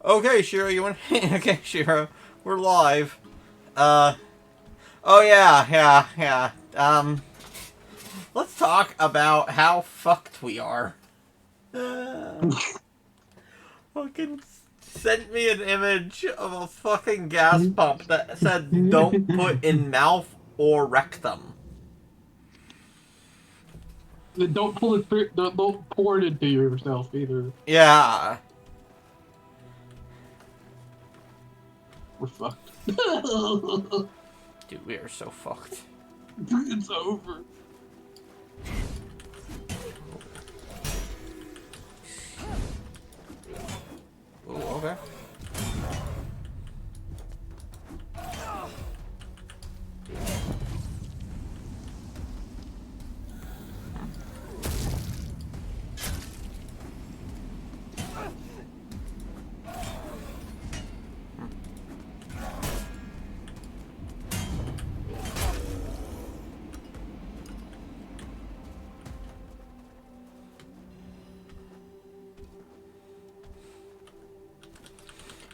Okay, Shiro, you want? Okay, Shiro, we're live. Uh, oh yeah. Let's talk about how fucked we are. Fucking sent me an image of a fucking gas pump that said "Don't put in mouth or rectum." Don't pull it through. Don't pour it into yourself either. Yeah, We're fucked. dude, we are so fucked. It's over. Ooh, okay.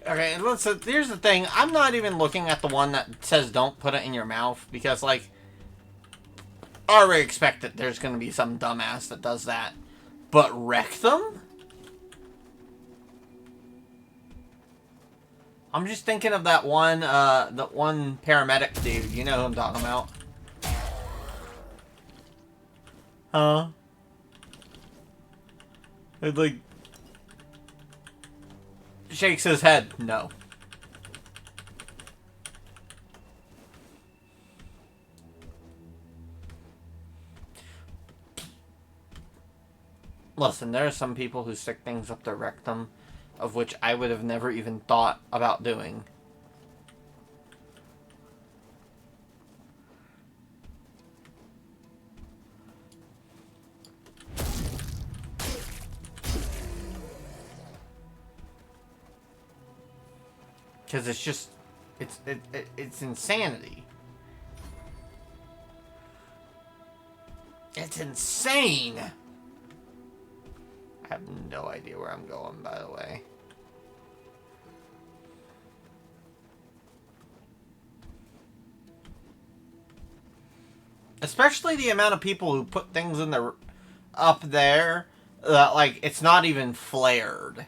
Okay, listen, here's the thing. I'm not even looking at the one that says don't put it in your mouth because, like, I already expect that there's going to be some dumbass that does that. But rectum? I'm just thinking of that one paramedic dude. You know who I'm talking about. Huh? It, like, shakes his head. No. Listen, there are some people who stick things up their rectum, of which I would have never even thought about doing. Because it's just, it's insanity. It's insane. I have no idea where I'm going, by the way. Especially the amount of people who put things in the up there that, like, it's not even flared.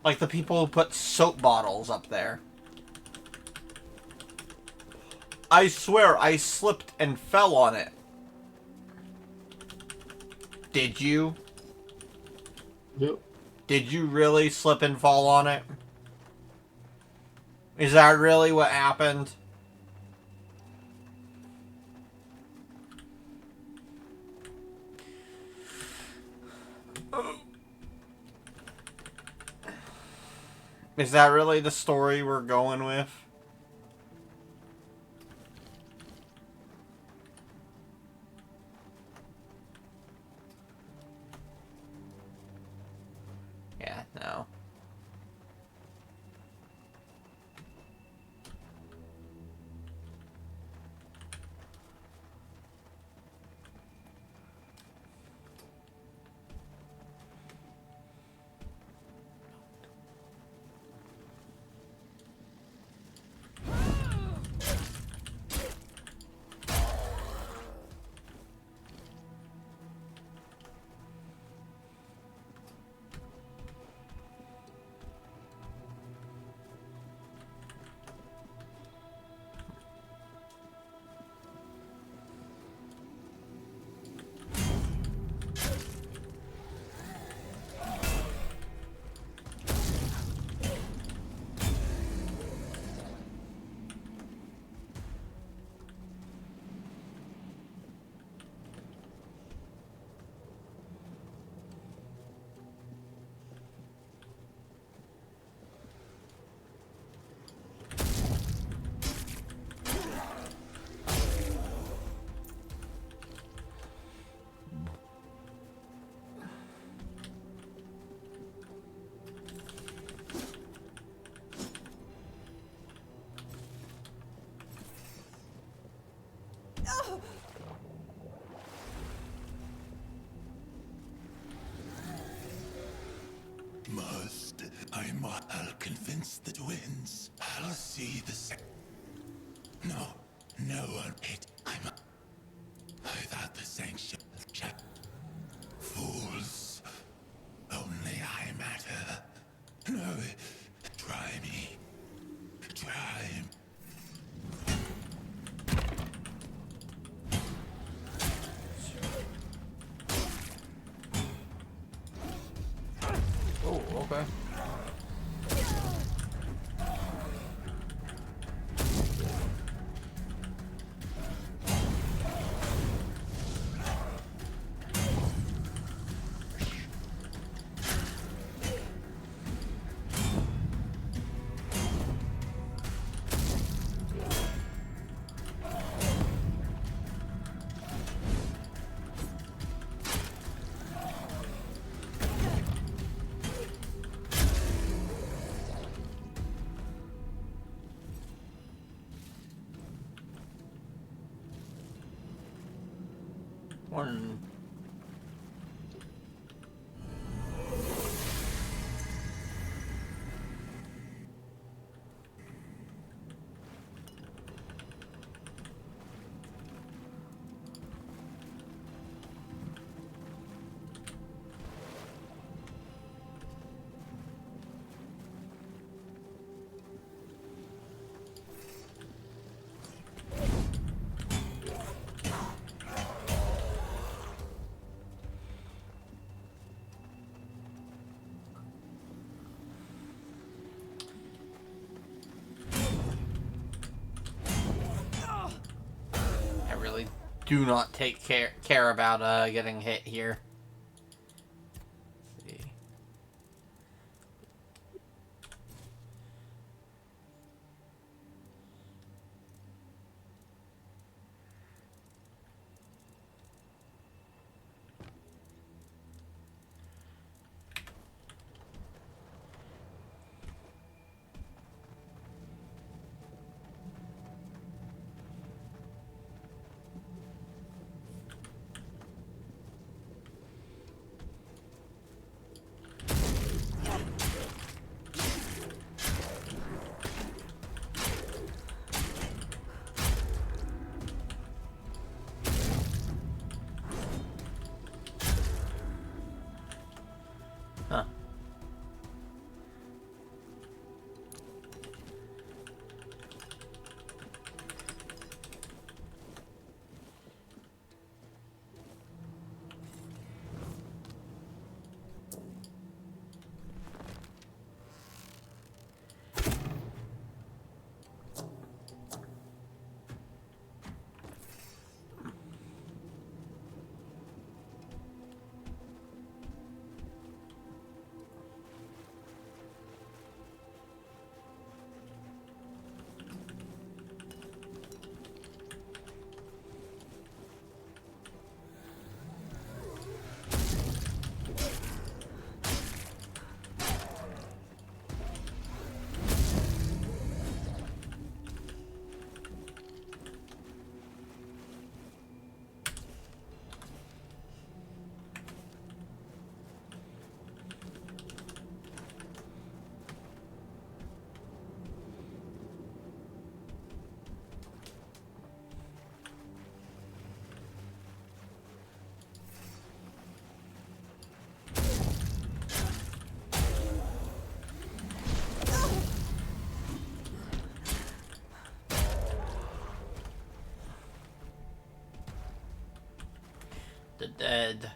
Like the people who put soap bottles up there. I swear I slipped and fell on it. Did you? Yep. Did you really slip and fall on it? Is that really what happened? Is that really the story we're going with? Yeah, no. I'll convince the twins. I'll see the. No, no one. I thought the sanction. Fools. Only I matter. No, try me. Try me. Oh, okay. One. I really do not take care about getting hit here. Let's see. Huh. The dead.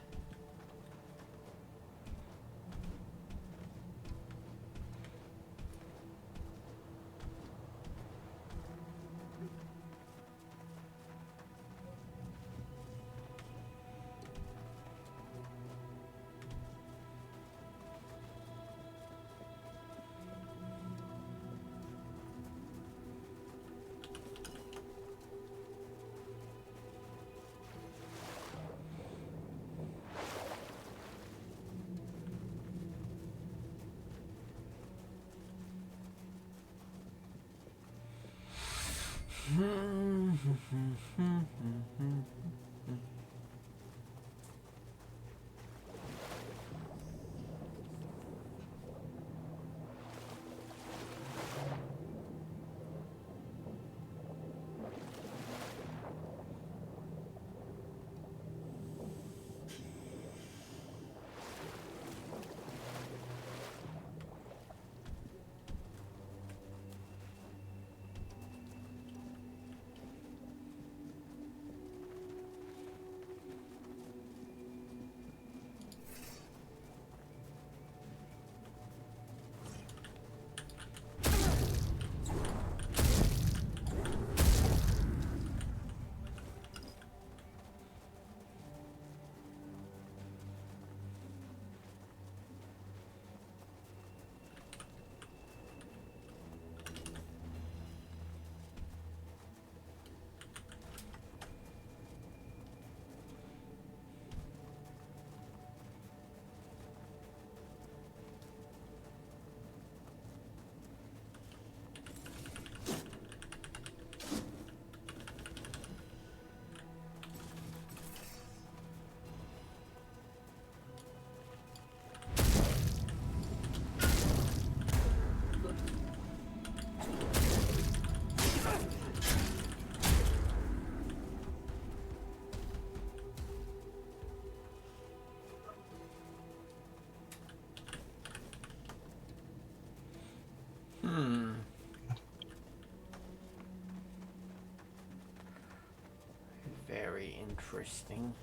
Very interesting.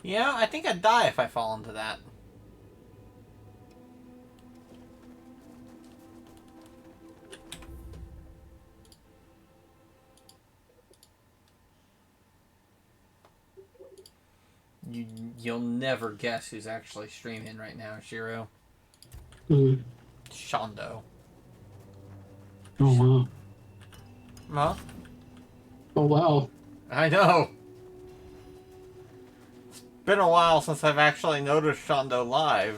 Yeah, I think I'd die if I fall into that. You'll never guess who's actually streaming right now, Shiro. Mm. Shondo. Oh wow. Huh? Oh wow. I know. It's been a while since I've actually noticed Shondo live.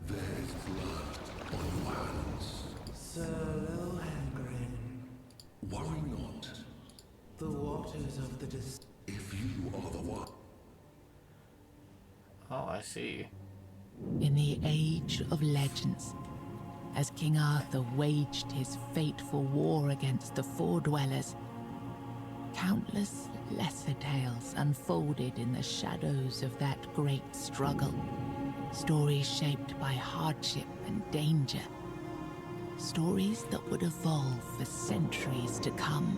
There is blood or violence. Solo hankering. Worry not. The waters of the If you are the one. Oh, I see. In the Age of Legends, as King Arthur waged his fateful war against the Four Dwellers, countless lesser tales unfolded in the shadows of that great struggle. Stories shaped by hardship and danger. Stories that would evolve for centuries to come.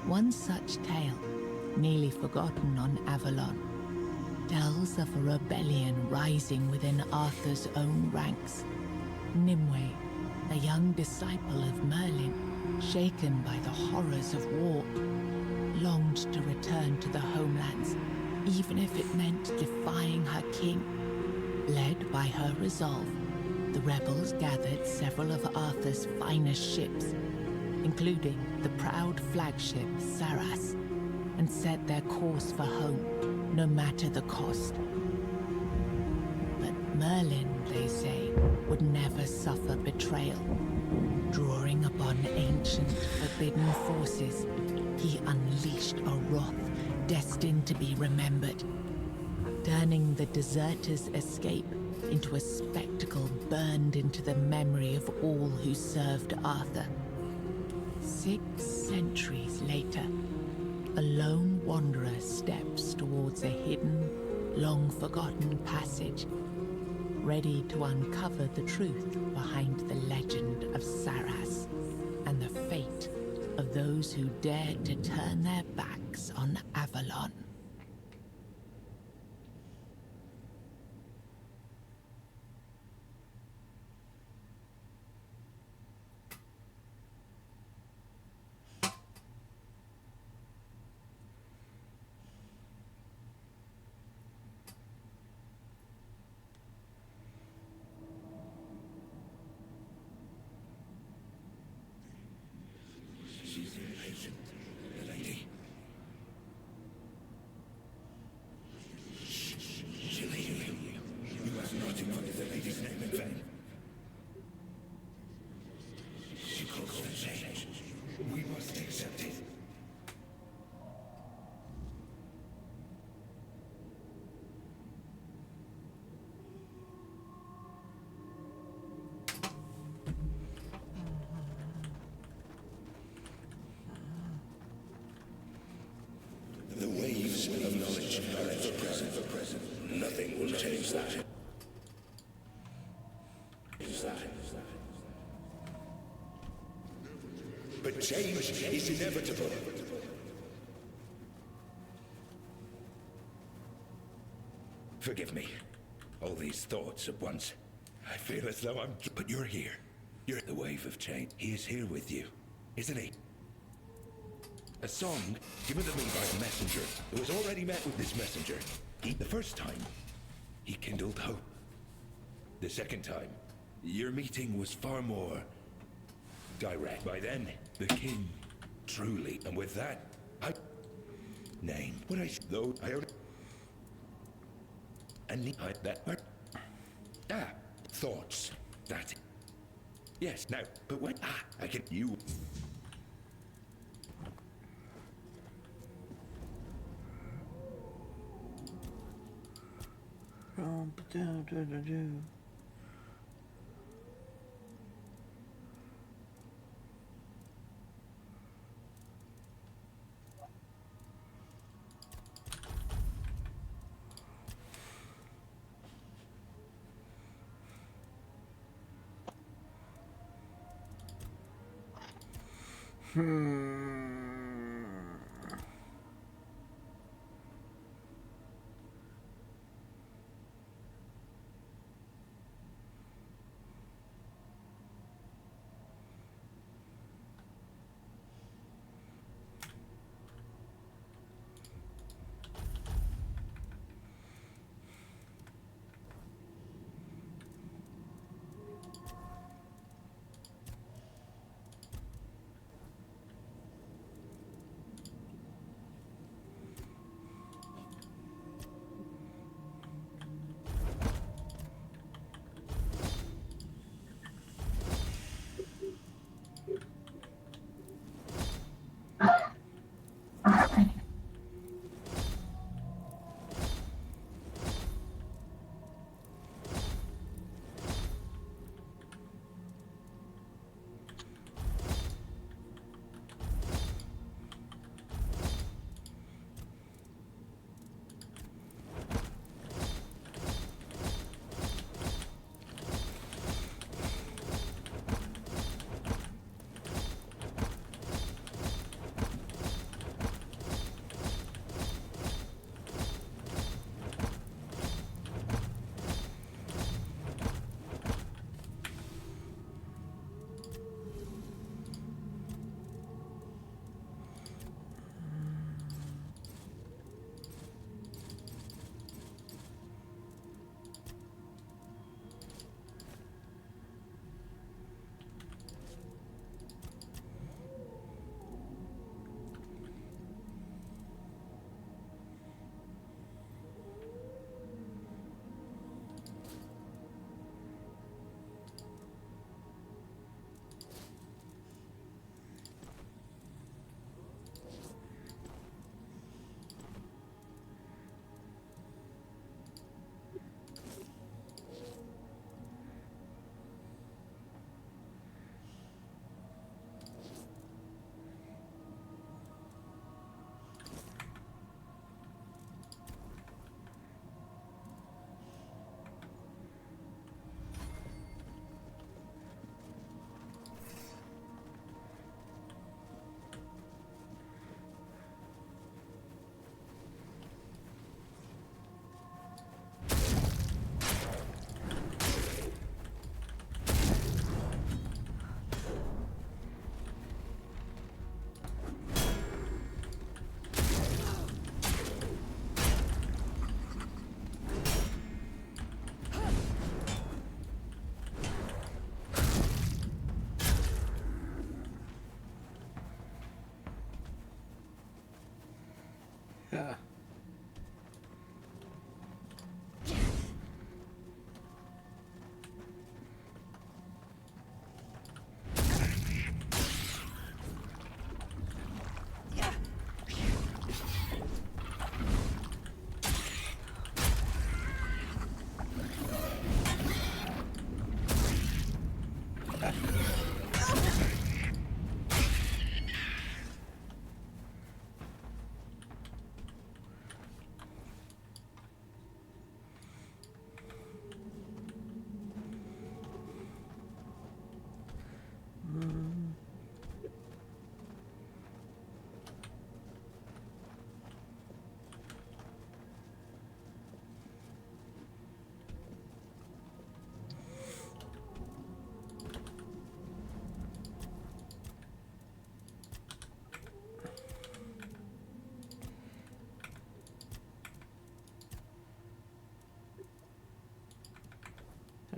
One such tale, nearly forgotten on Avalon, tells of a rebellion rising within Arthur's own ranks. Nimue, a young disciple of Merlin, shaken by the horrors of war, longed to return to the homelands, even if it meant defying her king. Led by her resolve, the rebels gathered several of Arthur's finest ships, including the proud flagship Saras, and set their course for home, no matter the cost. But Merlin, they say, would never suffer betrayal. Drawing upon ancient, forbidden forces, he unleashed a wrath destined to be remembered, turning the deserters' escape into a spectacle burned into the memory of all who served Arthur. 6 centuries later, a lone wanderer steps towards a hidden, long-forgotten passage, ready to uncover the truth behind the legend of Saras and the fate of those who dared to turn their backs on Avalon. She's impatient, the lady. She'll hear you. You must not invoke the lady's name in vain. She calls for change. We must accept it. The waves of knowledge are ever present. Nothing will change that. But change is inevitable. Forgive me. All these thoughts at once. I feel as though I'm... But you're here. You're the wave of change. He is here with you, isn't he? A song given to me by a messenger who has already met with this messenger. The first time, he kindled hope. The second time, your meeting was far more direct. By then, the king, truly, and with that, I... Name. What I... Though I... And I... That... Ah, thoughts. That... Yes, now, but what... Ah, I can... You... Yeah.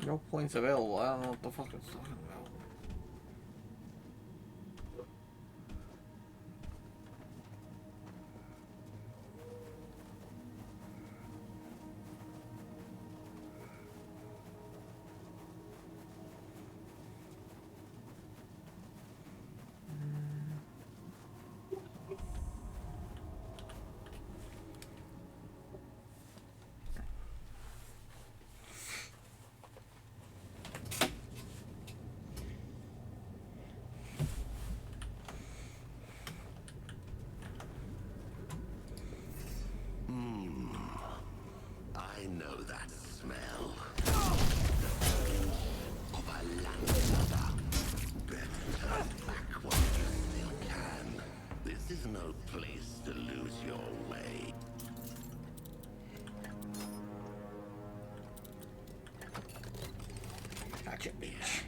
No points available. I don't know what the fuck it's talking about. I know that smell. Of a landlubber. Better turn back while you still This is no place to lose your way. Gotcha, bitch.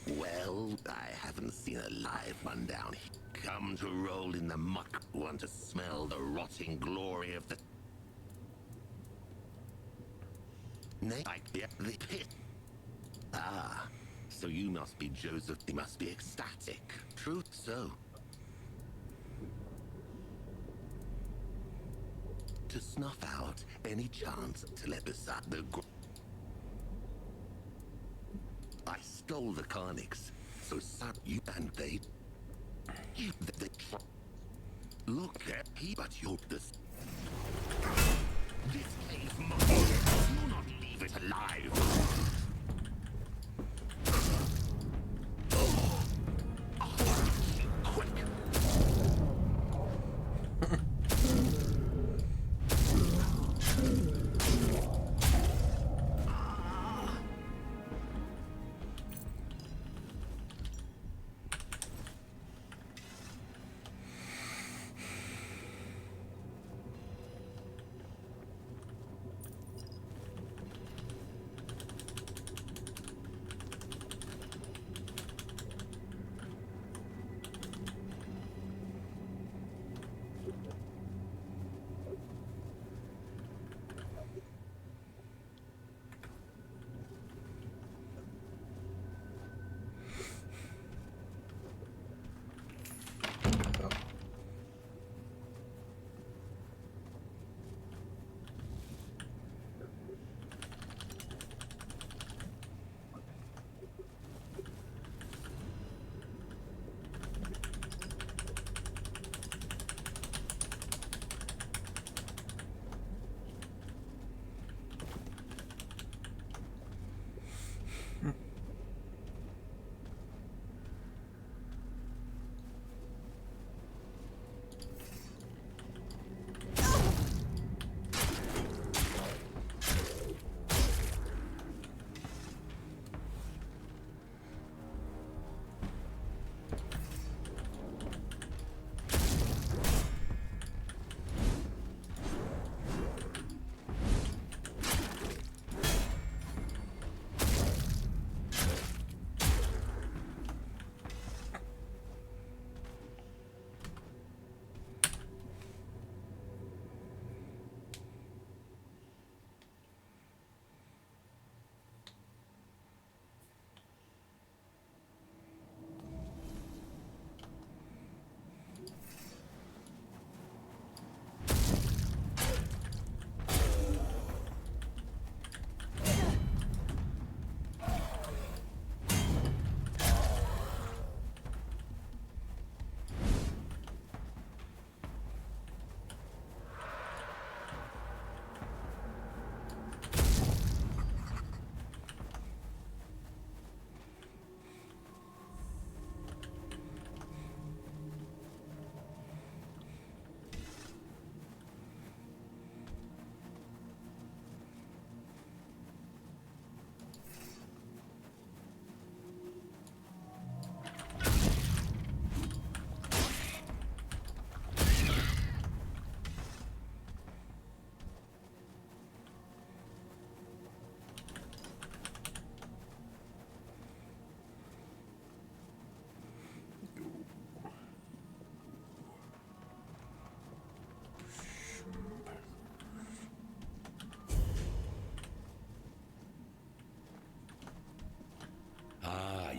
Well, I haven't seen a live one down here. Come to roll in the muck, want to smell the rotting glory of the... Nay, the pit. Ah, so you must be Joseph. You must be ecstatic. Truth so. To snuff out any chance to let beside the... I stole the Carnix, so suck you and they... You, they look at he, but you're this... This cave must... Do not leave it alive. Quick.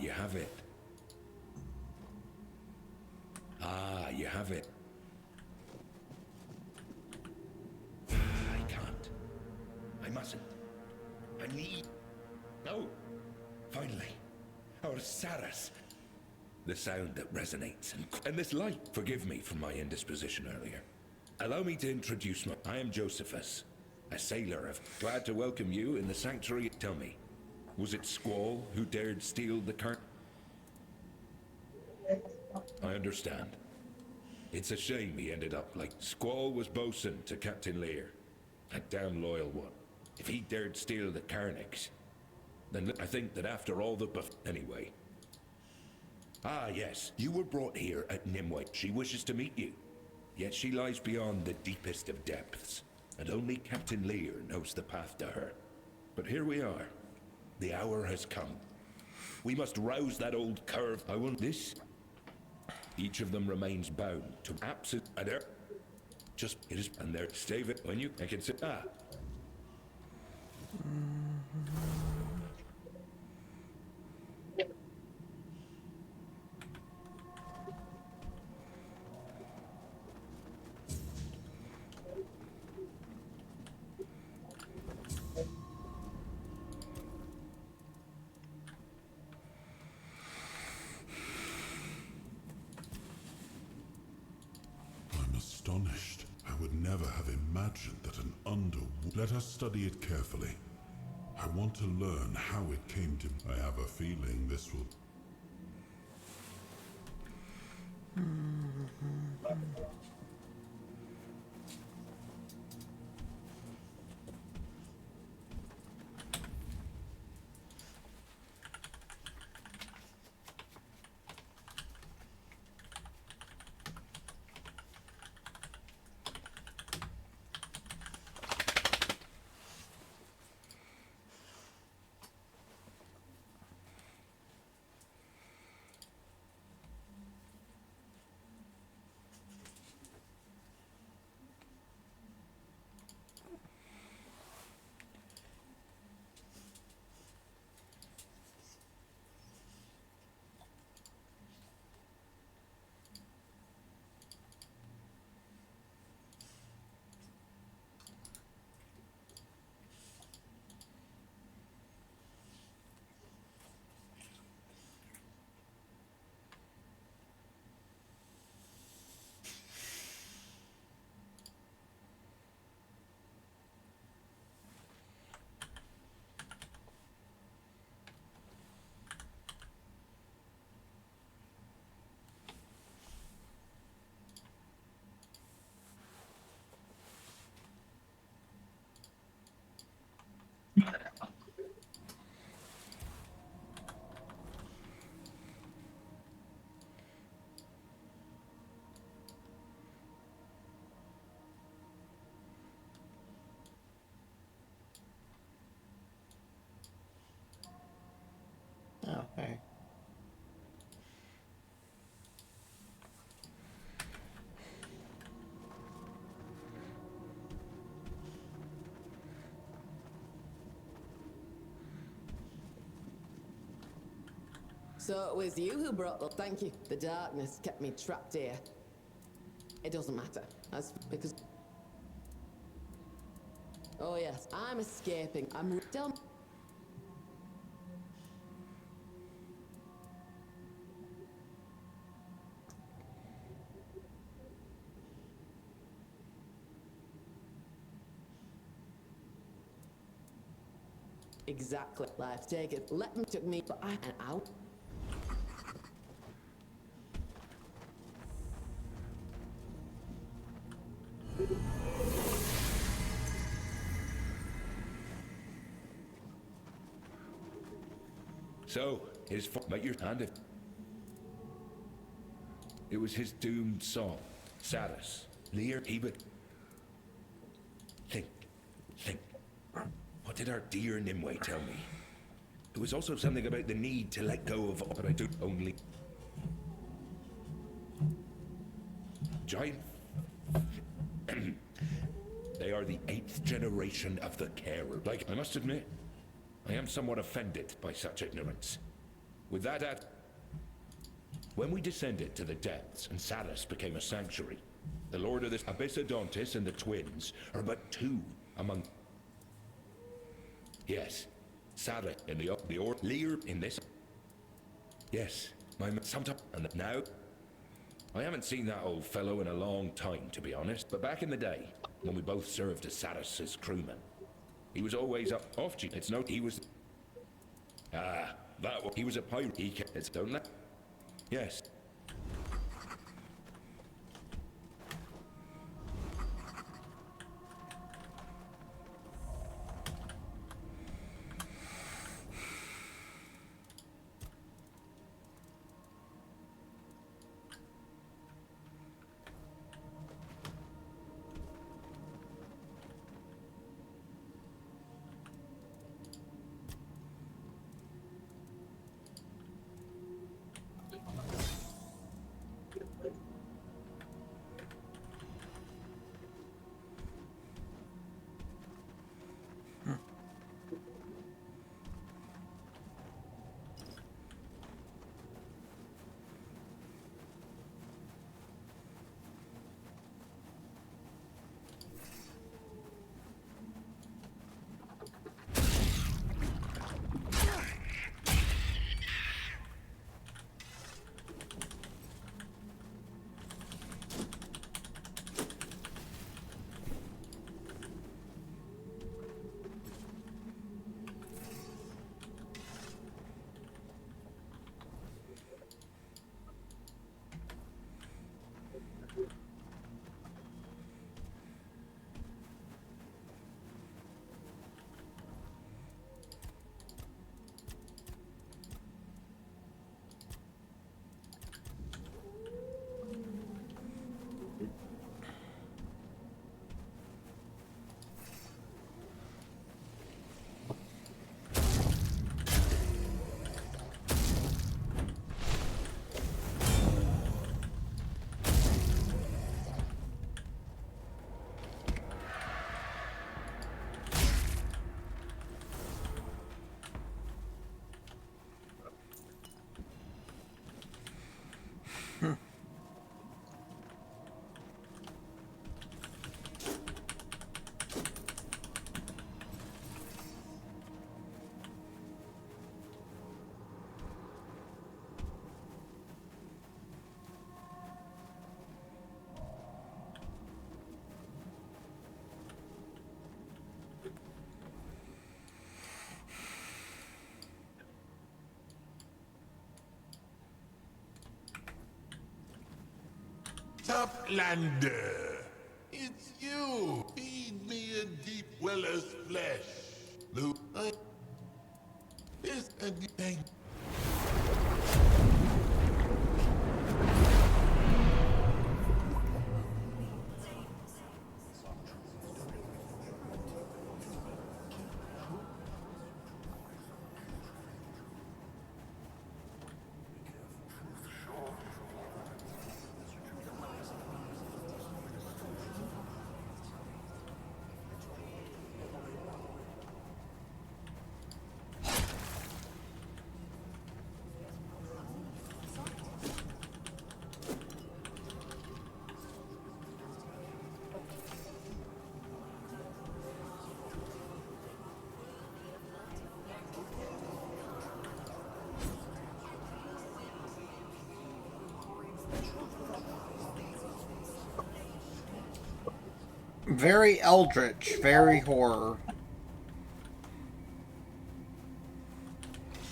You have it. Ah, you have it. mustn't. I need... No. Finally. Our Saras. The sound that resonates and this light. Forgive me for my indisposition earlier. Allow me to introduce my... I am Josephus, a sailor. Glad to welcome you in the sanctuary. Tell me, was it Squall who dared steal the current? I understand. It's a shame he ended up like... Squall was bosun to Captain Lear. A damn loyal one. If he dared steal the Carnix, then I think that after all the buff... Anyway. Ah, yes. You were brought here at Nimue. She wishes to meet you. Yet she lies beyond the deepest of depths, and only Captain Lear knows the path to her. But here we are. The hour has come. We must rouse that old curve. I want this. Each of them remains bound to absent, and they're just it is, and they're save it when you. I can say I'm astonished. I would never have imagined that an Let us study it carefully. I want to learn how it came to... I have a feeling this will... Okay. So it was you who brought the... Thank you. The darkness kept me trapped here. It doesn't matter. That's because... Oh yes, I'm escaping. I'm... Tell me... Exactly. Life take it. Let me took me, but I and out. So, his make your hand it. It was his doomed song. Saddest. Lear, he would... Think. What did our dear Nimue tell me? It was also something about the need to let go of what I do only... Giant... They are the 8th generation of the carer. Like, I must admit, I am somewhat offended by such ignorance. With that when we descended to the depths and Salas became a sanctuary, the lord of this Abyssodontis and the twins are but 2 among... Yes. Sadly, in the or leer in this. Yes. Sometimes and now. I haven't seen that old fellow in a long time, to be honest. But back in the day, when we both served as Satis's crewmen, he was always up off G. It's no, he was. Ah, that was, he was a pirate. He kept it, don't that? Yes. Toplander! It's you! Feed me a deep weller's flesh. Luke, this again. Very eldritch, very horror.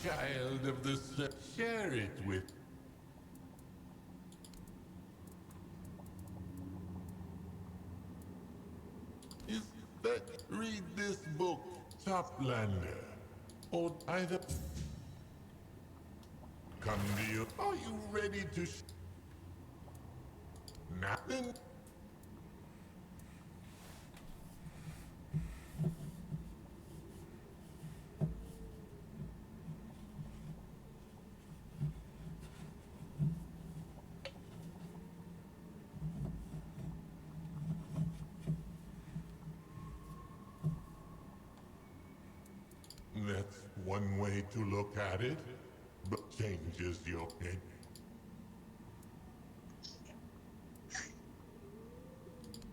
Child of the sun, share it with. Is that read this book, Toplander, or either. Come to you. Are you ready to? Nothing. That's one way to look at it, but changes your head.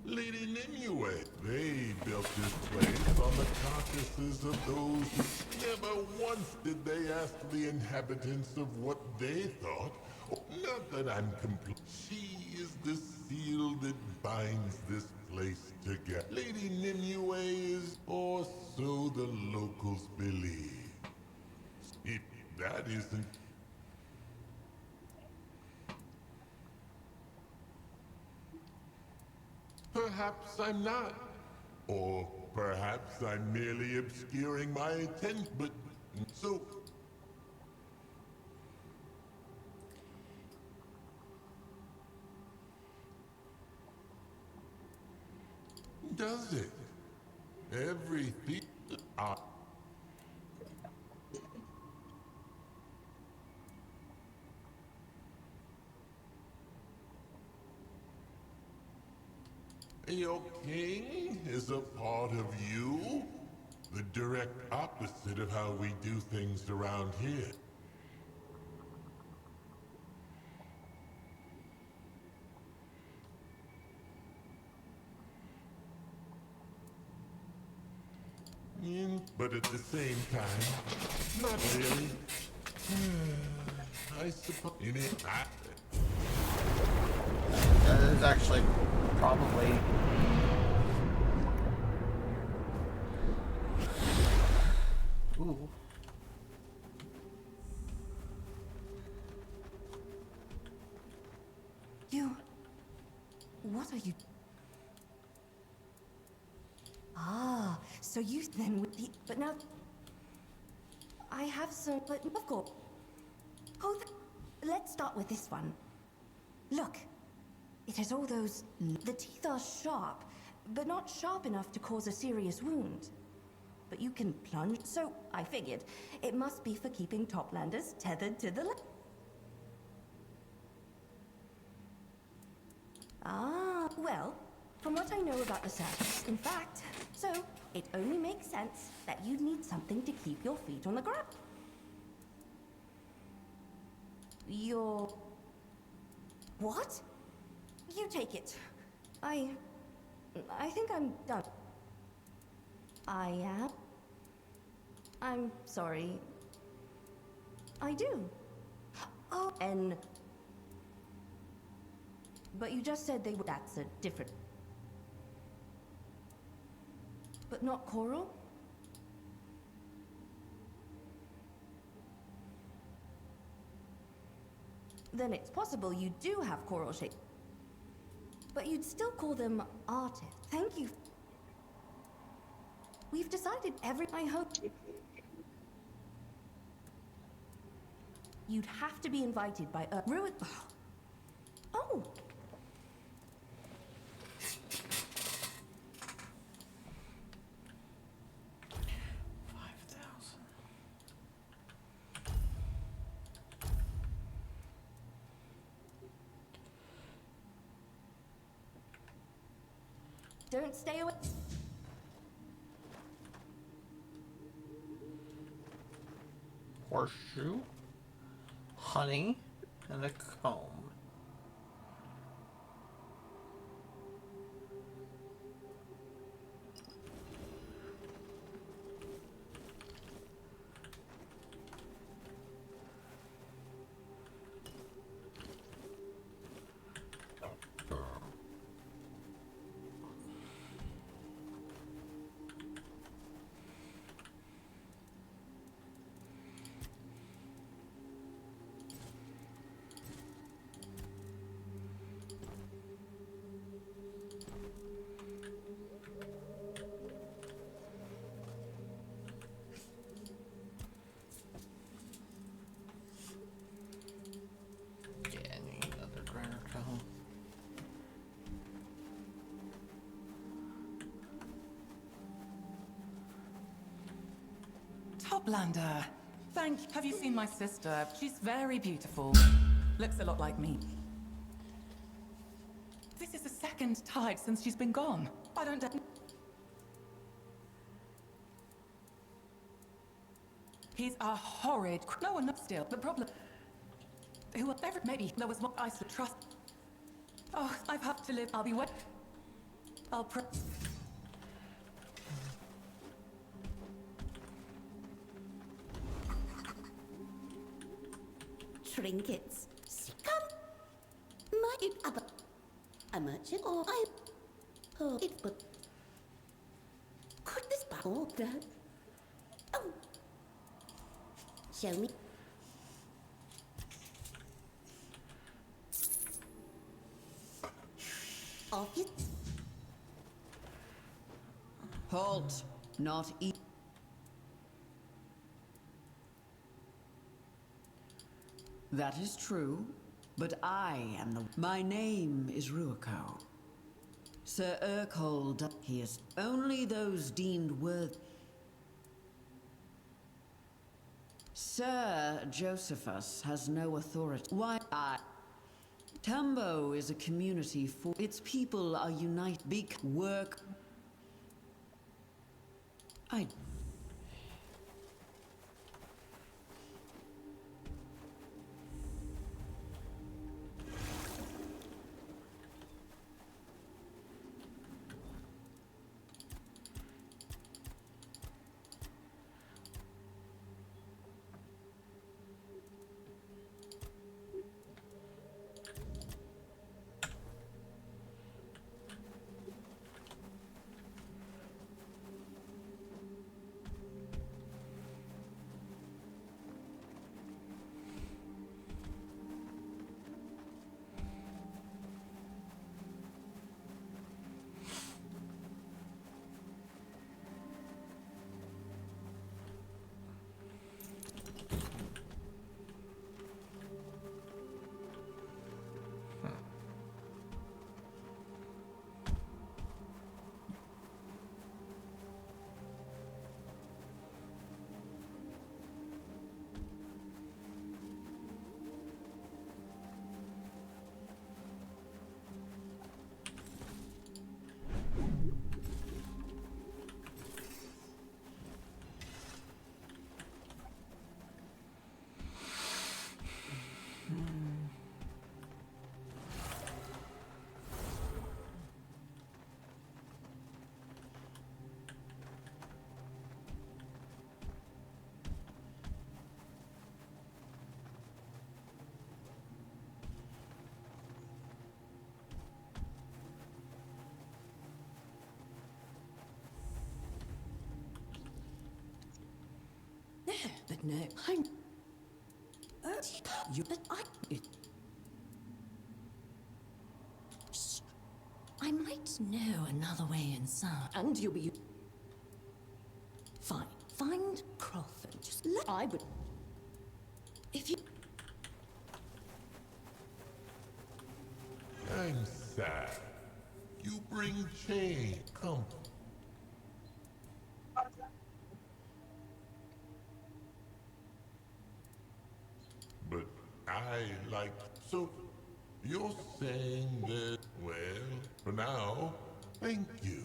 Lady Nimue. They built this place on the carcasses of those. Never once did they ask the inhabitants of what they thought. Not that I'm complete. She is the seal that binds this place together. Lady Nimue is, or so the locals believe. If that isn't... Perhaps I'm not. Or perhaps I'm merely obscuring my intent, but... So... Does it? Everything... Your king is a part of you? The direct opposite of how we do things around here. But at the same time, not really. I suppose in it. That is actually probably... Ooh. What are you... Ah, so you then would be... But now... I have some... But of course... Oh, let's start with this one. Look. It has all those... The teeth are sharp, but not sharp enough to cause a serious wound. But you can plunge, so I figured it must be for keeping toplanders tethered to the... Ah, well, from what I know about the surface, in fact, so it only makes sense that you'd need something to keep your feet on the ground. What? You take it. I think I'm done. I am? I'm sorry. I do. Oh, and... But you just said they were... That's a different... But not coral? Then it's possible you do have coral shape. But you'd still call them artists. Thank you. We've decided I hope... You'd have to be invited by Ruin... Oh! Don't stay away. Horseshoe, honey, and a comb. Toplander. Have you seen my sister? She's very beautiful. Looks a lot like me. This is the second tide since she's been gone. I don't... He's a horrid... No one knows still. The problem... Whoever... Maybe there was one I should trust. Oh, I've had to live. I'll be wet. I'll pro- Trinkets. Come. My it up. A merchant or I. Oh, it but. Could this bottle that? Oh. Show me. Off you. Halt. Not eat. That is true, but I am the. My name is Ruako. Sir Urkhold, he is only those deemed worthy. Sir Josephus has no authority. Why I. Tambo is a community for its people are united. Big work. I. But no, I'm. You. But I. Shh. I might know another way inside. And you'll be. Fine. Find Crawford. Just let. I would. If you. I'm sad. You bring change. Come. But I like. So, you're saying that. Well, for now, thank you.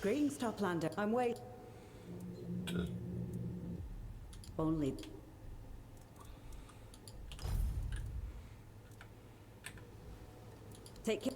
Greetings, Toplander. I'm waiting. Only. Take care.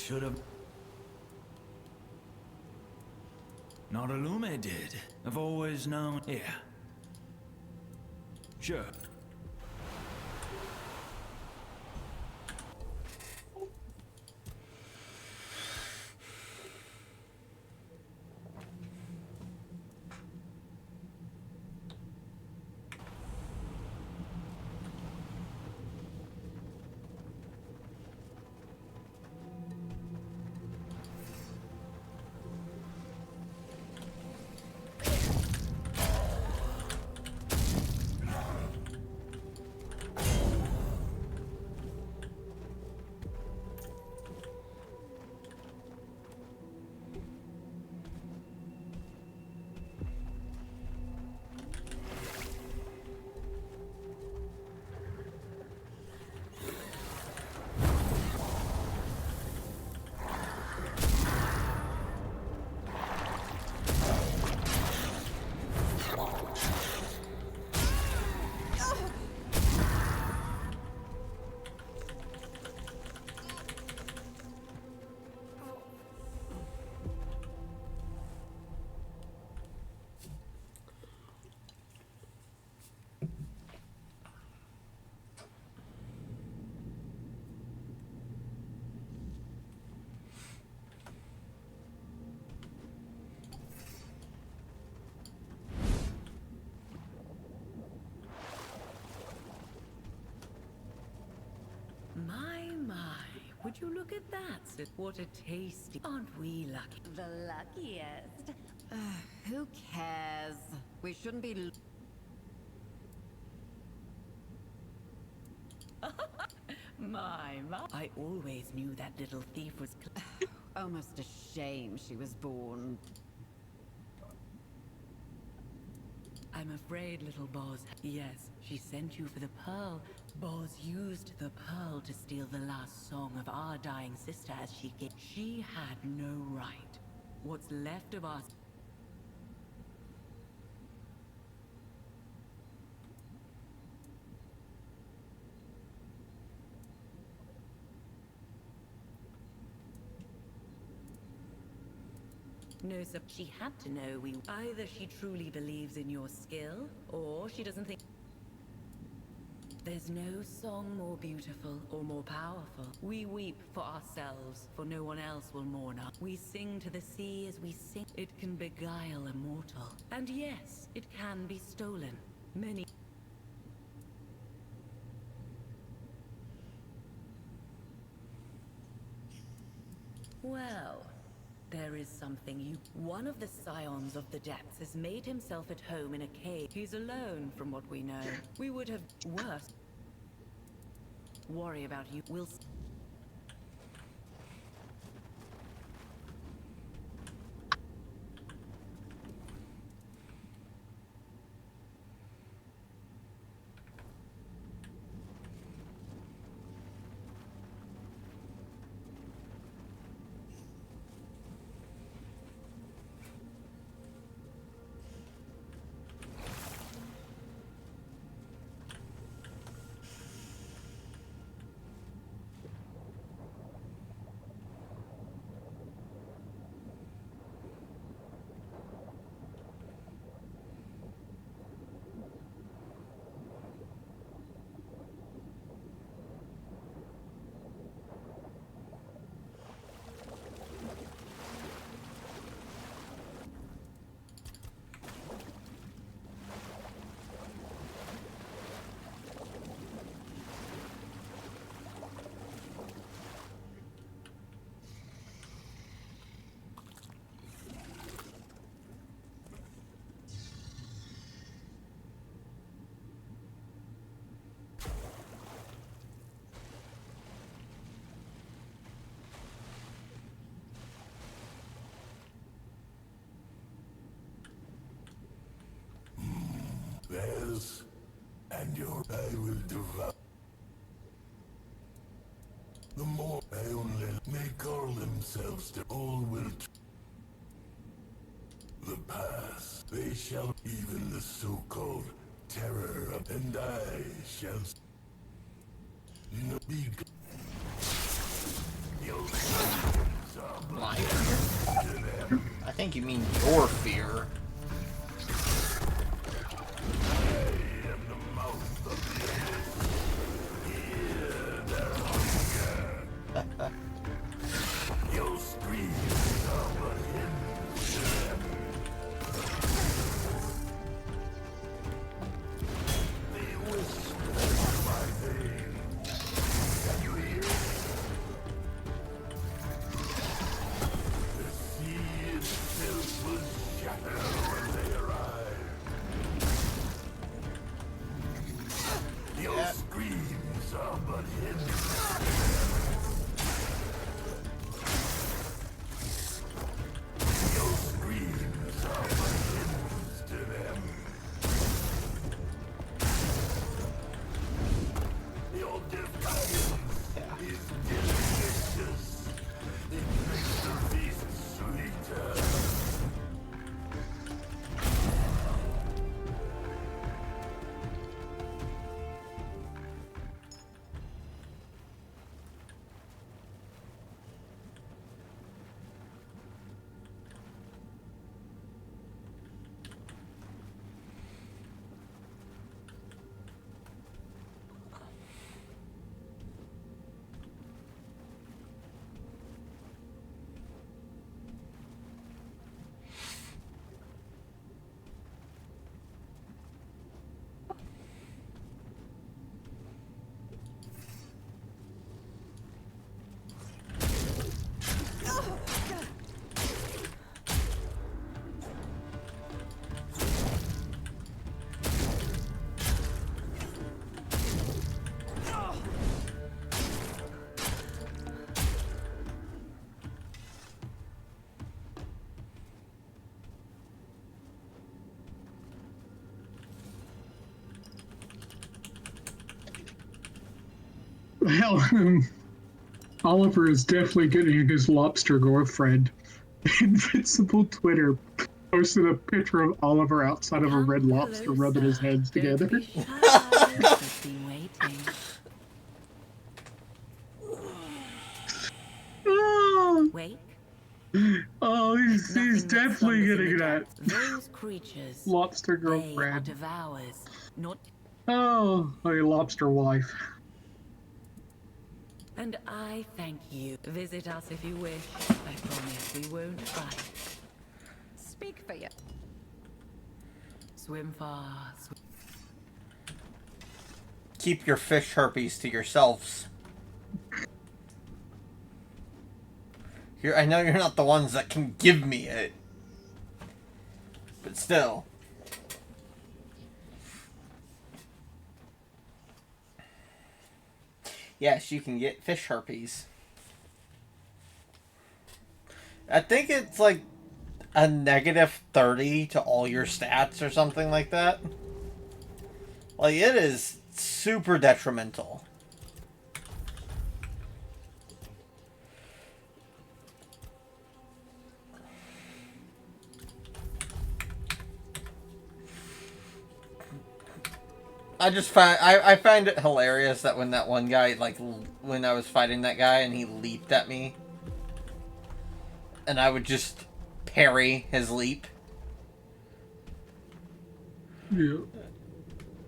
should have. Not Lume did. I've always known. Yeah. Sure. My, would you look at that? What a tasty... Aren't we lucky? The luckiest. Who cares? We shouldn't be... My. I always knew that little thief was... Almost a shame she was born. I'm afraid, little Boz. Yes, she sent you for the pearl. Boz used the pearl to steal the last song of our dying sister as she gave. She had no right. What's left of us... No, sir. She had to know we... Either she truly believes in your skill, or she doesn't think... There's no song more beautiful or more powerful. We weep for ourselves, for no one else will mourn us. We sing to the sea as we sing. It can beguile a mortal. And yes, it can be stolen. Many... Well... There is something you... One of the scions of the depths has made himself at home in a cave. He's alone, from what we know. We would have... Worse. Worry about you. We'll... Theirs and your I will devour. The more I only may call themselves to all will the past. They shall even the so-called terror of, and I shall not be. think you mean your fear. You'll scream but him. They whisper my name. Can you hear? The sea itself will shatter when they arrive. Your screams are but hymns. Your screams are but hymns to them. Your defiance is delicious. It makes the feast sweeter. Well, Oliver is definitely getting his lobster girlfriend. Invincible Twitter posted a picture of Oliver outside of a red lobster rubbing his hands together. Don't be shy. I've been waiting. Wait. Oh, he's definitely getting that. Those creatures, Lobster they are girlfriend. devours, not. Oh, a lobster wife. And I thank you. Visit us if you wish. I promise we won't fight. Speak for you. Swim far. Keep your fish herpes to yourselves. I know you're not the ones that can give me it. But still. Yes, you can get fish herpes. I think it's like a negative 30 to all your stats or something like that. Like, it is super detrimental. I find it hilarious that when that one guy, like, when I was fighting that guy and he leaped at me, and I would just parry his leap. Yeah.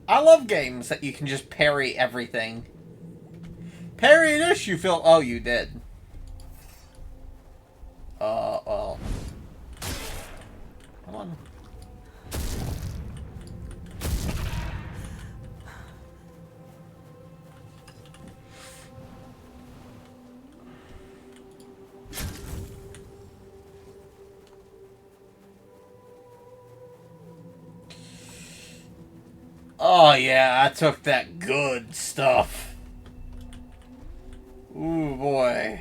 I love games that you can just parry everything. Parry this, you feel... Oh, you did. Well. Come on. Oh yeah, I took that good stuff. Ooh boy.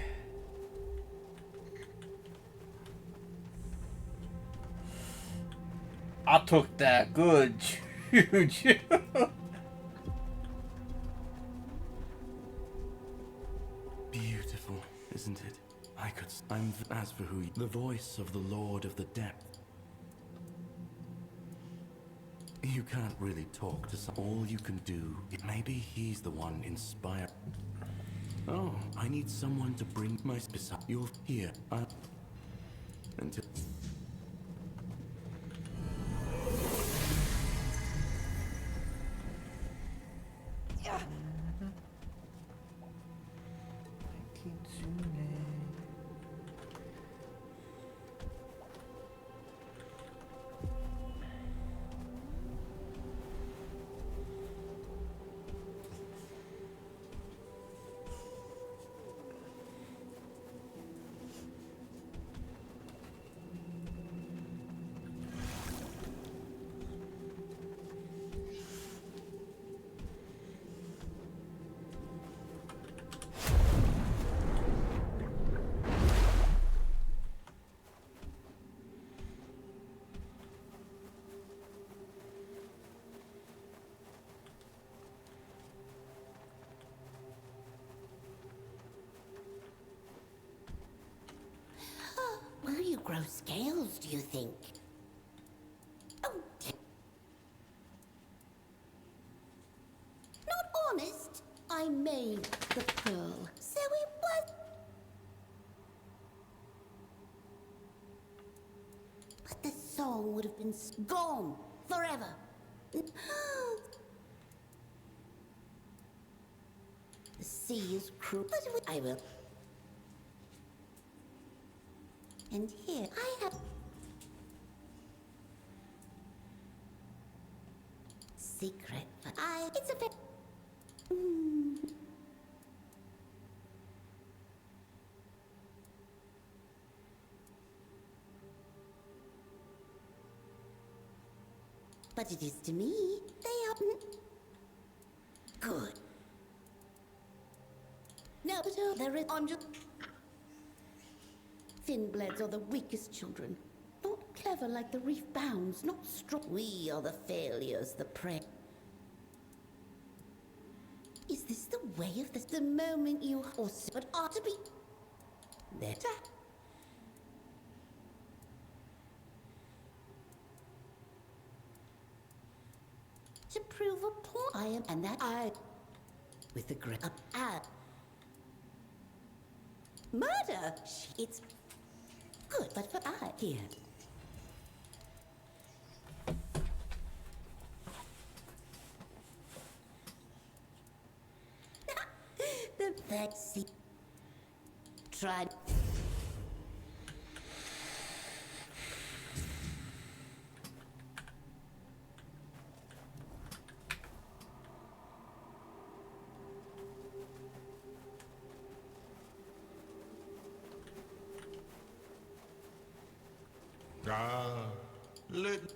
I took that good huge. Beautiful, isn't it? I'm as for who the voice of the Lord of the Depth. You can't really talk to some. All you can do, maybe he's the one inspired. Oh, I need someone to bring my beside. You're here. Until grow scales, do you think? Oh, not honest. I made the pearl, so it was. But the song would have been gone forever. The sea is cruel, but I will. And here I have secret, but it's a bit. But it is to me. They are good. No, but there is. I'm just. Thin-bloods are the weakest children. Not clever like the reef bounds, not strong. We are the failures, the prey. Is this the way of this? The moment you also but ought to be there. To prove a point, I am, and that I, with the grip up, murder. It's good, but for I here. The vaccine tried.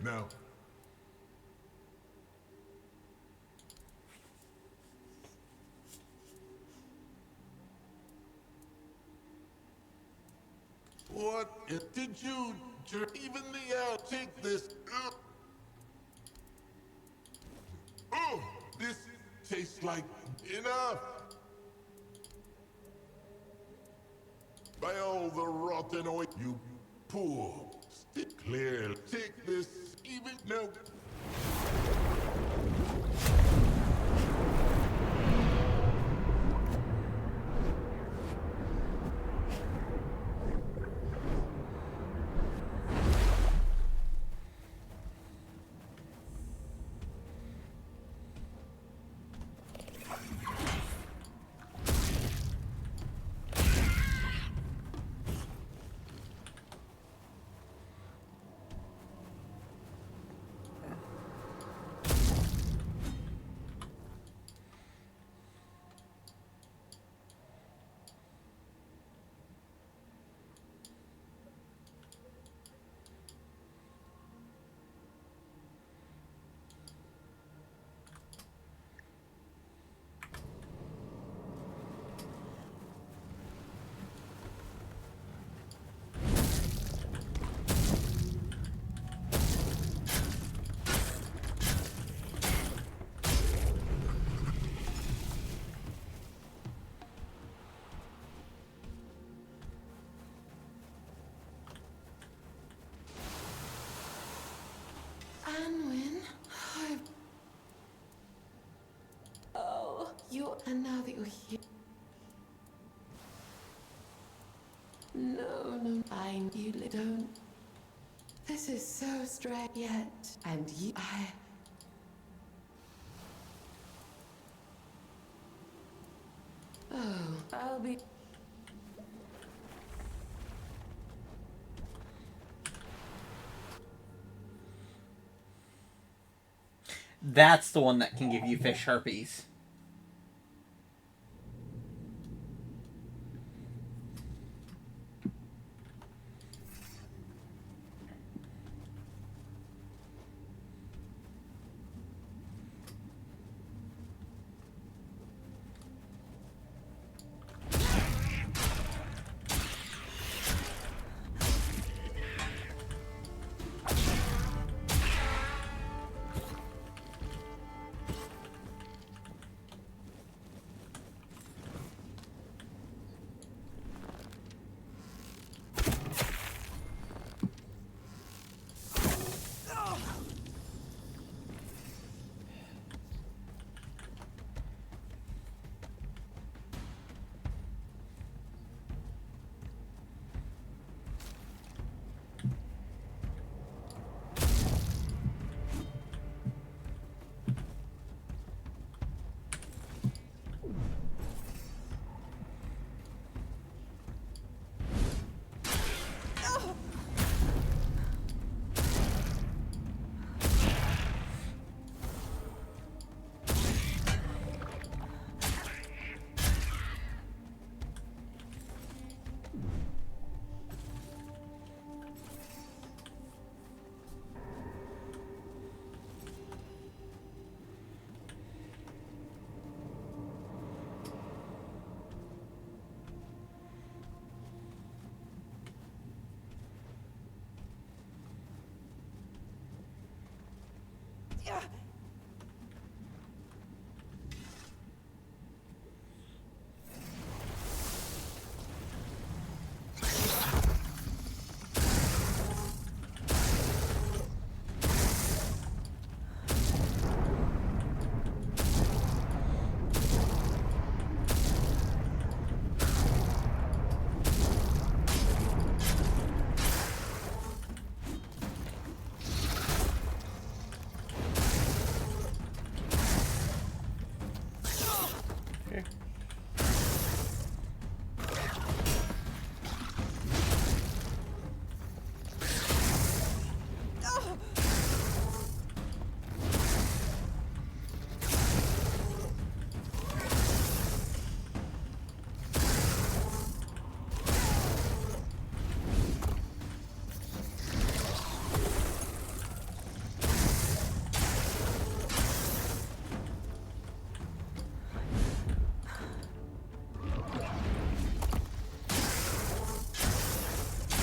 No. What did you even the take this? Oh, this tastes like enough. By all the rotten oil, you poor. Stick clear. Take this. Even no. Anwin, oh, and now that you're here. No, you don't. This is so strange yet, and oh, I'll be. That's the one that can give you fish herpes.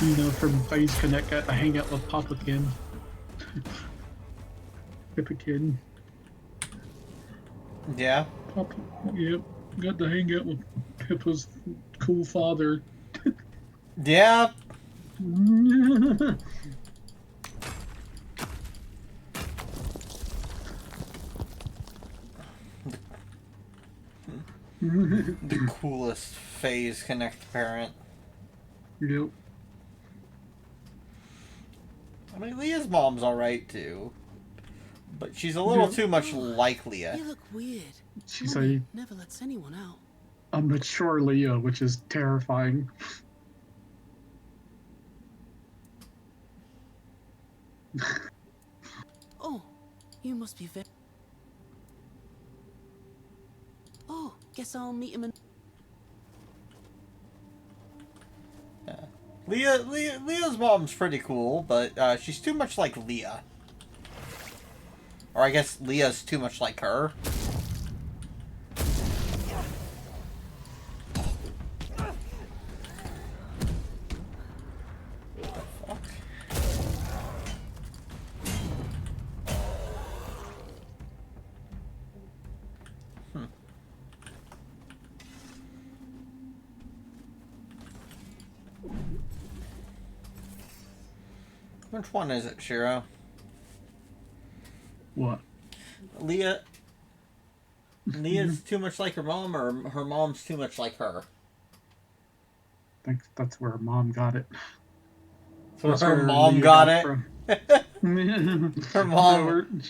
You know, from Phase Connect, got to hang out with Papakin. Pippakin. Yeah. Papa, yep. Got to hang out with Pippa's cool father. Yeah. The coolest Phase Connect parent. Yep. I mean, Leah's mom's alright too. But she's a little too much like Leah. You look weird. She's Mummy never lets anyone out. a mature Leah, which is terrifying. Oh, you must be very... Oh, guess I'll meet him in... Leah's mom's pretty cool, but she's too much like Leah. Or I guess Leah's too much like her. Which one is it, Shiro? What? Leah's too much like her mom, or her mom's too much like her? I think that's where mom got it. So her mom got it? Her mom...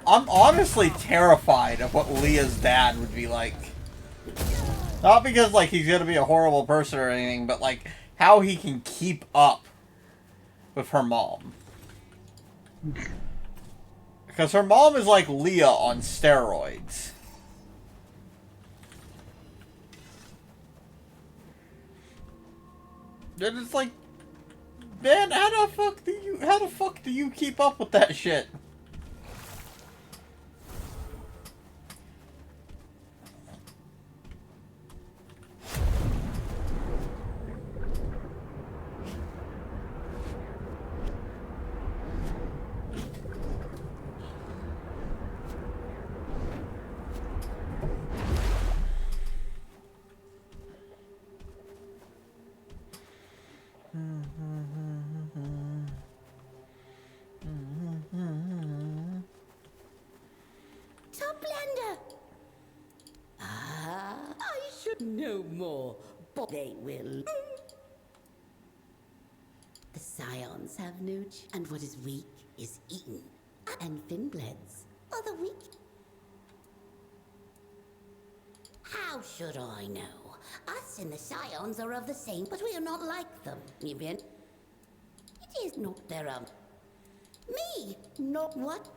I'm honestly terrified of what Leah's dad would be like. Not because, like, he's gonna be a horrible person or anything, but, like, how he can keep up with her mom. Because her mom is like Leah on steroids. And it's like, man, how the fuck do you keep up with that shit? Toplander! Ah, I should know more, but they will. The scions have no and what is weak is eaten. And Finbleds are the weak. How should I know? Us and the scions are of the same, but we are not like them, even. It is not their me, not what?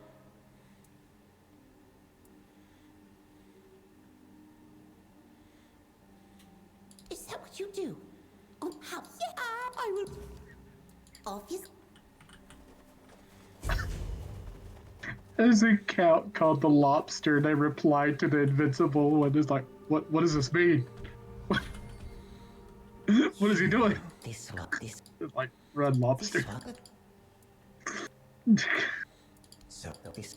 Is that what you do? On house? Yeah, I will. Office. There's a account called The Lobster, and I replied to the Invincible one. It's like, what does this mean? What is he doing? This. It's like, Red Lobster. So this.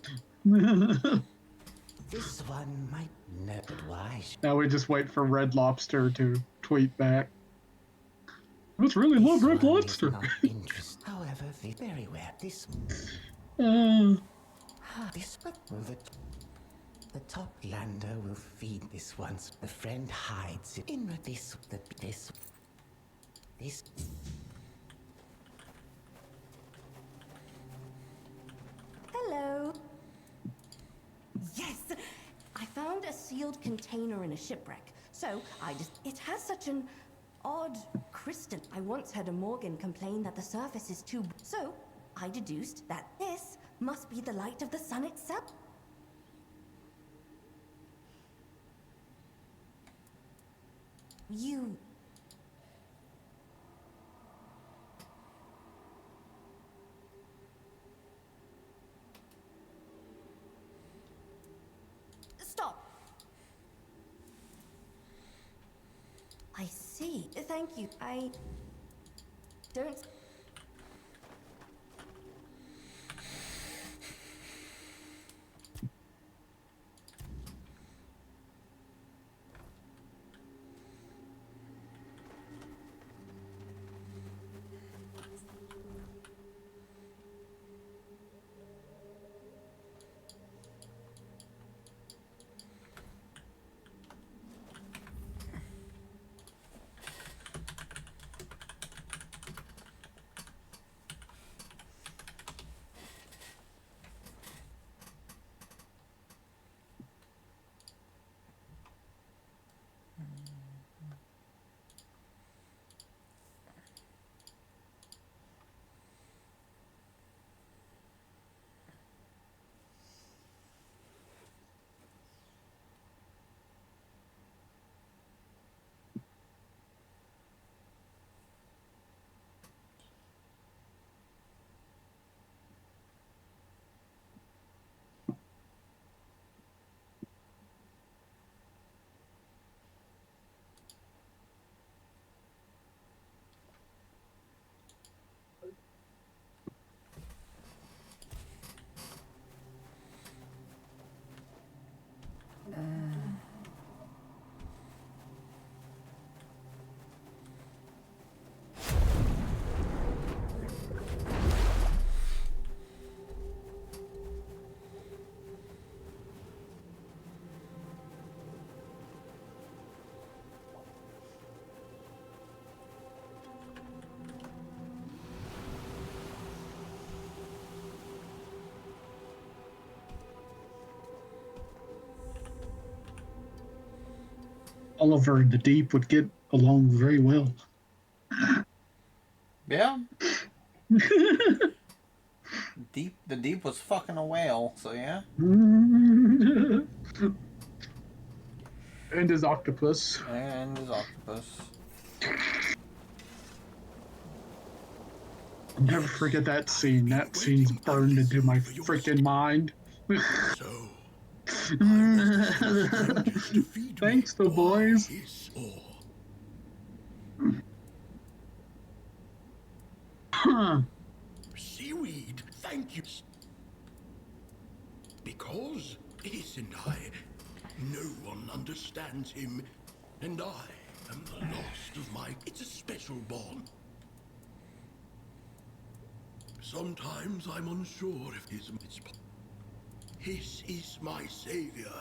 This one might know, but why? Now we just wait for Red Lobster to tweet back. Let's really love Red Lobster. However, very well. This. This the top lander will feed this once. The friend hides it in this. Hello. Yes, I found a sealed container in a shipwreck. So it has such an odd crystal. I once heard a Morgan complain that the surface is too. So I deduced that this must be the light of the sun itself. You... Stop. I see. Thank you. I don't. Oliver and the Deep would get along very well. Yeah. The Deep was fucking a whale, so yeah. And his octopus. And his octopus. I'll never forget that scene. That scene's burned into my freaking mind. So, thanks, the boys. Huh. Seaweed, thank you. Because Hiss and I, no one understands him, and I am the lost of my. It's a special bond. Sometimes I'm unsure if Hiss is my savior.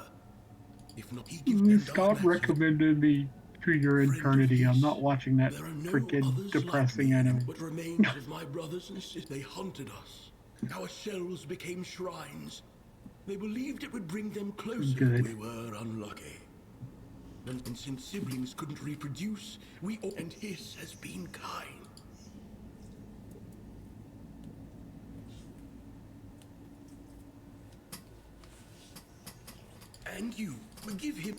If not, he gives Stop recommending me to your eternity. I'm not watching that freaking depressing anime. What remains of my brothers and sisters, they hunted us. Our shells became shrines. They believed it would bring them closer. Good. We were unlucky. And since siblings couldn't reproduce, and Hiss has been kind. And you forgive him.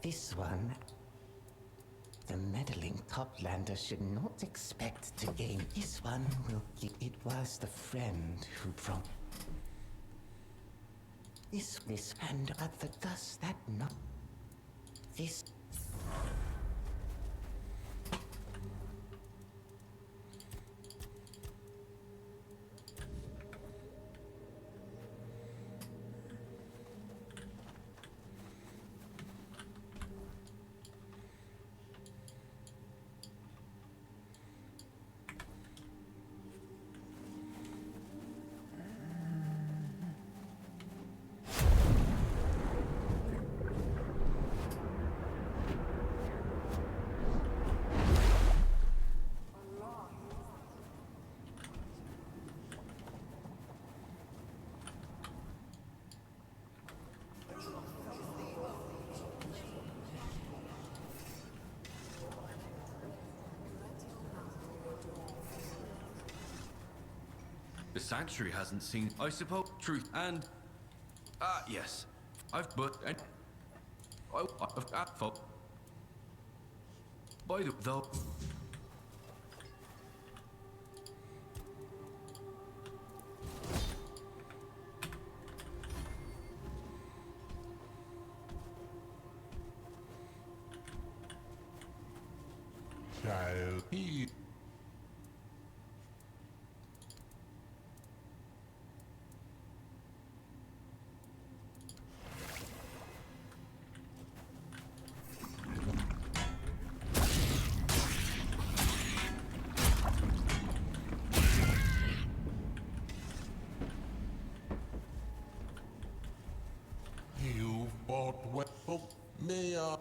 This one, the meddling toplander should not expect to gain. This one will give. It was the friend who brought this, and but the does that not this. sanctuary hasn't seen. I suppose truth and yes, I've folk. By the though. Child, he... You fought well, may I...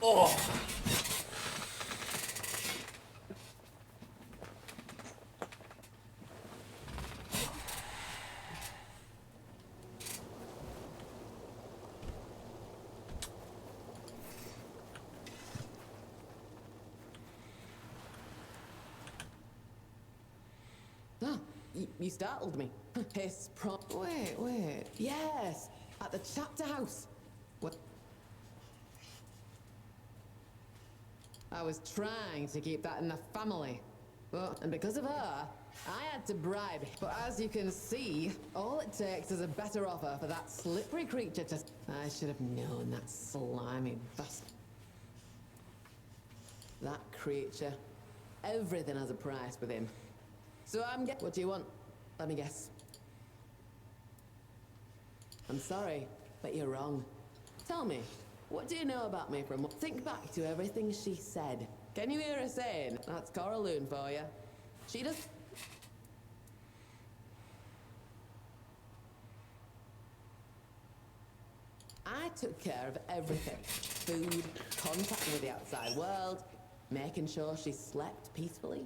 Oh. Ah, you startled me. Piss prom. Wait. Yes, at the chapter house. What? I was trying to keep that in the family. And because of her, I had to bribe. But as you can see, all it takes is a better offer for that slippery creature to... I should have known that slimy bastard. That creature. Everything has a price with him. So what do you want? Let me guess. I'm sorry, but you're wrong. Tell me, what do you know about me from... Think back to everything she said. Can you hear her saying? That's Coraloon for you. She does... I took care of everything. Food, contact with the outside world, making sure she slept peacefully.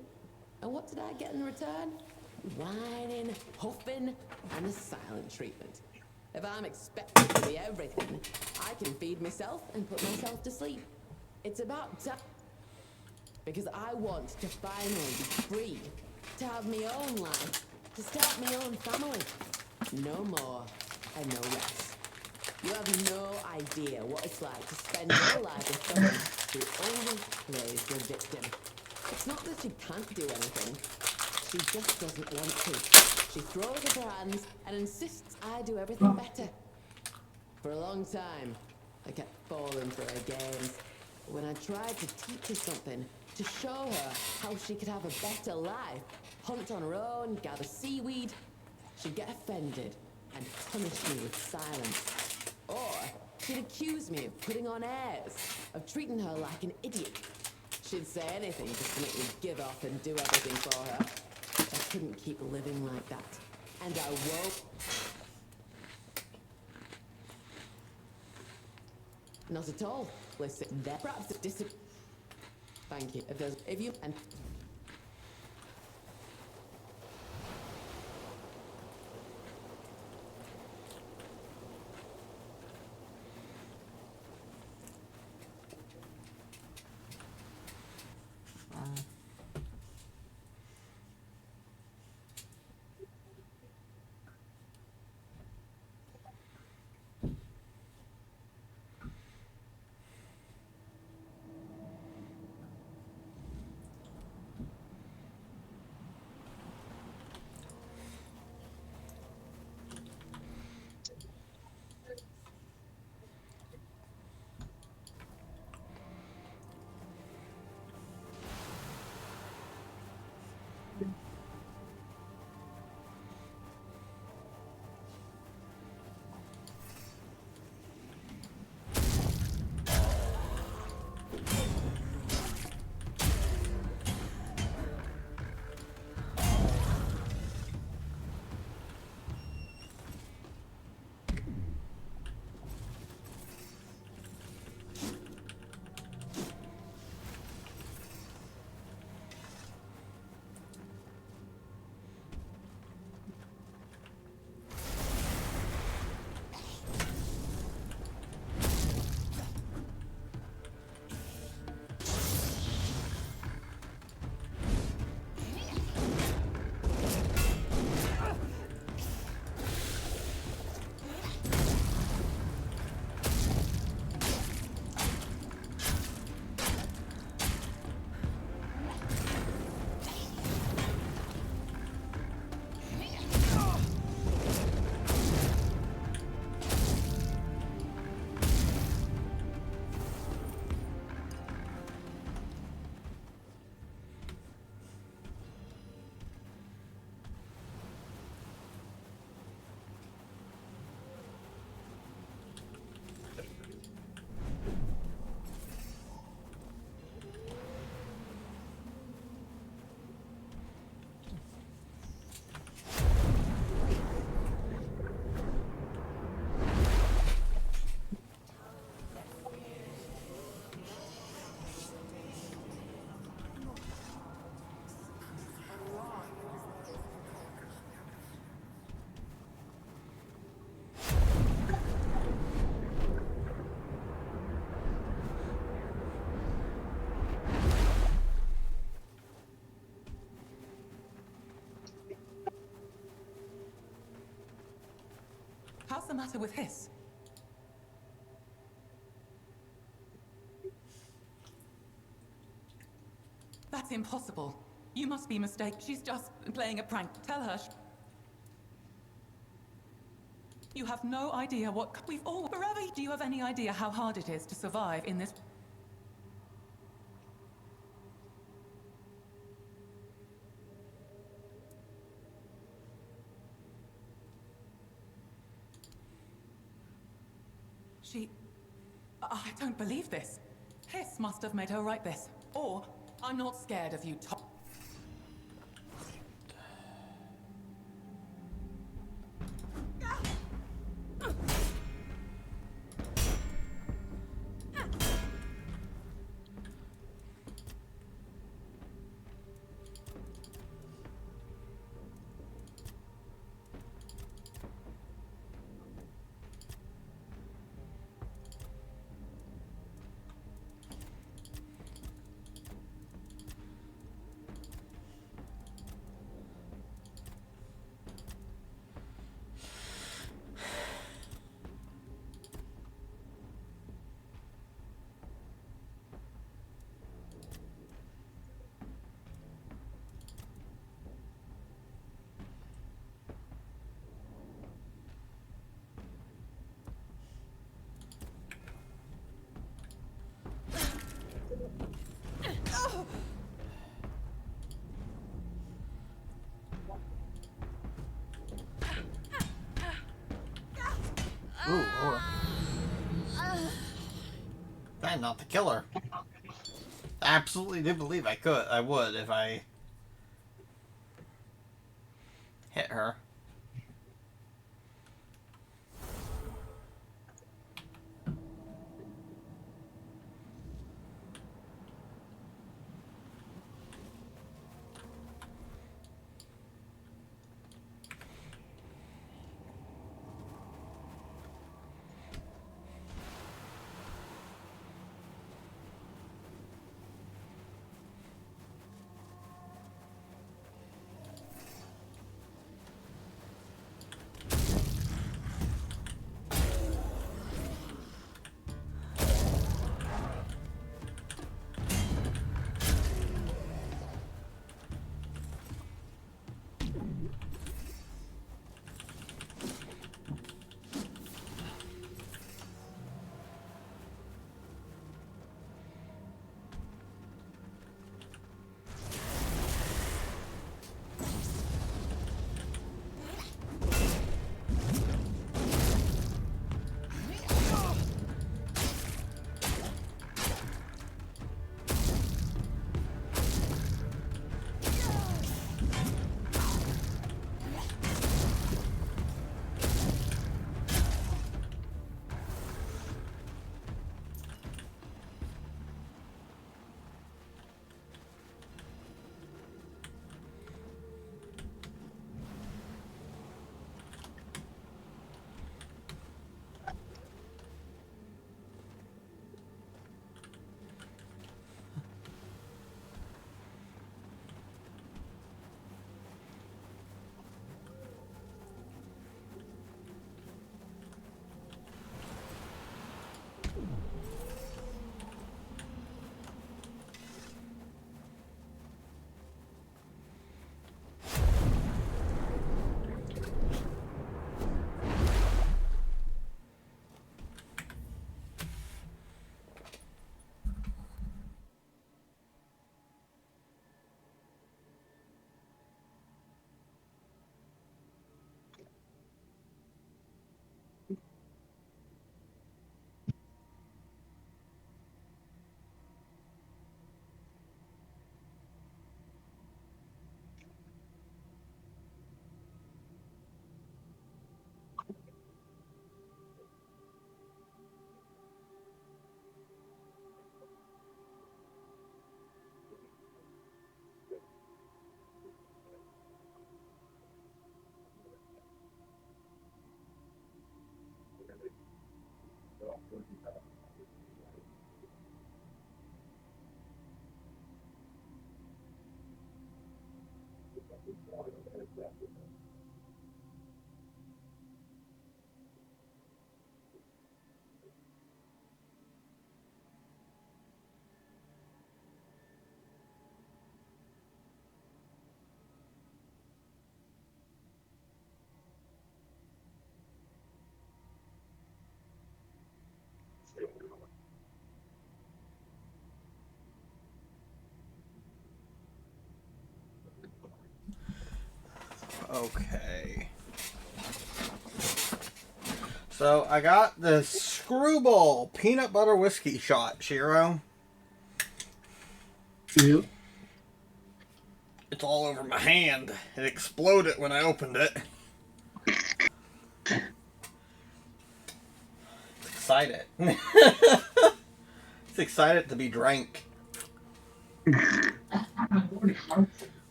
And what did I get in return? Whining, huffing, and a silent treatment. If I'm expected to be everything, I can feed myself and put myself to sleep. It's about time. Because I want to finally be free. To have my own life. To start my own family. No more and no less. You have no idea what it's like to spend your life with someone who only plays the victim. It's not that she can't do anything. She just doesn't want to. She throws up her hands and insists I do everything better. For a long time, I kept falling for her games. When I tried to teach her something, to show her how she could have a better life, hunt on her own, gather seaweed, she'd get offended and punish me with silence. Or she'd accuse me of putting on airs, of treating her like an idiot. She'd say anything just to make me give up and do everything for her. I couldn't keep living like that. And I won't. Not at all. Listen, there perhaps a Thank you. If you and How's the matter with Hiss? That's impossible. You must be mistaken. She's just playing a prank. Tell her. You have no idea what we've all forever. Do you have any idea how hard it is to survive in this? I don't believe this. Hiss must have made her write this. Or, I'm not scared of you, Tom. Ooh, Lord. Trying not to kill her. I absolutely do believe I would if I hit her. Okay. So I got the Screwball peanut butter whiskey shot, Shiro. Yep. It's all over my hand. It exploded when I opened it. It's excited. It's excited to be drank.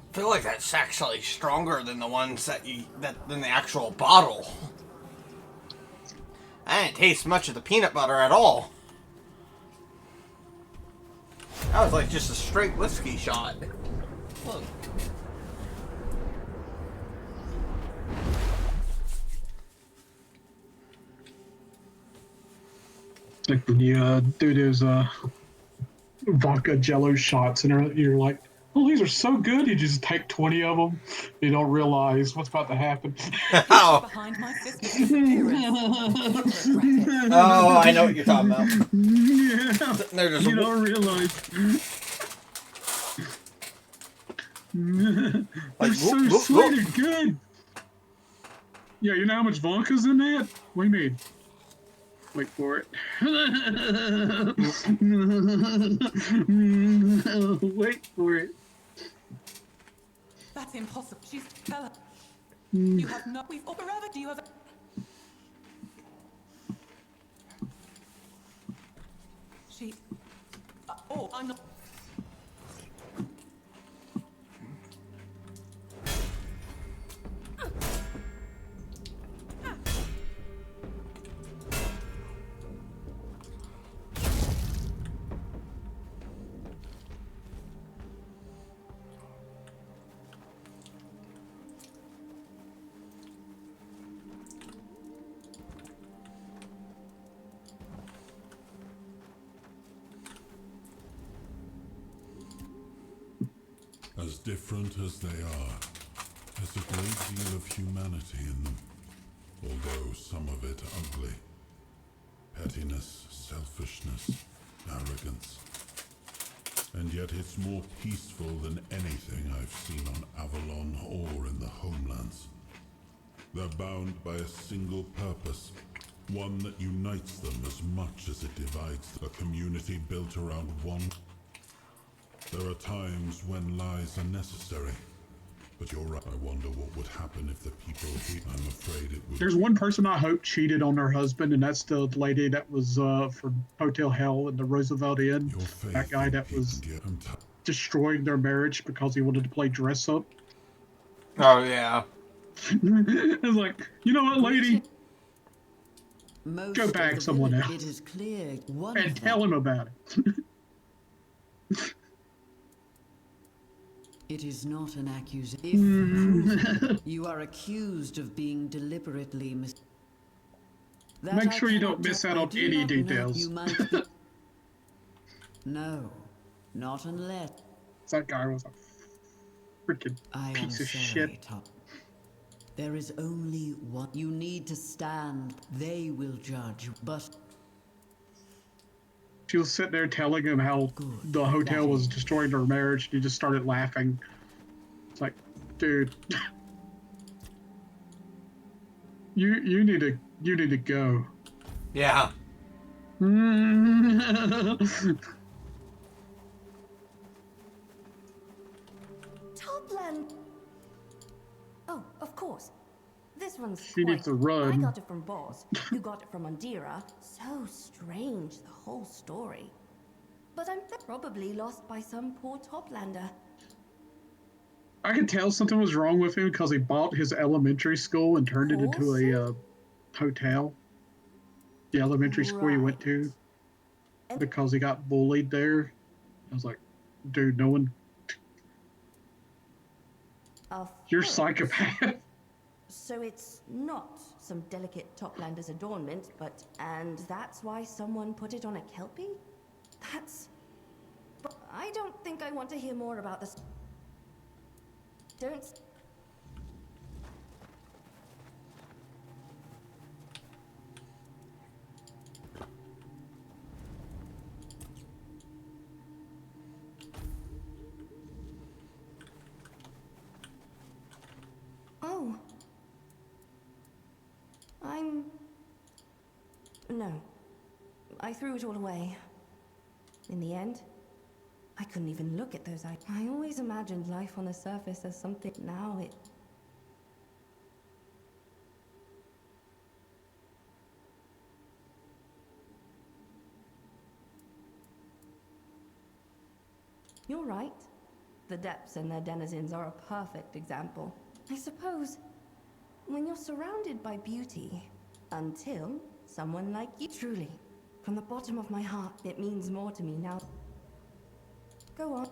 I feel like that's actually stronger than the ones than the actual bottle. I didn't taste much of the peanut butter at all. That was like just a straight whiskey shot. Look. Like when you do those vodka jello shots and you're like, oh, these are so good. You just take 20 of them. You don't realize what's about to happen. Oh. Behind my sister's disappearance. Oh, I know what you're talking about. Yeah. They're just You don't realize. They're so sweet and good. Yeah, you know how much vodka's in that? What do you mean? Wait for it. Wait for it. That's impossible. She's tell her. You have not. We've forever. Do you have? She. Oh, I'm not. As different as they are, there's a great deal of humanity in them, although some of it ugly. Pettiness, selfishness, arrogance. And yet it's more peaceful than anything I've seen on Avalon or in the homelands. They're bound by a single purpose, one that unites them as much as it divides, a community built around one. There are times when lies are necessary, but you're right. I wonder what would happen if the people I'm afraid it would. There's one person I hope cheated on her husband, and that's the lady that was from Hotel Hell in the Roosevelt Inn. That guy that was destroying their marriage because he wanted to play dress up. Oh, yeah. I was like, you know what, lady? Go bag someone else. It is clear and tell him about it. It is not an accusation. If you are accused of being deliberately Make sure you don't miss out on any details. You might be... No, not unless... That guy was a freaking piece of shit. Tom. There is only one. You need to stand. They will judge, but... She was sitting there telling him how the hotel was destroying her marriage, and he just started laughing. It's like, dude, you need to go. Yeah. Topland. Oh, of course. This one's She needs to run. I got it from Boz, who got it from Andira. So strange, the whole story. But I'm probably lost by some poor Toplander. I could tell something was wrong with him because he bought his elementary school and turned it into a hotel. The elementary school he went to. Because he got bullied there. I was like, dude, no one... You're a psychopath. So it's not some delicate Toplander's adornment, but... And that's why someone put it on a Kelpie? That's... But I don't think I want to hear more about this. Don't... Oh. No. I threw it all away. In the end, I couldn't even look at those eyes. I always imagined life on the surface as something. Now it... You're right. The depths and their denizens are a perfect example. I suppose, when you're surrounded by beauty, until someone like you... Truly, from the bottom of my heart, it means more to me now. Go on.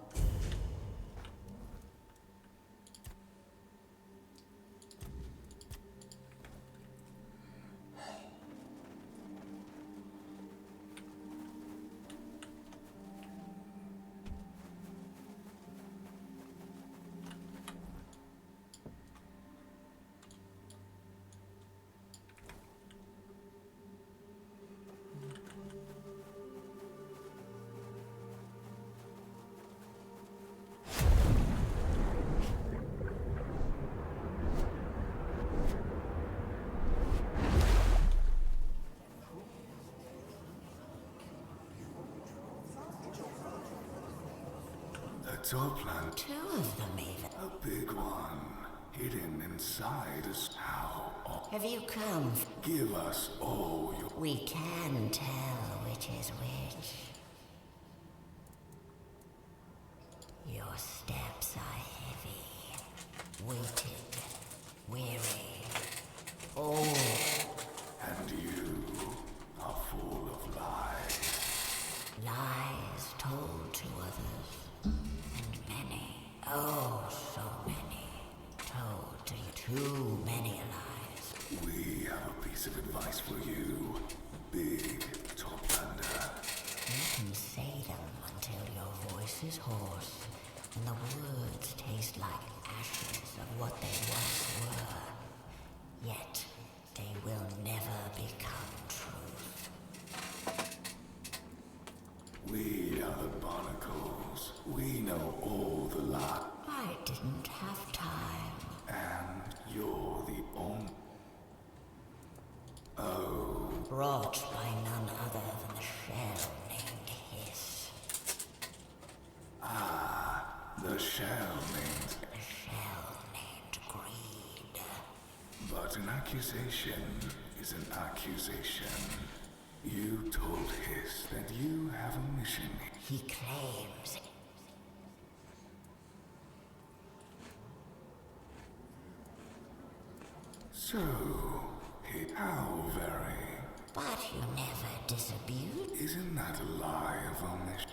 Topland. Two of them even. A big one. Hidden inside us. How? Have you come? Give us all your... We can tell which is which. Your steps are heavy, weighted, weary, old. And you are full of lies. Lies told to others. And many, oh so many, told to you. Too many lies. We have a piece of advice for you, big Toplander. You can say them until your voice is hoarse, and the words taste like ashes of what they once were. Yet, they will never become truth. We are the barnacles. We know all the lies. I didn't have time. And you're the only... Oh. Brought by none other than the shell named Hiss. Ah, the shell named... The shell named Greed. But an accusation is an accusation. You told Hiss that you have a mission. He claims... So, how very... But you never disabused. Isn't that a lie of omission?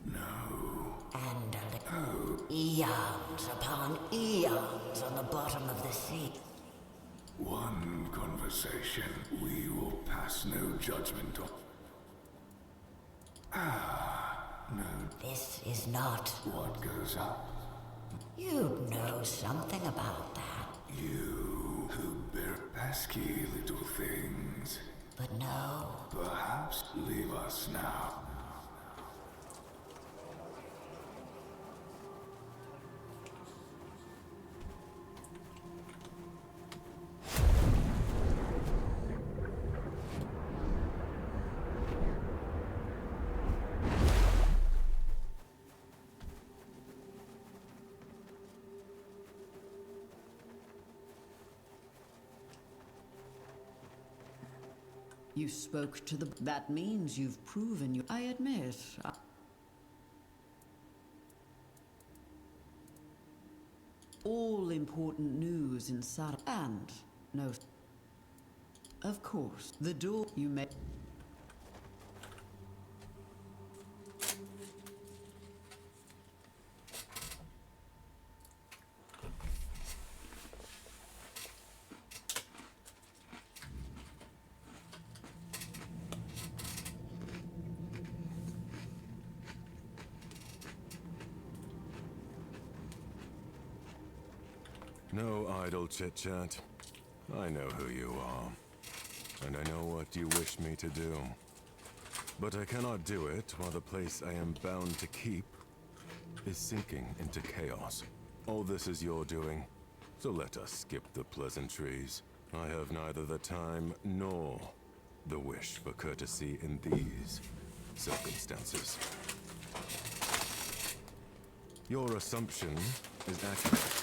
No. And eons upon eons on the bottom of the sea. One conversation we will pass no judgment on. No. This is not... What goes up? You know something about that. You who bear pesky little things. But no. Perhaps leave us now. You spoke to the... That means you've proven you... I admit... All important news in Sarah... And... No... Of course, the door you made... No idle chit-chat. I know who you are, and I know what you wish me to do. But I cannot do it while the place I am bound to keep is sinking into chaos. All this is your doing, so let us skip the pleasantries. I have neither the time nor the wish for courtesy in these circumstances. Your assumption is accurate.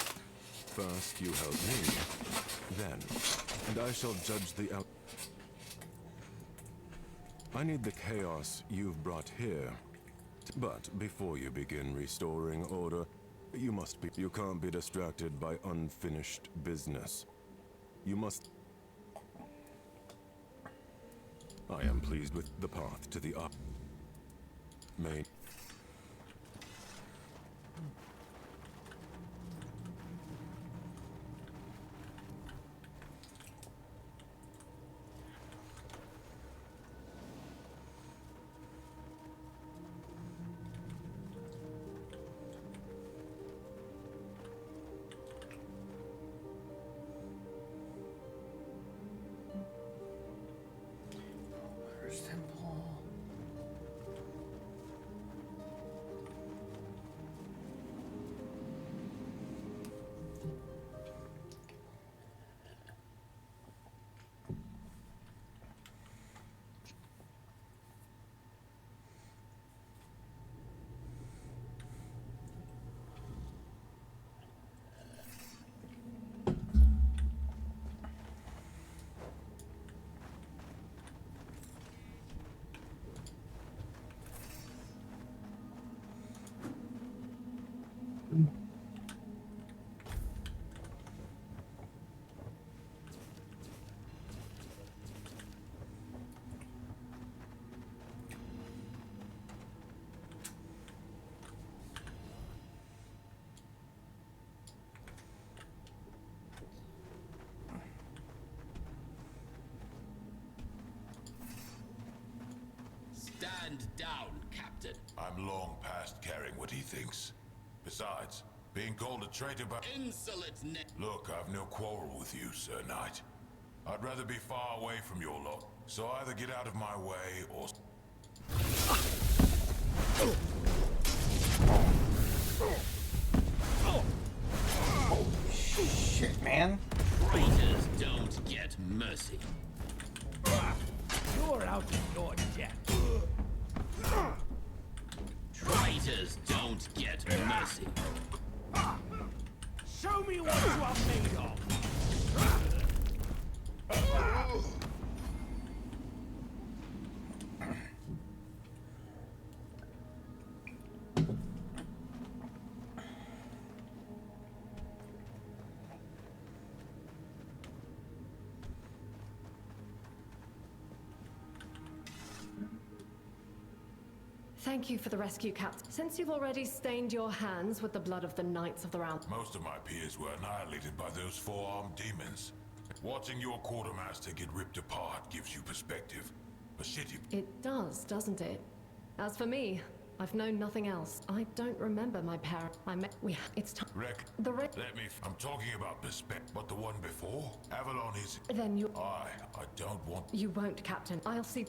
First you help me, then, and I shall judge the out. I need the chaos you've brought here. But before you begin restoring order, you can't be distracted by unfinished business. You must. I am pleased with the path to the up. Main. Stand down, Captain. I'm long past caring what he thinks. Besides, being called a traitor by— Insolent Look, I've no quarrel with you, Sir Knight. I'd rather be far away from your lot. So either get out of my way or— Shit, man. Traitors don't get mercy. You're out of your depth. Traitors don't get mercy. Show me what you are made of. Thank you for the rescue, Captain. Since you've already stained your hands with the blood of the Knights of the Round... Most of my peers were annihilated by those four-armed demons. Watching your quartermaster get ripped apart gives you perspective. A shitty... It does, doesn't it? As for me, I've known nothing else. I don't remember my parent. It's time... Let me... I'm talking about perspective, but the one before? Avalon is... Then you... I don't want... You won't, Captain. I'll see...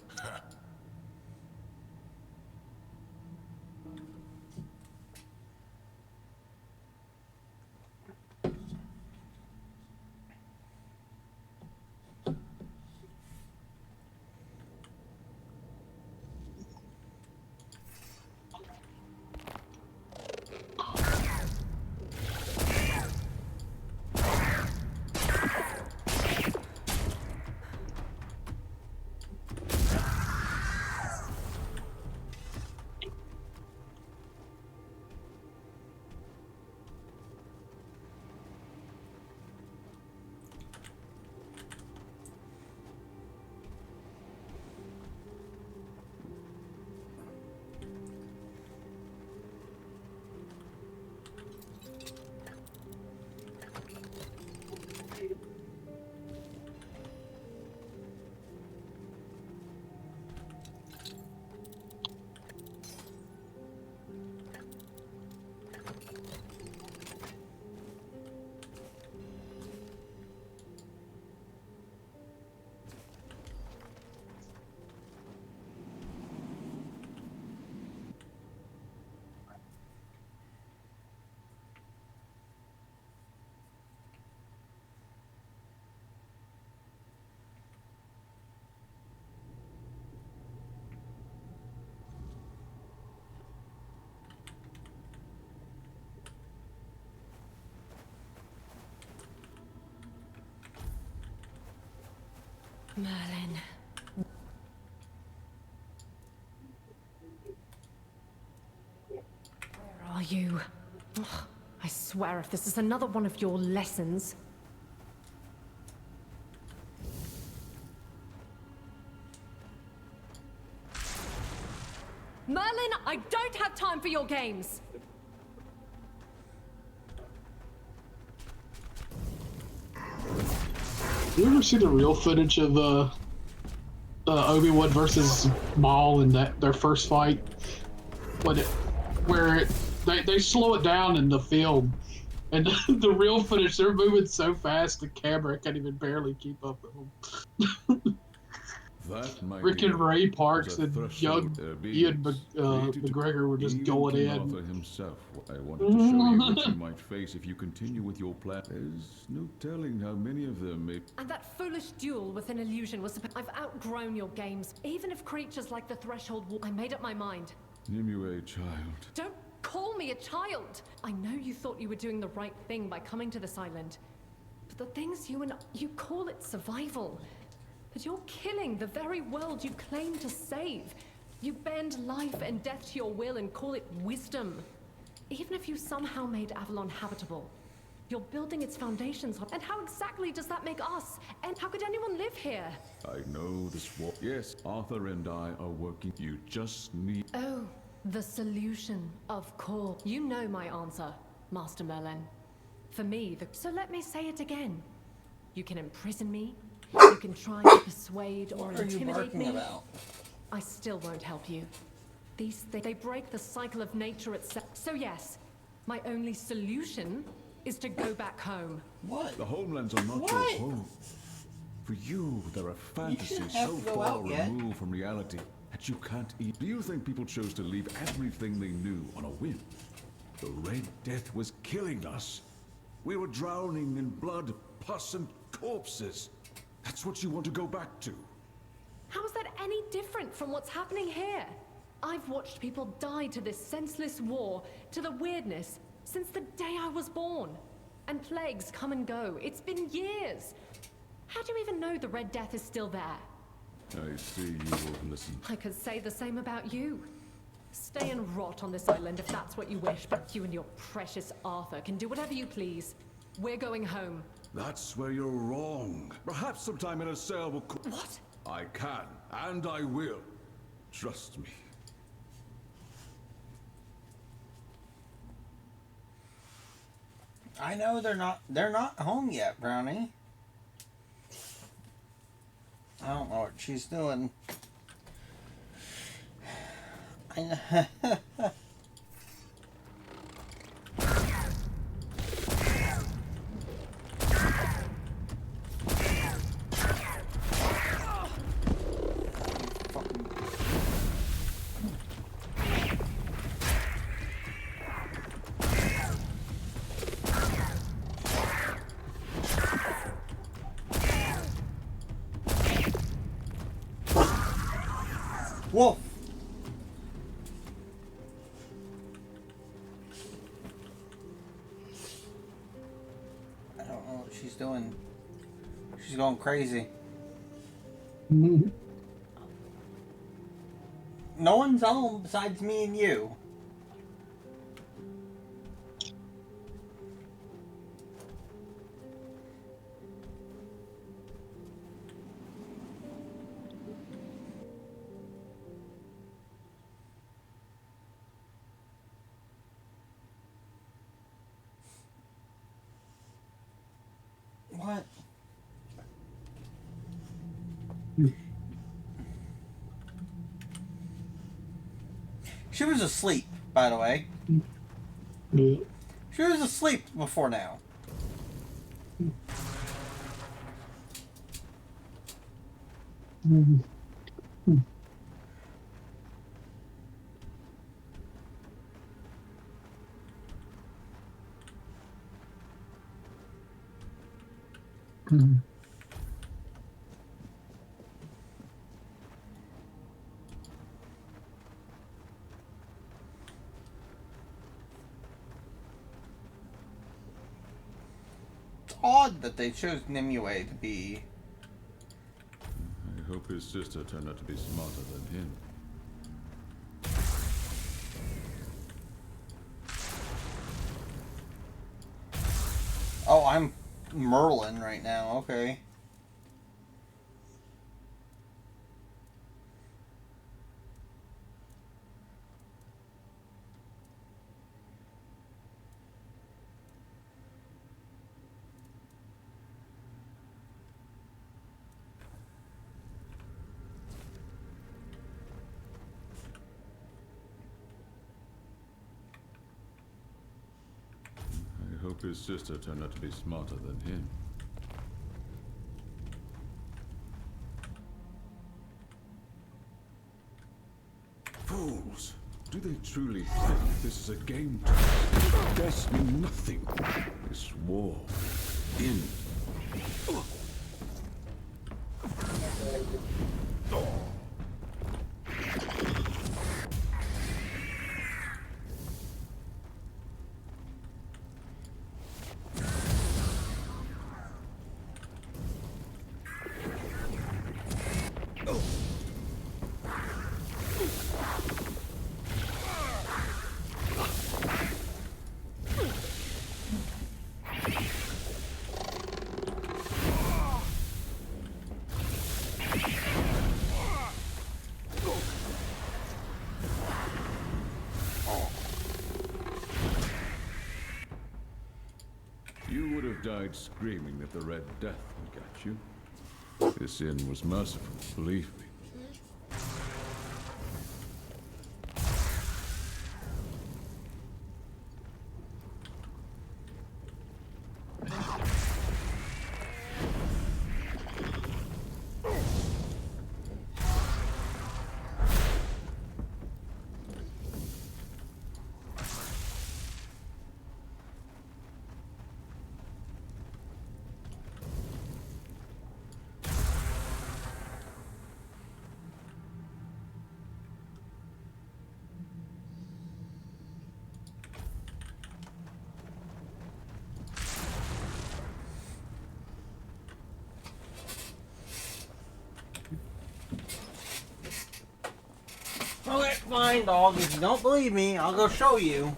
Merlin. Where are you? Ugh, I swear if this is another one of your lessons. Merlin, I don't have time for your games! You ever see the real footage of Obi-Wan versus Maul in their first fight? They slow it down in the film, and the real footage, they're moving so fast the camera can't even barely keep up with them. That, my Rick dear, and Ray was Parks a and threshold young Ian obedience created to McGregor were just even going King in. Arthur himself. I wanted to show you what you might face if you continue with your plan. There's no telling how many of them may... And that foolish duel with an illusion was... I've outgrown your games. Even if creatures like the Threshold... I made up my mind. Nimue, child. Don't call me a child! I know you thought you were doing the right thing by coming to this island. But the things you call it survival. But you're killing the very world you claim to save. You bend life and death to your will and call it wisdom. Even if you somehow made Avalon habitable, you're building its foundations on. And how exactly does that make us? And how could anyone live here? I know this war. Yes, Arthur and I are working. You just need... Oh, the solution, of course. You know my answer, Master Merlin. For me, So let me say it again. You can imprison me. You can try to persuade or intimidate me. About? I still won't help you. These things, they break the cycle of nature itself. So yes, my only solution is to go back home. What? The homelands are not your home. For you, there are fantasies so far removed from reality that you can't eat. Do you think people chose to leave everything they knew on a whim? The Red Death was killing us. We were drowning in blood, pus, and corpses. That's what you want to go back to. How is that any different from what's happening here? I've watched people die to this senseless war, to the weirdness, since the day I was born. And plagues come and go. It's been years. How do you even know the Red Death is still there? I see you won't listen. I could say the same about you. Stay and rot on this island if that's what you wish, but you and your precious Arthur can do whatever you please. We're going home. That's where you're wrong. Perhaps sometime in a cell will... What? I can, and I will. Trust me. I know they're not home yet, Brownie. I don't know what she's doing. Wolf! I don't know what she's doing. She's going crazy. Mm-hmm. No one's home besides me and you. What? She was asleep, by the way. Yeah. She was asleep before now. Mm-hmm. Mm-hmm. It's odd that they chose Nimue to be hope his sister turned out to be smarter than him. Oh, I'm Merlin right now. Okay. I hope his sister turned out to be smarter than him. Fools! Do they truly think this is a game to us? Guess mean nothing. This war in. You would have died screaming if the Red Death had got you. This inn was merciful, believe me. Okay, fine, dog. If you don't believe me, I'll go show you.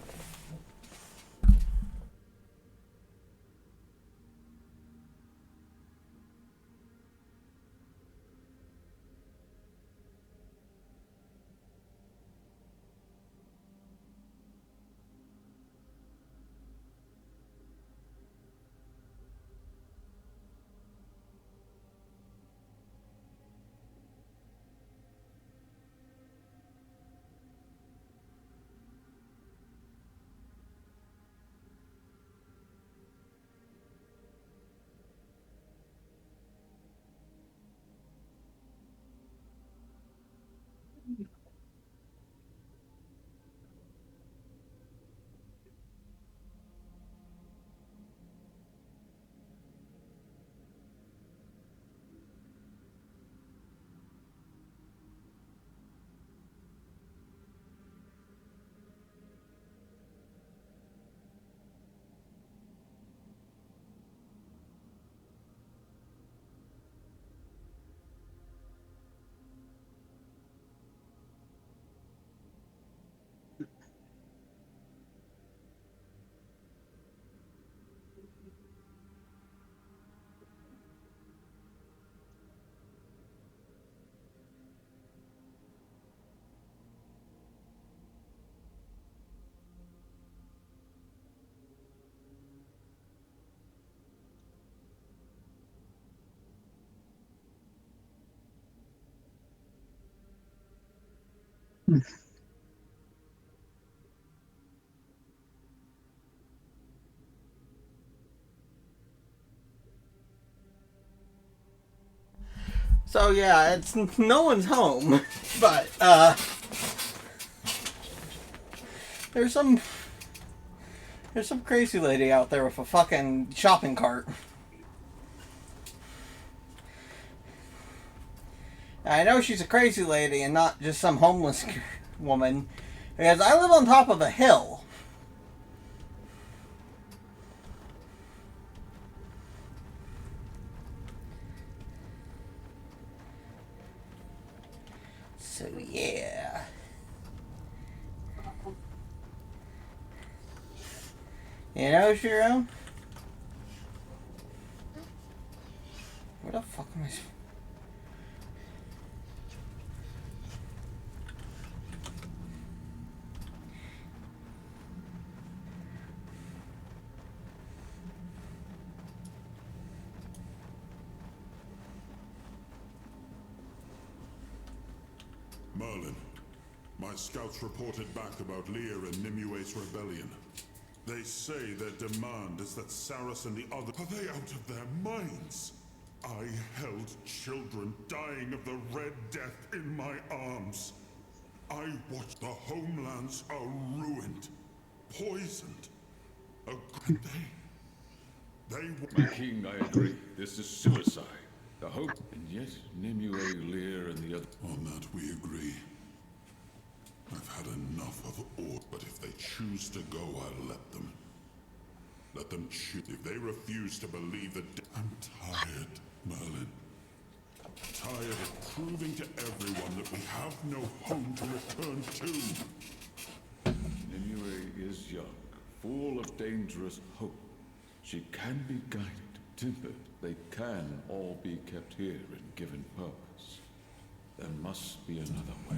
So yeah, it's no one's home, but there's some crazy lady out there with a fucking shopping cart. I know she's a crazy lady and not just some homeless woman, because I live on top of a hill. So yeah. You know, Shiro? Where the fuck am I? Merlin, my scouts reported back about Lear and Nimue's rebellion. They say their demand is that Saras and the other... Are they out of their minds? I held children dying of the Red Death in my arms. I watched the homelands are ruined, poisoned. My king, I agree. This is suicide. The hope, and yet Nimue, Lear, and the other... On that we agree. I've had enough of all, but if they choose to go, I'll let them. Let them choose. If they refuse to believe that... I'm tired, Merlin. Tired of proving to everyone that we have no home to return to. Nimue is young, full of dangerous hope. She can be guided, tempered. They can all be kept here and given purpose. There must be another way.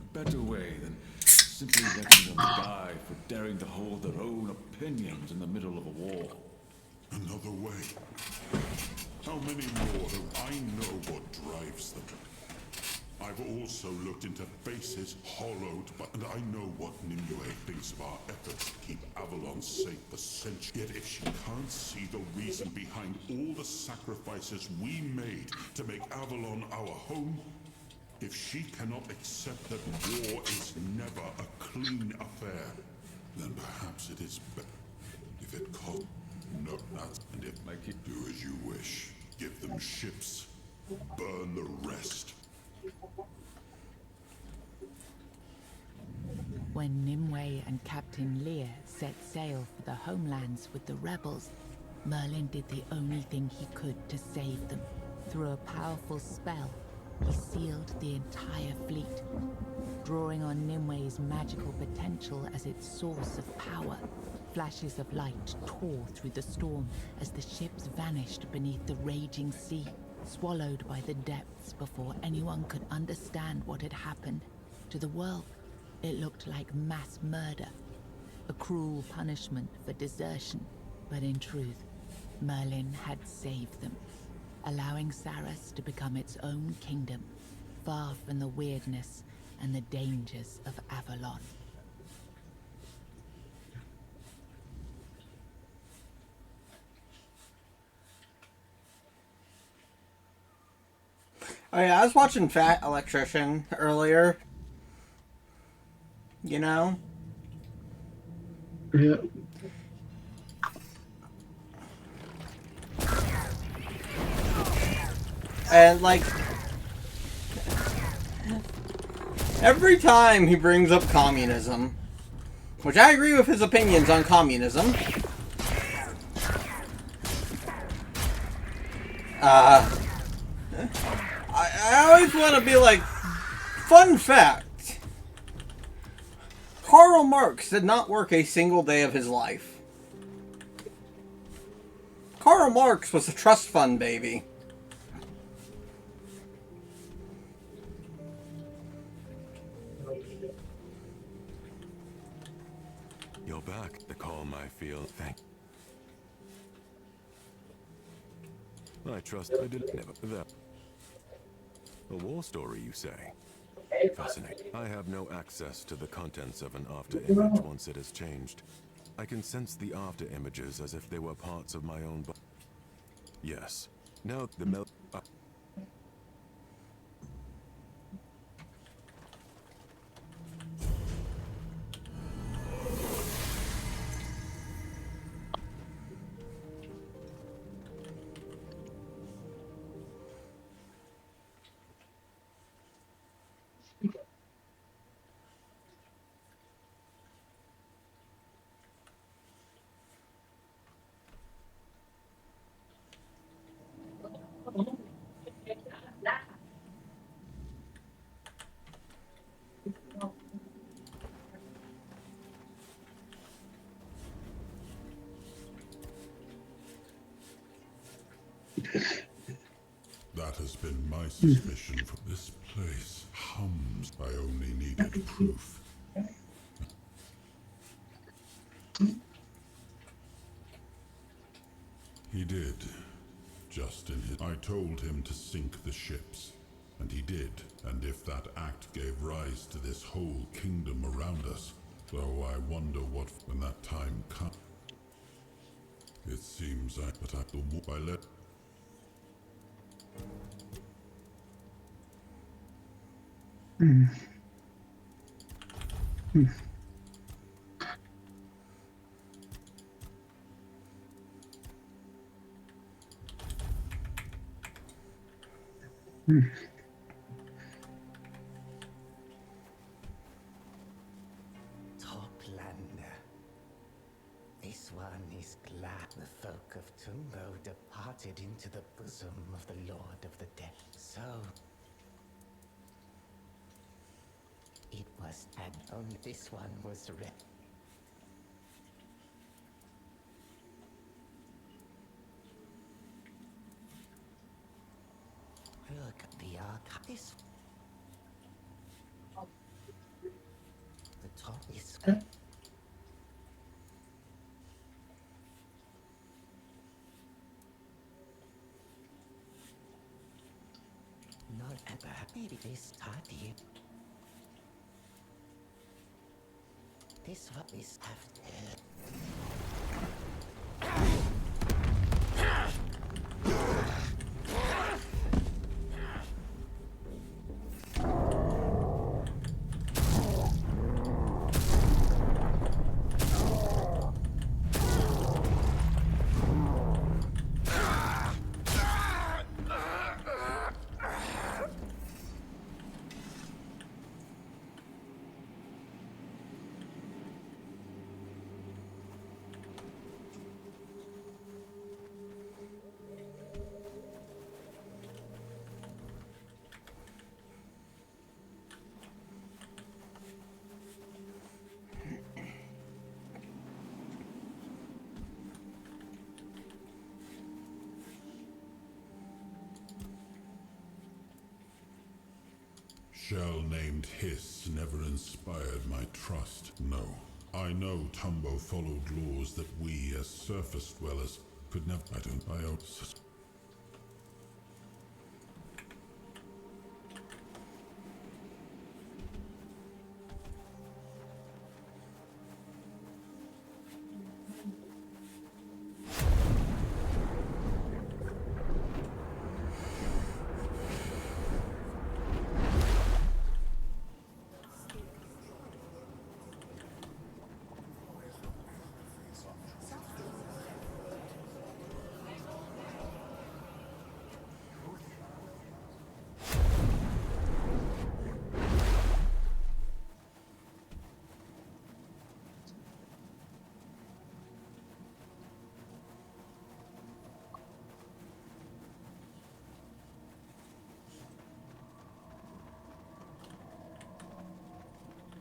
A better way than simply letting them die for daring to hold their own opinions in the middle of a war. Another way? How many more do I know what drives them? I've also looked into faces hollowed, and I know what Nimue thinks of our efforts to keep Avalon safe for centuries. Yet if she can't see the reason behind all the sacrifices we made to make Avalon our home, if she cannot accept that war is never a clean affair, then perhaps it is better if it costs. No, that's... And if I keep... Do as you wish. Give them ships. Burn the rest. When Nimue and Captain Lear set sail for the homelands with the rebels, Merlin did the only thing he could to save them. Through a powerful spell, he sealed the entire fleet, drawing on Nimue's magical potential as its source of power. Flashes of light tore through the storm as the ships vanished beneath the raging sea, swallowed by the depths before anyone could understand what had happened. To the world, it looked like mass murder, a cruel punishment for desertion. But in truth, Merlin had saved them, allowing Saras to become its own kingdom, far from the weirdness and the dangers of Avalon. Oh yeah, I was watching Fat Electrician earlier. You know? Yeah. And like every time he brings up communism, which I agree with his opinions on communism, I always want to be like, fun fact, Karl Marx did not work a single day of his life. Karl Marx was a trust fund baby. You're back. The calm I feel. Thank. I trust I did never that. A war story, you say? Fascinating. I have no access to the contents of an after image once it has changed. I can sense the after images as if they were parts of my own body. Yes. Now the That has been my suspicion for this place. Hums. I only needed proof. He did. Just in his... I told him to sink the ships. And he did. And if that act gave rise to this whole kingdom around us, though I wonder what when that time comes. It seems but I let... Toplander. This one is glad the folk of Tumbo departed into the bosom of the Lord of the Dead. So it was, and only this one was red. Look at the arc. This. The top is. Not ever. Maybe this study. This what is after. Shell named Hiss never inspired my trust, no. I know Tumbo followed laws that we, as surface dwellers, could never... I don't...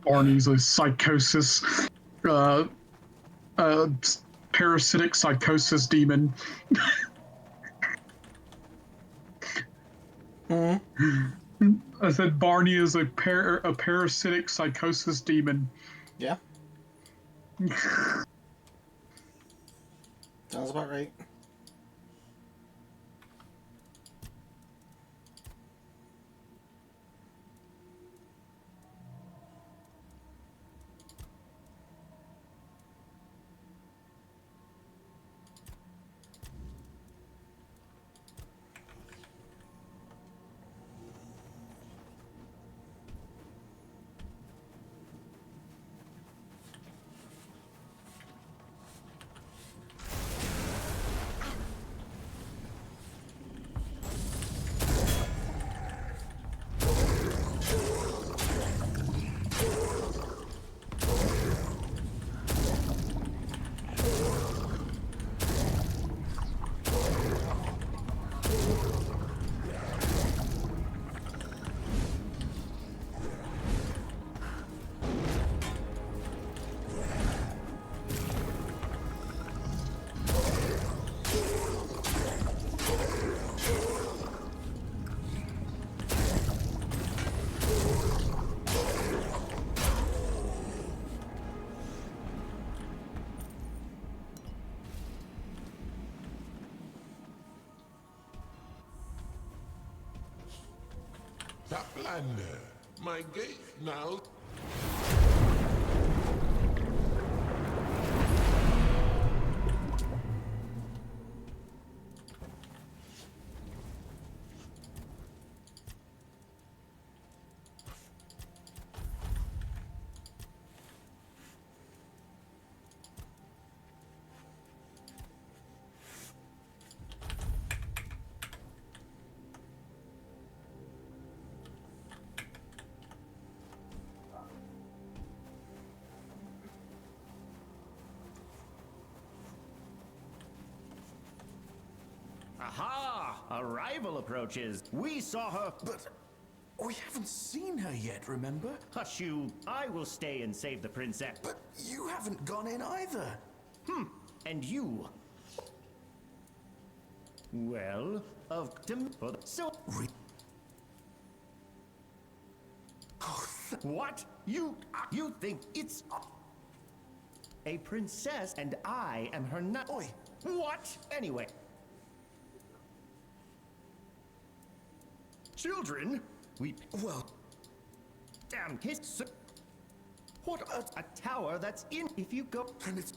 Barney's a psychosis, parasitic psychosis demon. I said Barney is a parasitic psychosis demon. Yeah. Sounds about right. Taplander, my gate now. Aha! A rival approaches. We saw her. But we haven't seen her yet, remember? Hush you. I will stay and save the princess. But you haven't gone in either. And you? Well, of them. So. What? You think it's a princess and I am her nut? What? Anyway. Children? Well... Damn kids. What a tower that's in... If you go... And it's...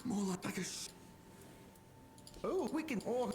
more like a... Oh, we can... Or...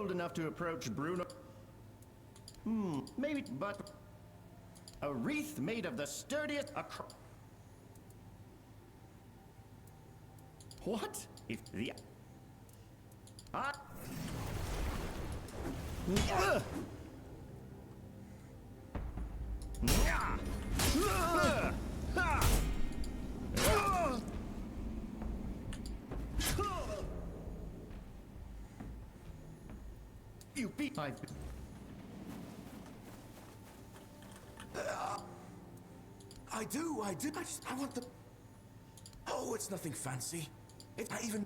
bold enough to approach Bruno. Maybe, but a wreath made of the sturdiest. What? If the. You beat my. I do. I want the. Oh, it's nothing fancy. It's not even.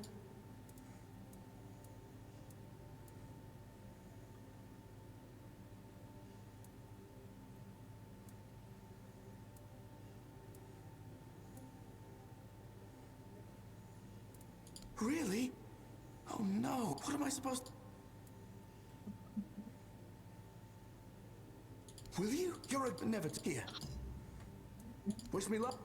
Really? Oh no, what am I supposed to... Will you? You're a never here. Wish me luck.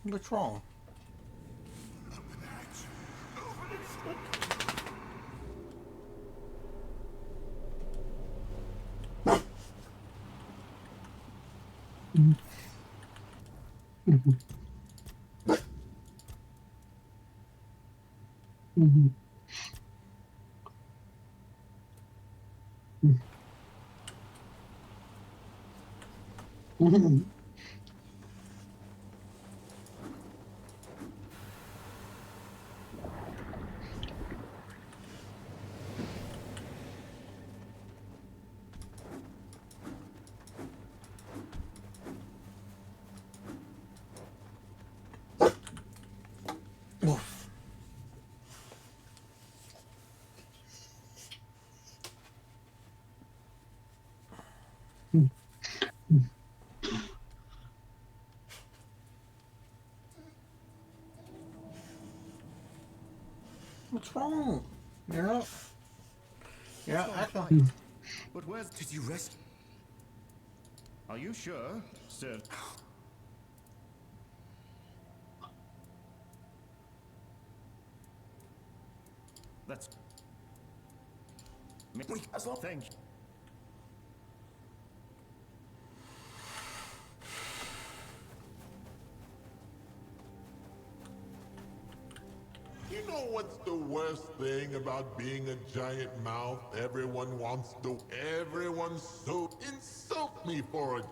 What's wrong? What's wrong? You're not. You're not acting. But where did you rest? Are you sure, sir? That's... As long... Thank you. You know what's the worst thing about being a giant mouth? Everyone wants to... Everyone so... Insult me for it!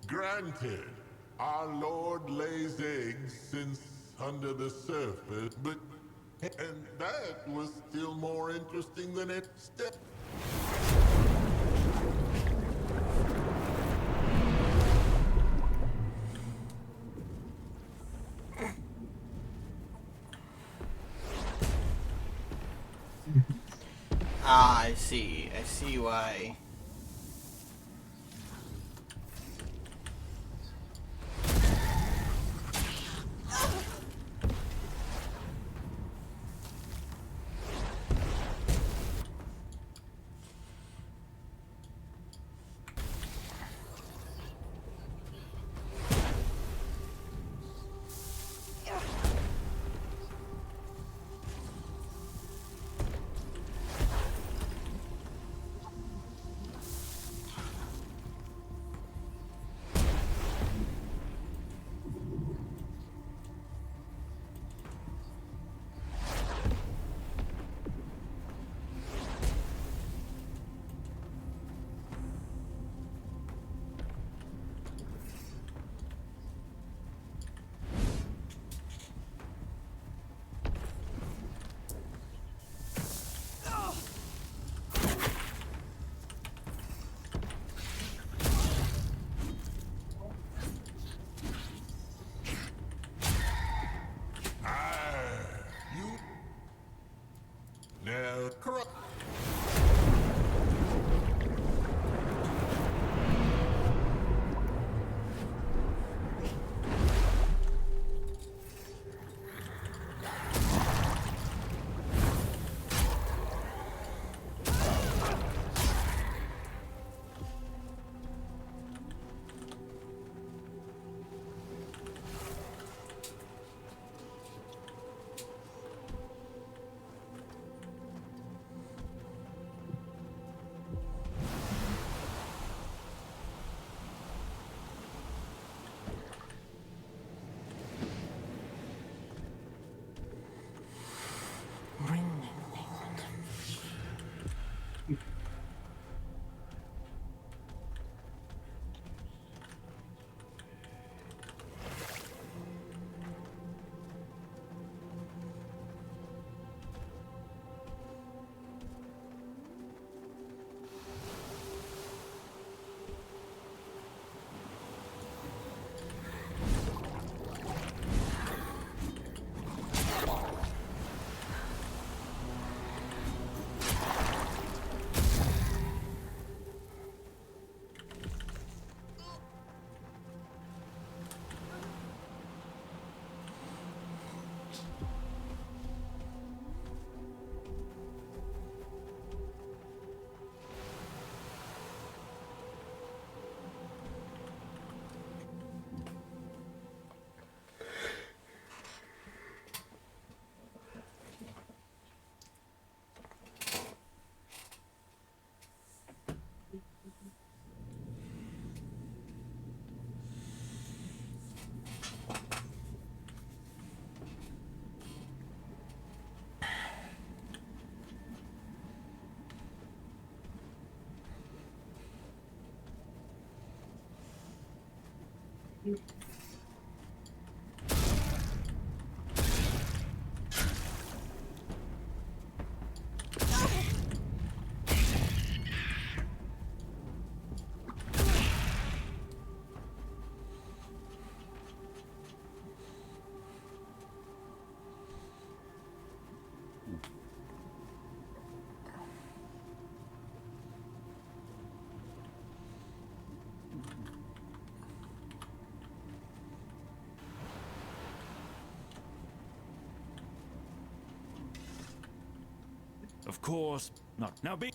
Granted, our Lord lays eggs since under the surface, but... And that was still more interesting than it... Ah, I see. I see why. Now, corrupt... Of course, not. Now be...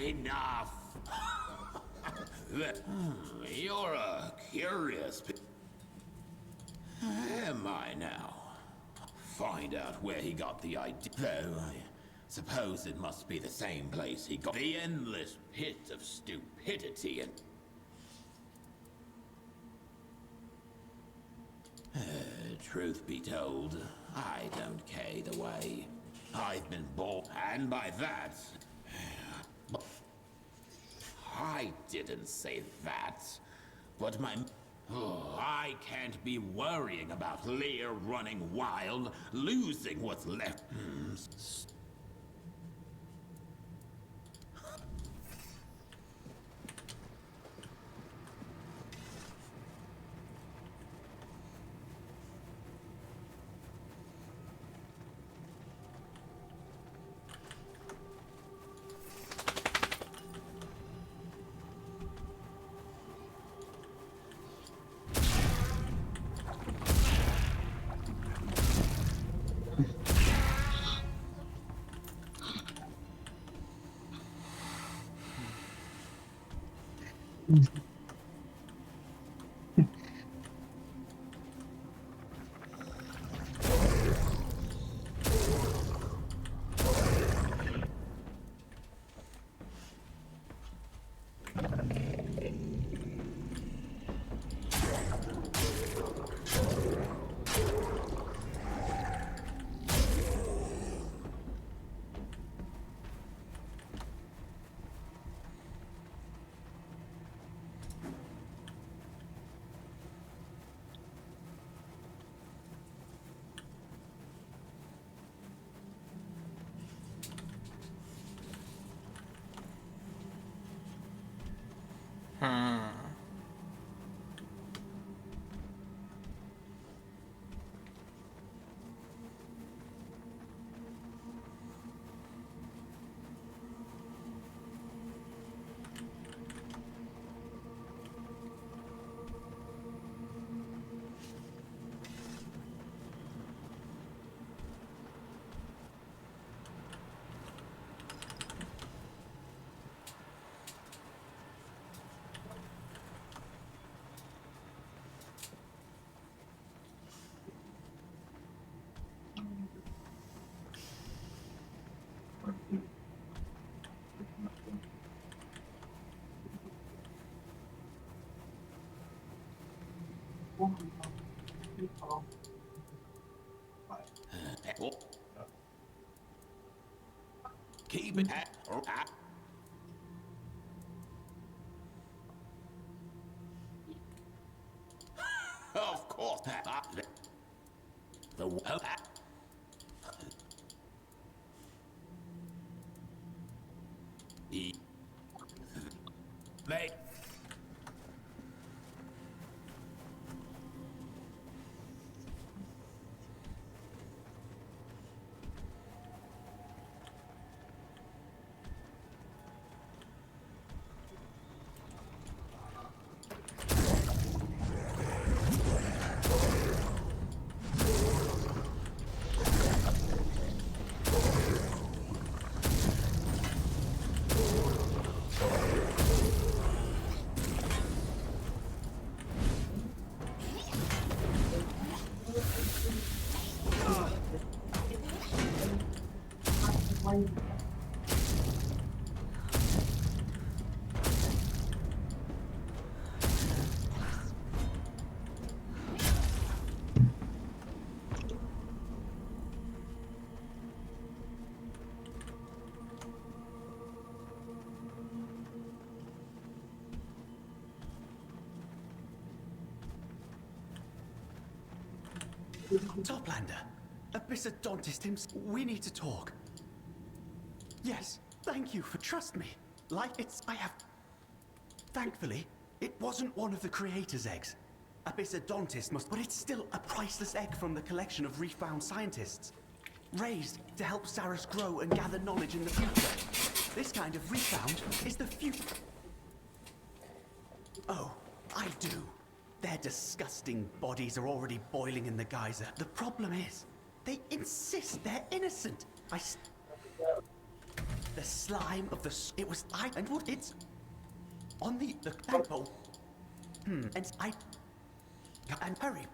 Enough! You're a curious... Am I now? Find out where he got the idea. Though I suppose it must be the same place he got the endless pit of stupidity and... Truth be told, I don't care either way. I've been born, and by that... I didn't say that, but my... I can't be worrying about Lear running wild, losing what's left. Keep it Of course. The they Toplander, Abyssodontist himself. We need to talk. Yes, thank you for trust me. Like I have. Thankfully, it wasn't one of the creator's eggs. Abyssodontist must, but it's still a priceless egg from the collection of refound scientists. Raised to help Saras grow and gather knowledge in the future. This kind of refound is the future. Oh, I do. Their disgusting bodies are already boiling in the geyser. The problem is, they insist they're innocent. The slime of the... It was I... And what it's... On the temple. And I... And hurry.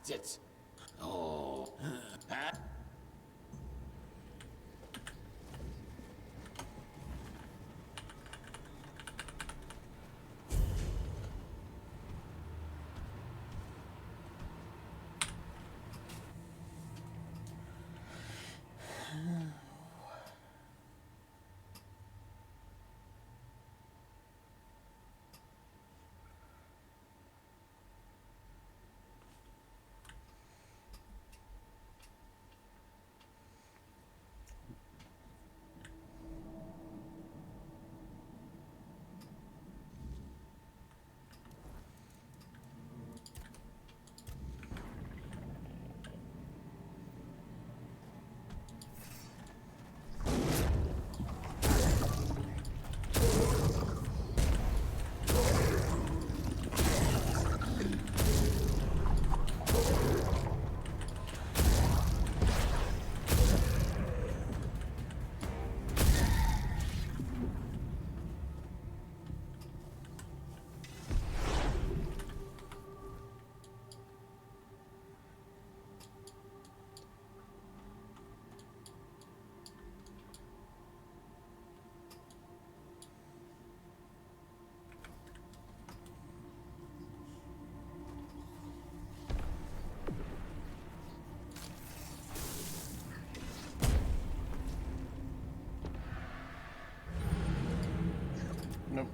It's... Oh... Nope.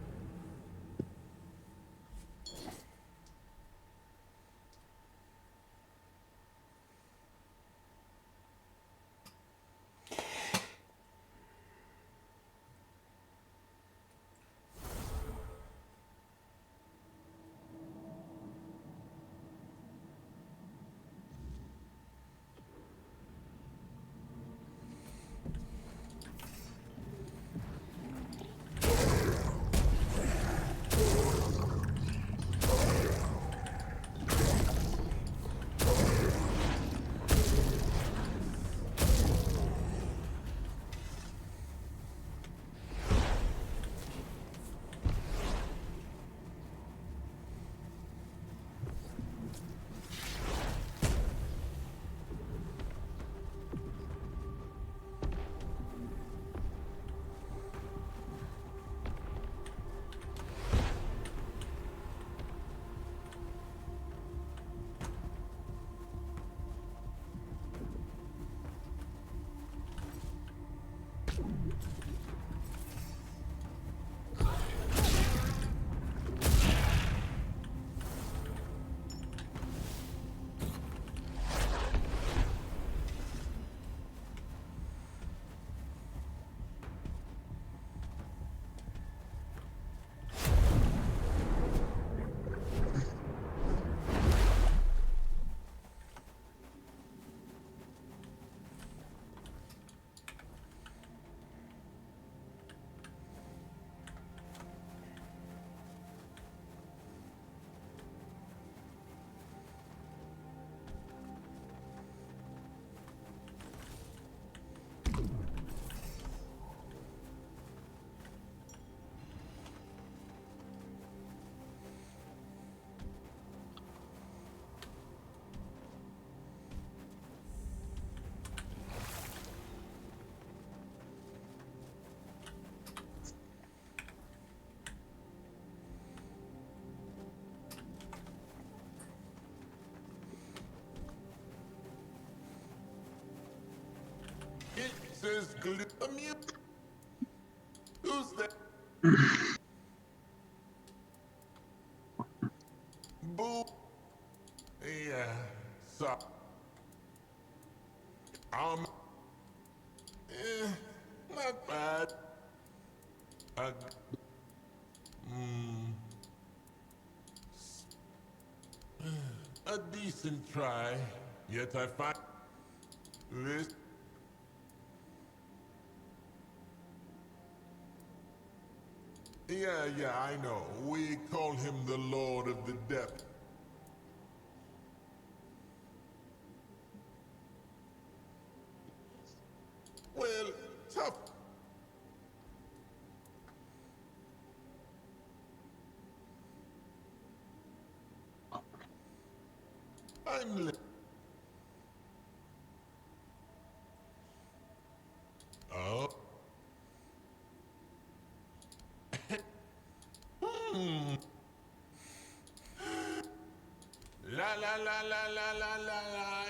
It says glue. Who's that? Boo. Yeah. So. Eh, not bad. Hmm. A decent try. Yet I find this. Yeah, I know. We call him the Lord of the Depth. Well, tough. I'm oh. Hmm. La la la la la la la la.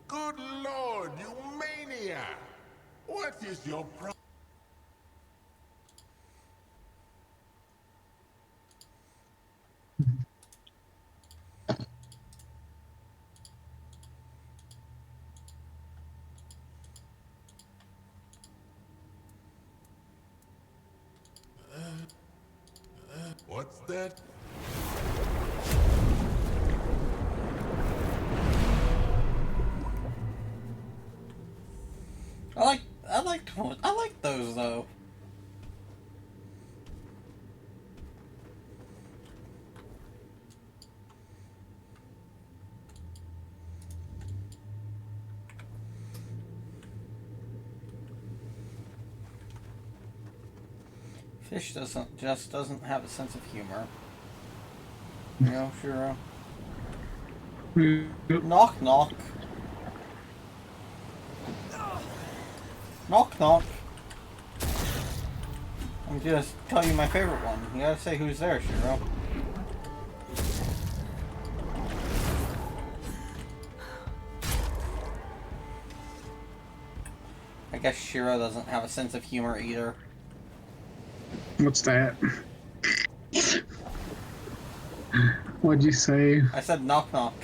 Good Lord, you maniac! What is your problem? What's that? I like those though. Fish doesn't have a sense of humor. You know, Shiro. Knock knock. Knock knock. I'm just tell you my favorite one. You gotta say who's there, Shiro. I guess Shiro doesn't have a sense of humor either. What's that? What'd you say? I said knock knock.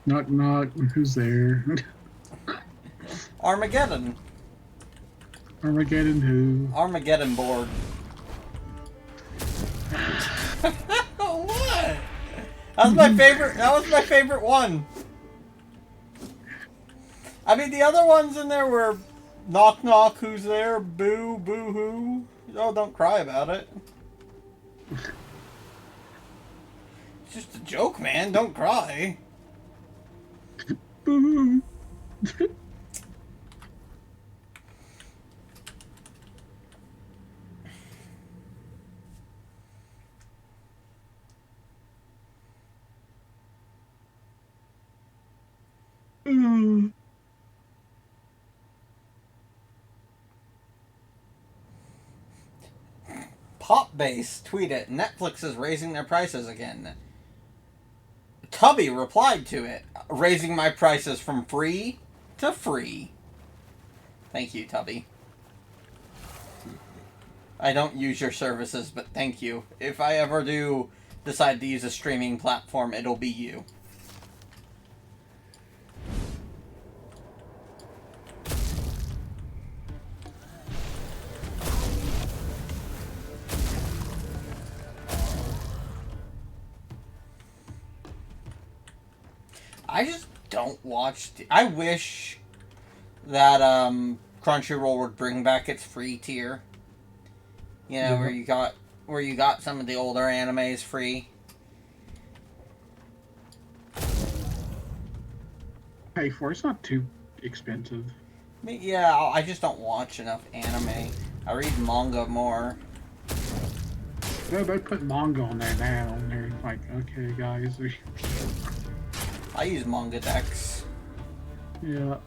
Knock knock. Who's there? Armageddon. Armageddon who? Armageddon board. What? That was my favorite. That was my favorite one. I mean, the other ones in there were knock knock. Who's there? Boo boo hoo. Oh, don't cry about it. It's just a joke, man. Don't cry. Boo. Pop Base tweeted, Netflix is raising their prices again. Tubby replied to it, raising my prices from free to free. Thank you, Tubby. I don't use your services, but thank you. If I ever do decide to use a streaming platform, it'll be you. I just don't watch... I wish that Crunchyroll would bring back its free tier. You know, where you got some of the older animes free. Pay for it's not too expensive. Yeah, I just don't watch enough anime. I read manga more. Well, they put manga on there now, and they're like, okay, guys. I use Manga Dex. Yeah.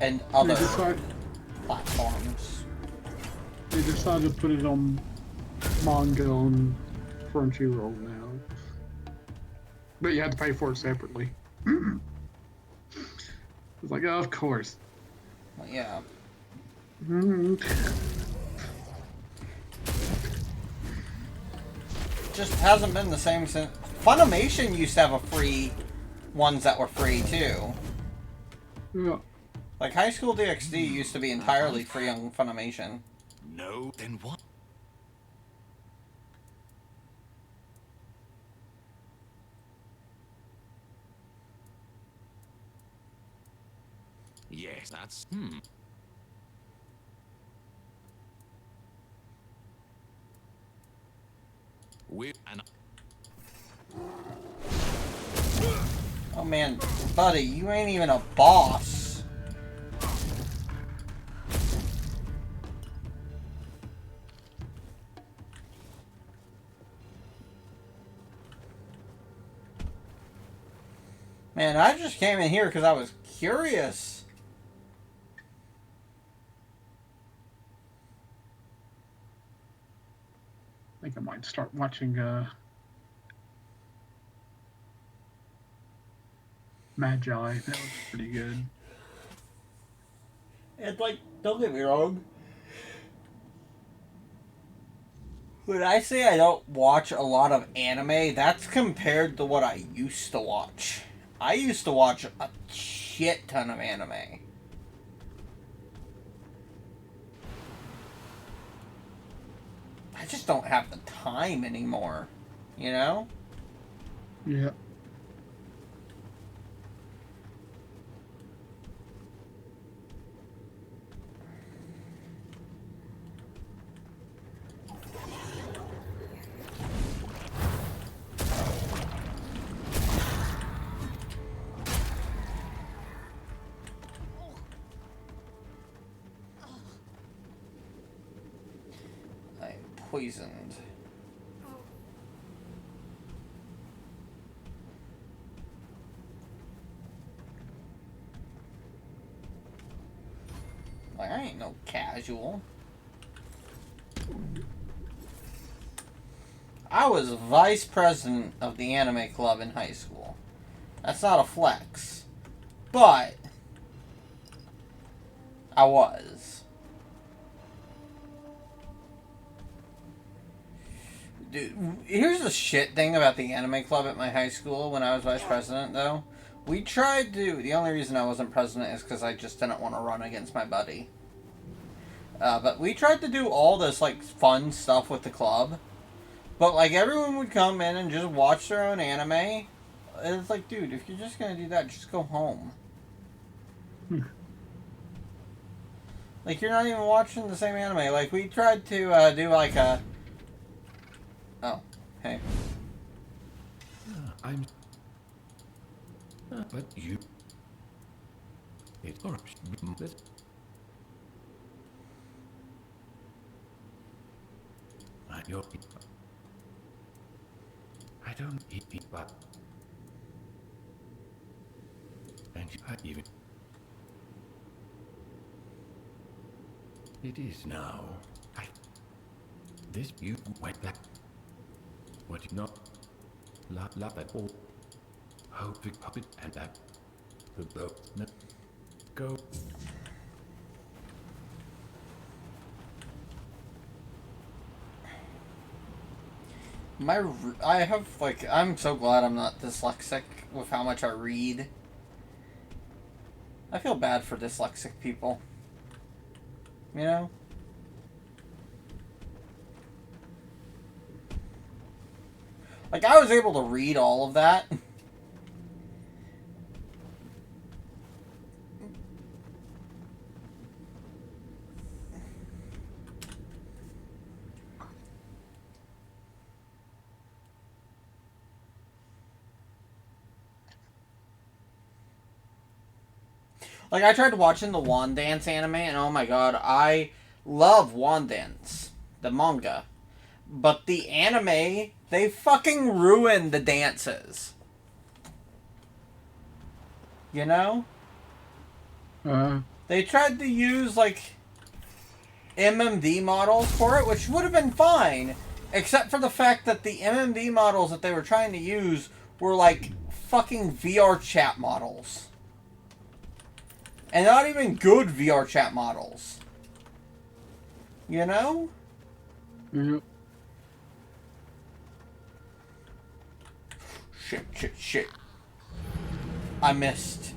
And other platforms. They decided to put it on manga on Crunchyroll now. But you had to pay for it separately. It's like, oh, of course. Well, yeah. Just hasn't been the same since... Funimation used to have a free... ones that were free, too. Yeah. Like, High School DxD used to be entirely free on Funimation. No, then what? Yes, that's... Oh man, buddy, you ain't even a boss. Man, I just came in here because I was curious. I think I might start watching Magi. That was pretty good. It's like, don't get me wrong. When I say I don't watch a lot of anime, that's compared to what I used to watch. I used to watch a shit ton of anime. I just don't have the time anymore, you know? Yeah. I'm poisoned. Like, I ain't no casual. I was vice president of the anime club in high school. That's not a flex. But I was. Dude, here's the shit thing about the anime club at my high school when I was vice president, though. We tried to... The only reason I wasn't president is because I just didn't want to run against my buddy. But we tried to do all this, like, fun stuff with the club. But, like, everyone would come in and just watch their own anime. And it's like, dude, if you're just going to do that, just go home. Like, you're not even watching the same anime. Like, we tried to do, like, a... Oh, hey. I'm... but you... It... Or... I don't eat it, but... And you had even... It is now. This you went back. What you not... Love at all. Hope it puppet and that... The boat... Go... I have, like, I'm so glad I'm not dyslexic with how much I read. I feel bad for dyslexic people. You know? Like, I was able to read all of that. Like, I tried watching the Wand Dance anime, and oh my god, I love Wand Dance, the manga. But the anime, they fucking ruined the dances. You know? They tried to use, like, MMD models for it, which would have been fine, except for the fact that the MMD models that they were trying to use were, like, fucking VR chat models. And not even good VR chat models. You know? Yep. Shit. I missed.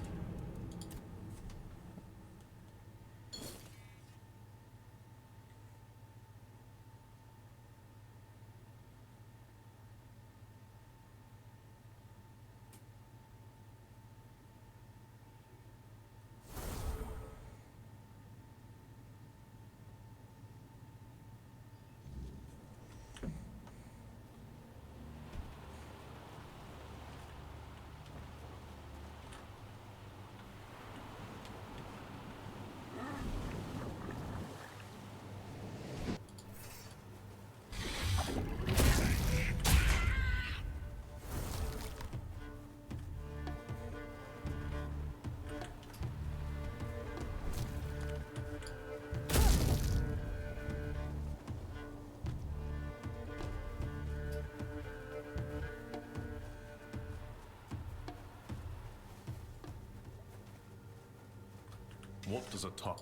What does a top?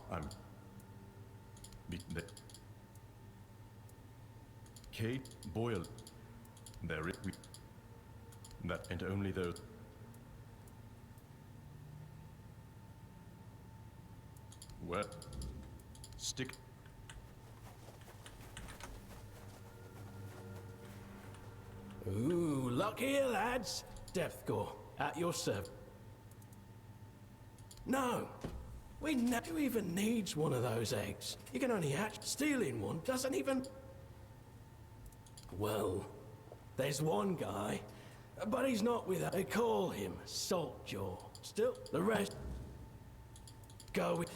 Kate Boyle. There it we. That and only those. Well, stick. Ooh, look here, lads. Deathgore, at your service. No, we never even needs one of those eggs. You can only hatch. Stealing one doesn't even. Well, there's one guy, but he's not with us. They call him Saltjaw. Still, the rest go with.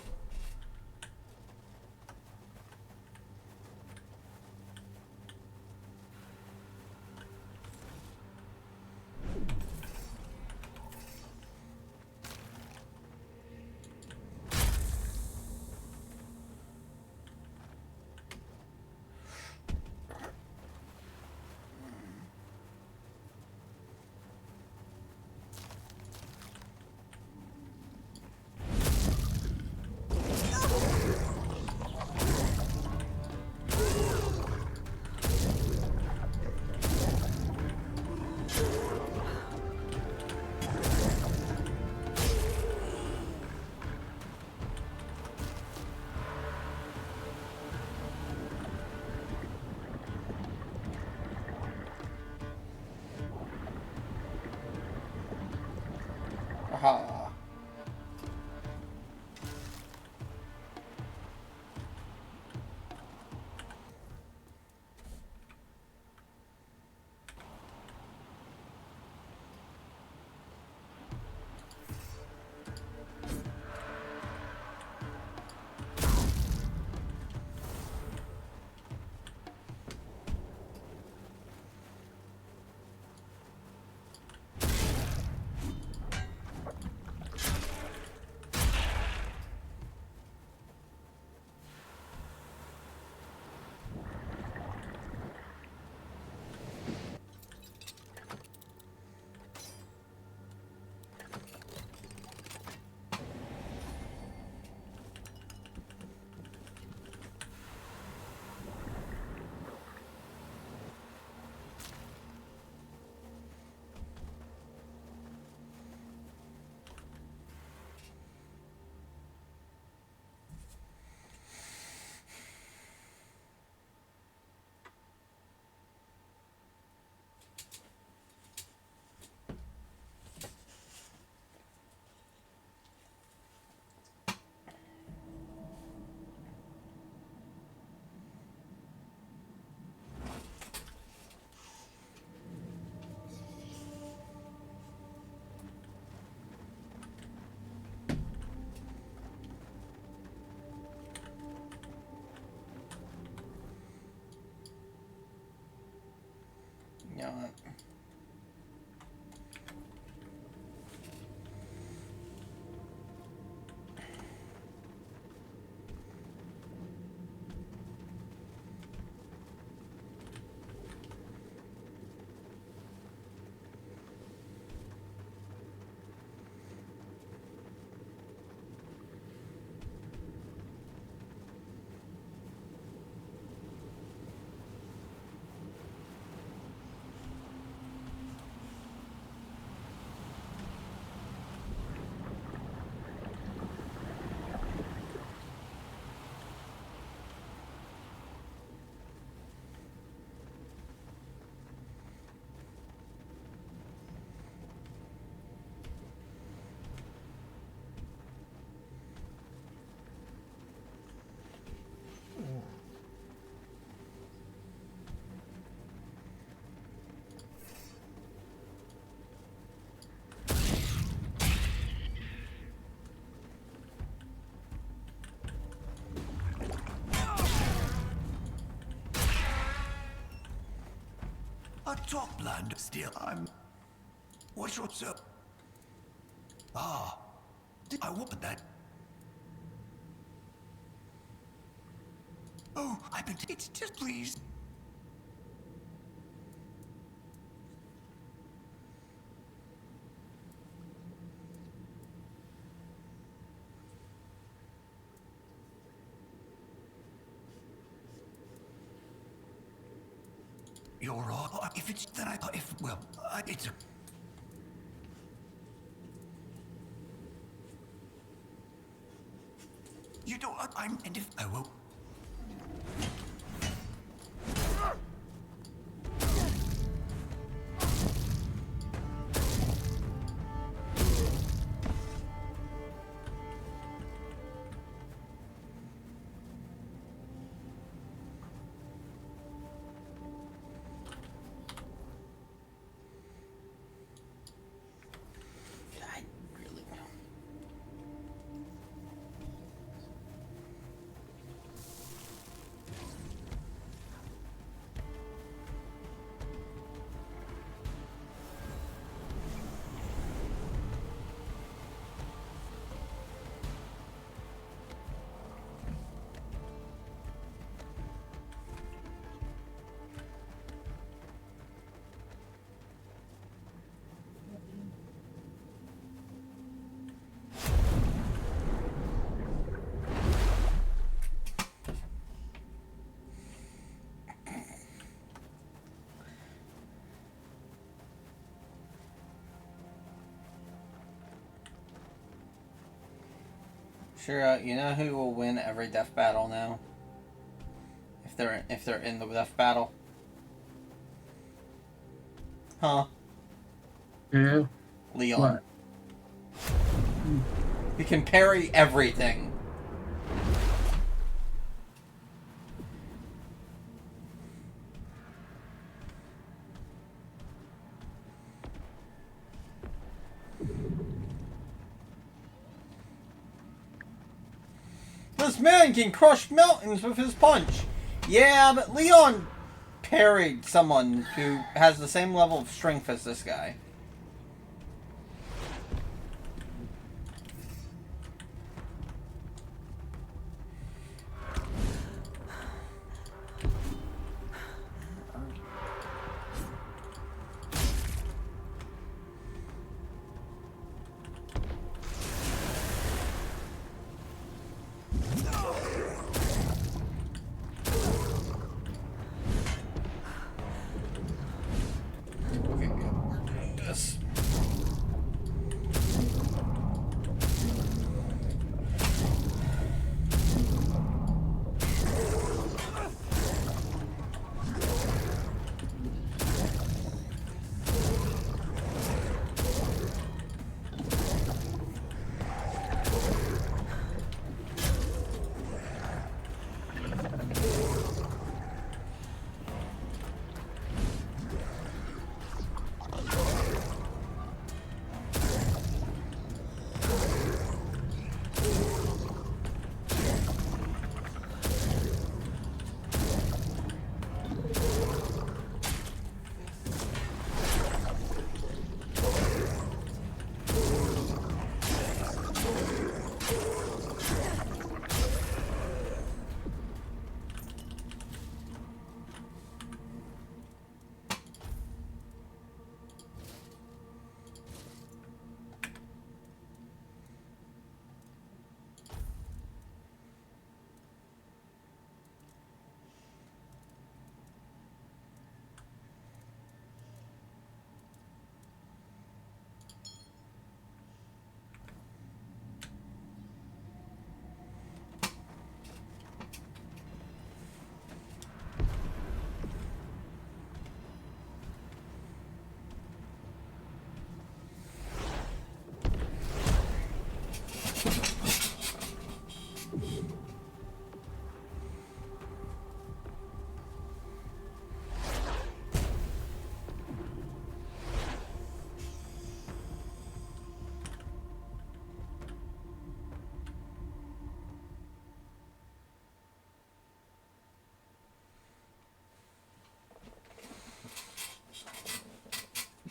Aha. Yeah. A top blood still. What's up? Ah, I want that. Oh, I've been. It's just please. you're right. If it's then it's a. You don't. I'm. And if I will. Sure, you know who will win every death battle now? If they're in the death battle. Huh? Yeah. Leon. What? He can parry everything. This man can crush mountains with his punch. Yeah, but Leon parried someone who has the same level of strength as this guy.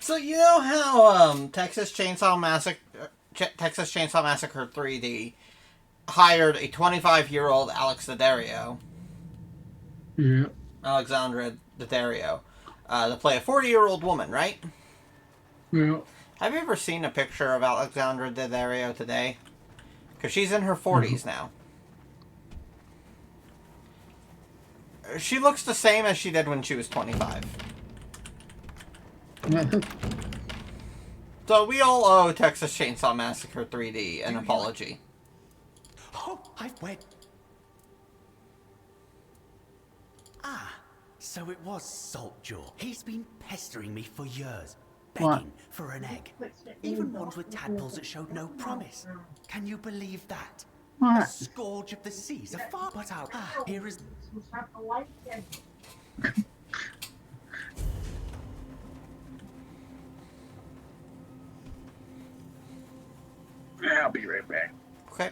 So you know how Texas Chainsaw Massacre 3D hired a 25-year-old Alex Daddario, Yeah. Alexandra Daddario, to play a 40-year-old woman, right? Yeah. Have you ever seen a picture of Alexandra Daddario today? Because she's in her 40s now. She looks the same as she did when she was 25. So we all owe Texas Chainsaw Massacre 3D an apology. Oh, I've went. Ah, so it was Saltjaw. He's been pestering me for years, begging for an egg. Even ones with tadpoles that showed no promise. Can you believe that? A scourge of the seas, a far but out. Ah, here is. I'll be right back. Okay.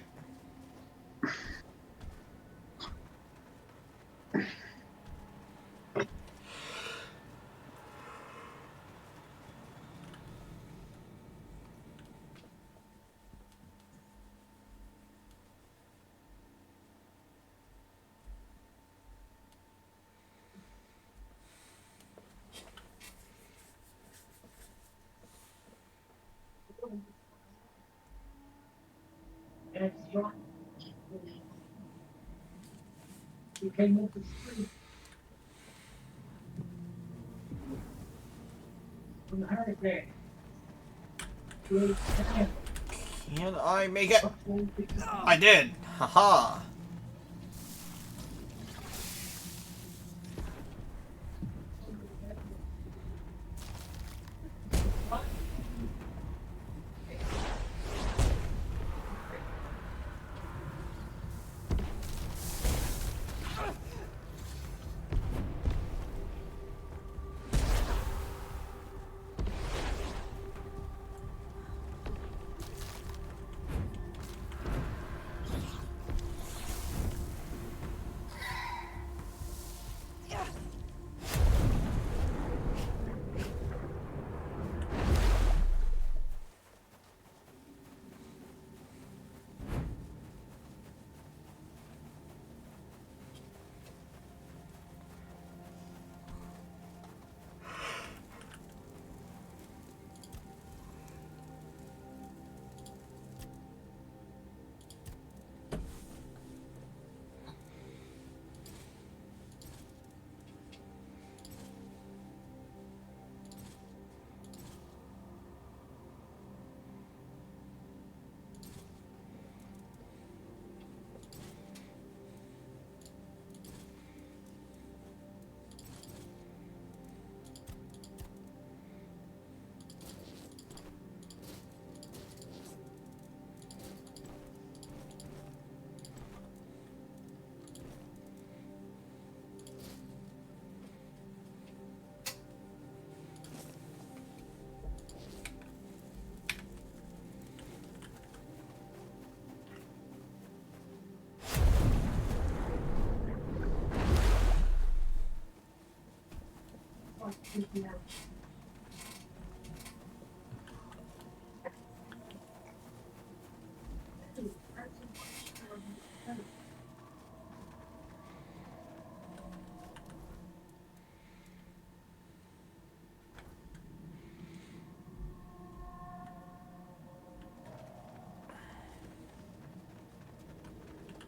Can I make it? I did. Haha.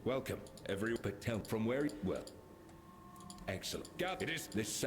Welcome, every but tell from where. Well, excellent. God, it is this.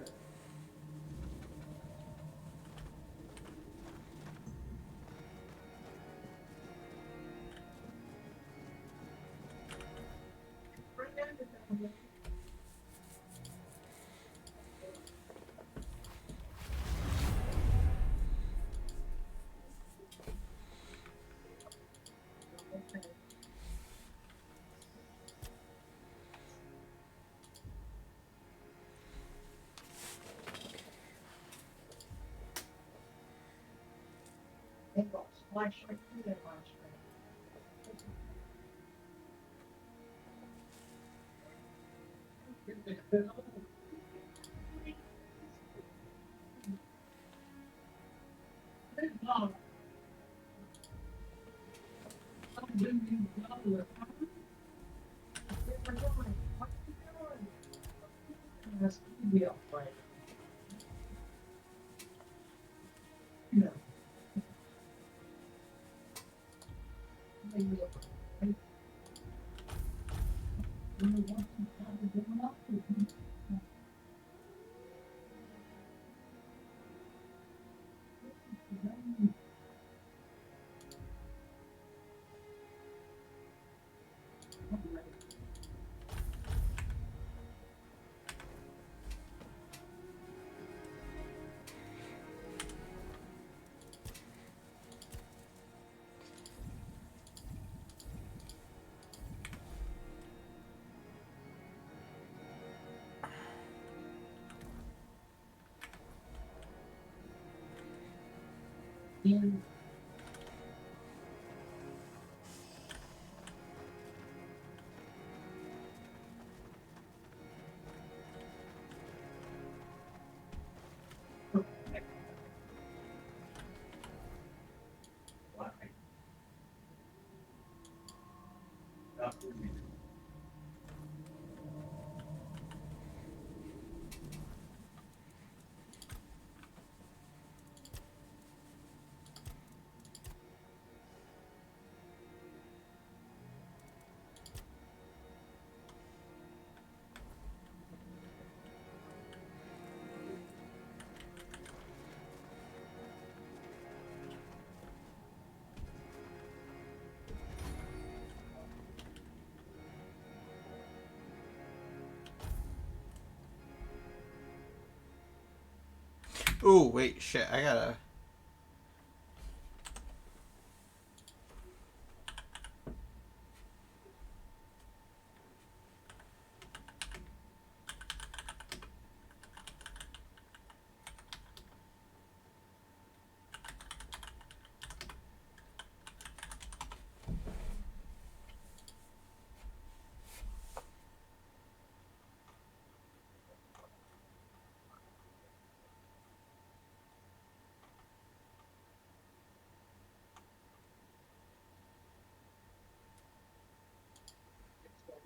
Ooh, wait, shit, I gotta...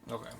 Okay.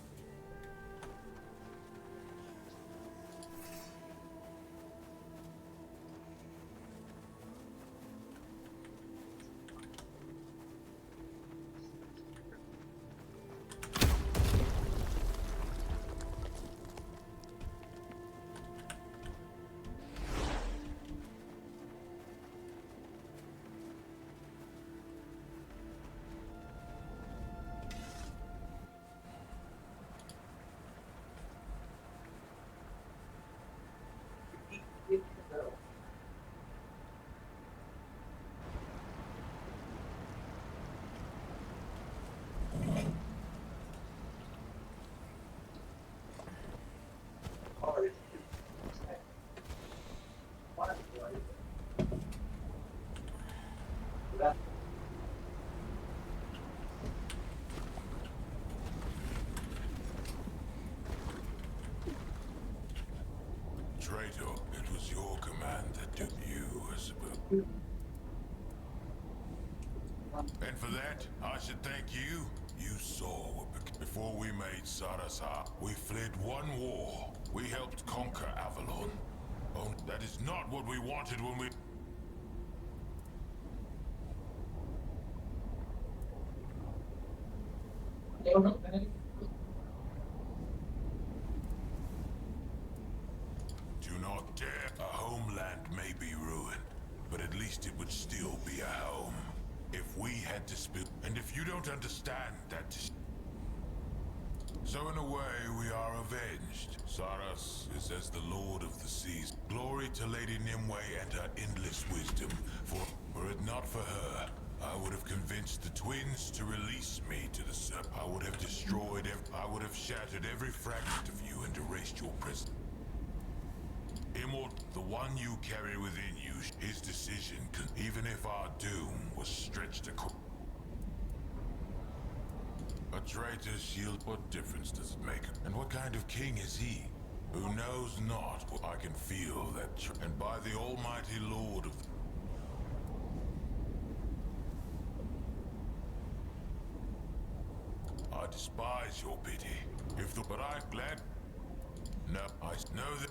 Traitor, it was your command that took you, I suppose. And for that, I should thank you. You saw before we made Sarasar. We fled one war. We helped conquer Avalon. Oh, that is not what we wanted when we... Do not dare. A homeland may be ruined, but at least it would still be a home. If we had to spill... And if you don't understand that... So in a way, we are avenged. Saras is as the Lord of the Seas. Glory to Lady Nimue and her endless wisdom. For were it not for her, I would have convinced the twins to release me to the serp. I would have destroyed I would have shattered every fragment of you and erased your presence. Immortal, the one you carry within you, his decision can, even if our doom was stretched across. A traitor's shield, what difference does it make? And what kind of king is he? Who knows not what I can feel that and by the almighty Lord of I despise your pity. But I'm glad. No, I know that.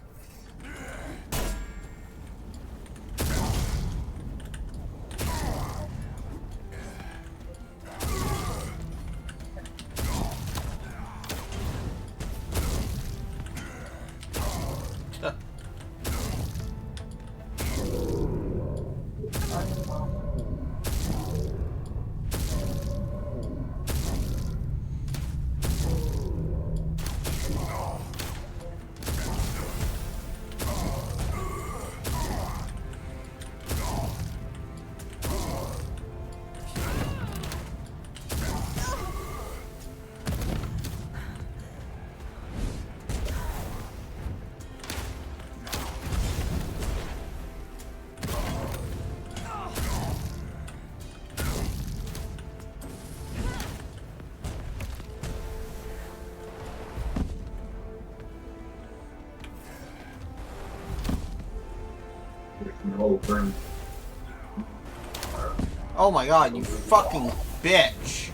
Oh my god, you fucking bitch.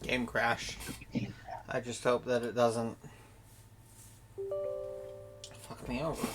Game crash. I just hope that it doesn't fuck me over.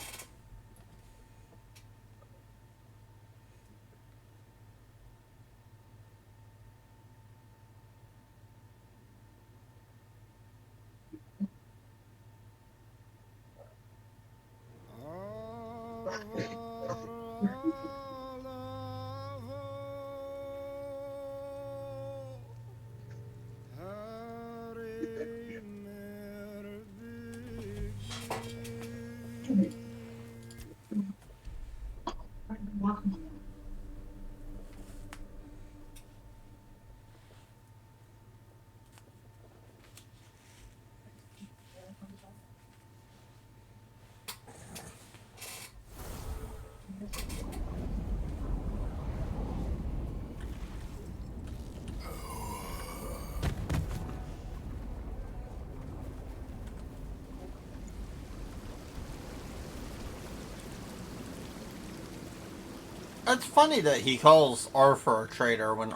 It's funny that he calls Arthur a traitor when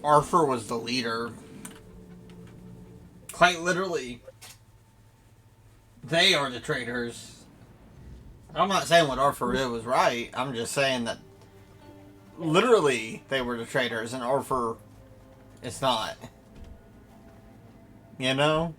Arthur was the leader. Quite literally, they are the traitors. I'm not saying what Arthur did was right. I'm just saying that literally they were the traitors and Arthur is not. You know?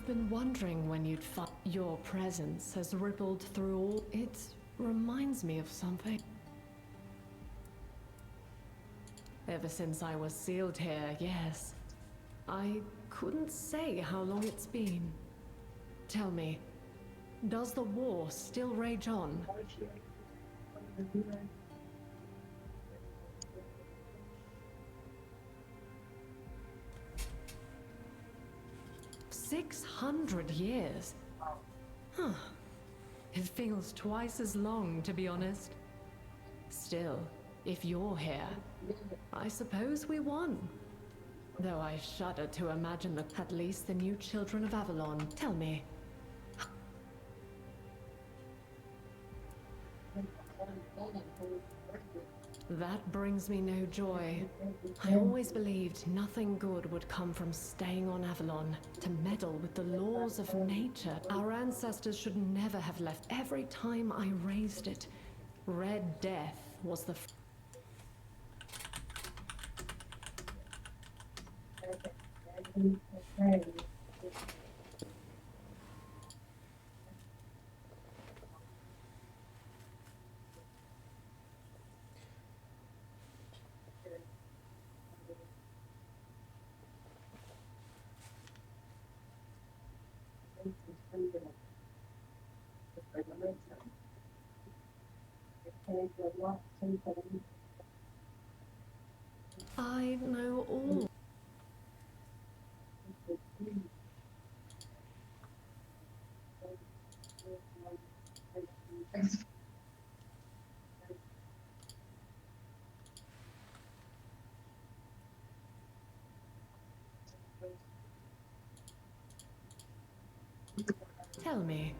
I've been wondering when you'd find your presence has rippled through all. It reminds me of something. Ever since I was sealed here, yes. I couldn't say how long it's been. Tell me, does the war still rage on? 600 years? Huh. It feels twice as long, to be honest. Still, if you're here, I suppose we won. Though I shudder to imagine that at least the new children of Avalon. Tell me. That brings me no joy. I always believed nothing good would come from staying on Avalon to meddle with the laws of nature. Our ancestors should never have left. Every time I raised it, Red Death was the I know all. Tell me.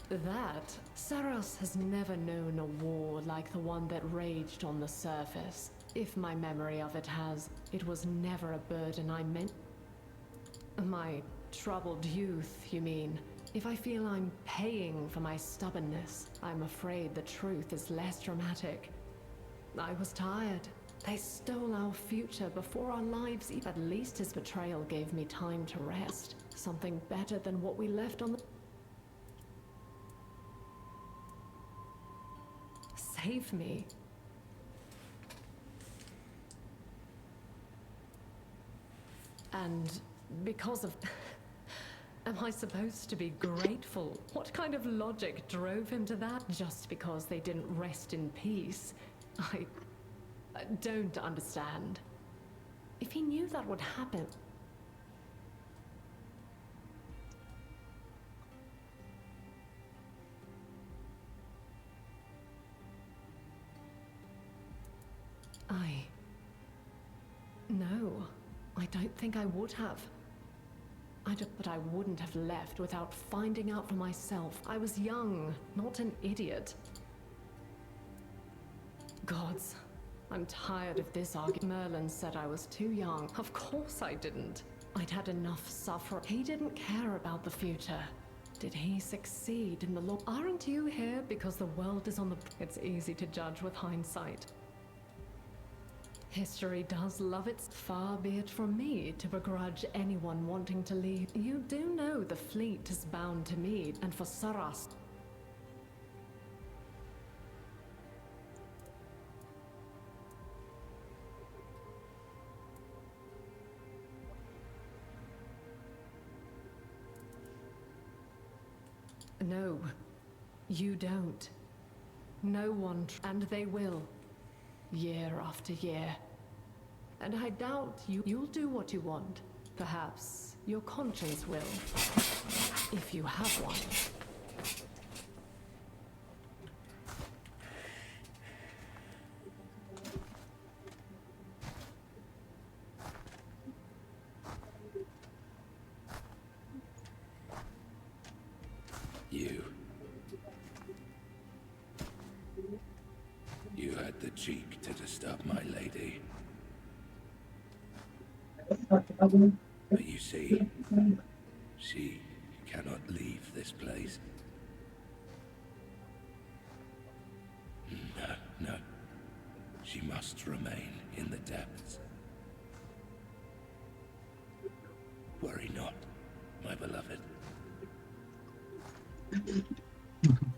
That Saros has never known a war like the one that raged on the surface. If my memory of it has, it was never a burden I meant. My troubled youth, you mean? If I feel I'm paying for my stubbornness, I'm afraid the truth is less dramatic. I was tired. They stole our future before our lives. At least his betrayal gave me time to rest. Something better than what we left on the... Save me. And because of... Am I supposed to be grateful? What kind of logic drove him to that? Just because they didn't rest in peace? I don't understand. If he knew that would happen... No, I don't think I would have. But I wouldn't have left without finding out for myself. I was young, not an idiot. Gods, I'm tired of this argument. Merlin said I was too young. Of course I didn't. I'd had enough suffering. He didn't care about the future. Did he succeed in the law? Aren't you here because the world is on the... It's easy to judge with hindsight. History does love its... Far be it from me to begrudge anyone wanting to leave. You do know the fleet is bound to me, and for Saras... No, you don't. No one, and they will. Year after year. And I doubt you'll do what you want. Perhaps your conscience will. If you have one. You had the cheek to disturb my lady. But you see, she cannot leave this place. No. She must remain in the depths. Worry not, my beloved.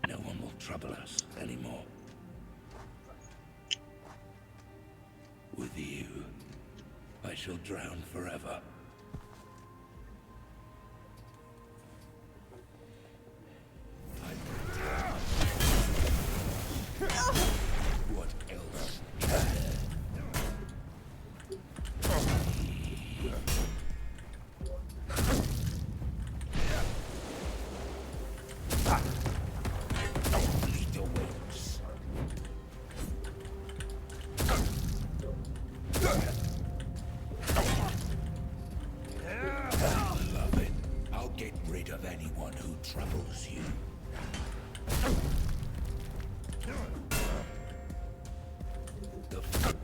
No one will trouble us anymore. With you, I shall drown forever. What else? Bleed your wings. Beloved, I'll get rid of anyone who troubles you. The fuck?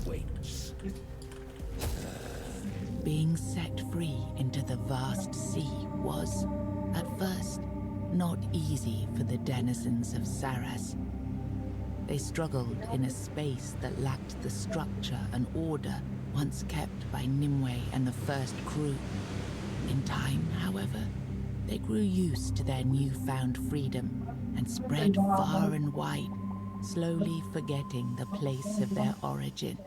Waits. Being set free into the vast sea was, at first, not easy for the denizens of Saras. They struggled in a space that lacked the structure and order once kept by Nimue and the first crew. In time, however, they grew used to their newfound freedom and spread far and wide, slowly forgetting the place of their origin.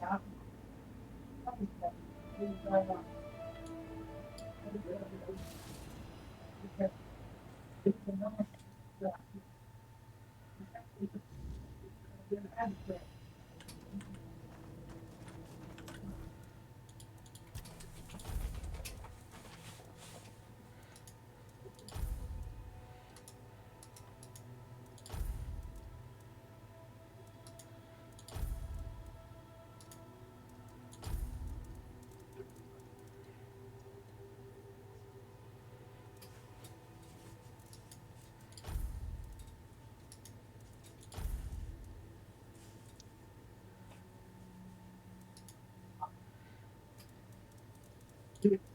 Nope.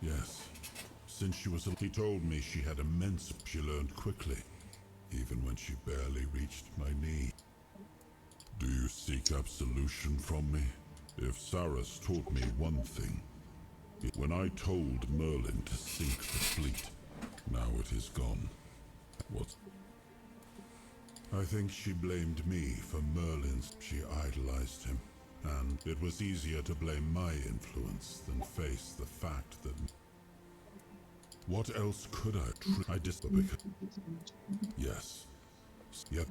Yes. Since she was a... He told me she had immense... She learned quickly, even when she barely reached my knee. Do you seek absolution from me? If Saras taught me one thing, when I told Merlin to sink the fleet, now it is gone. What? I think she blamed me for Merlin's... She idolized him, and it was easier to blame my influence than face the fact that... What else could I... I just... Yes. Yep.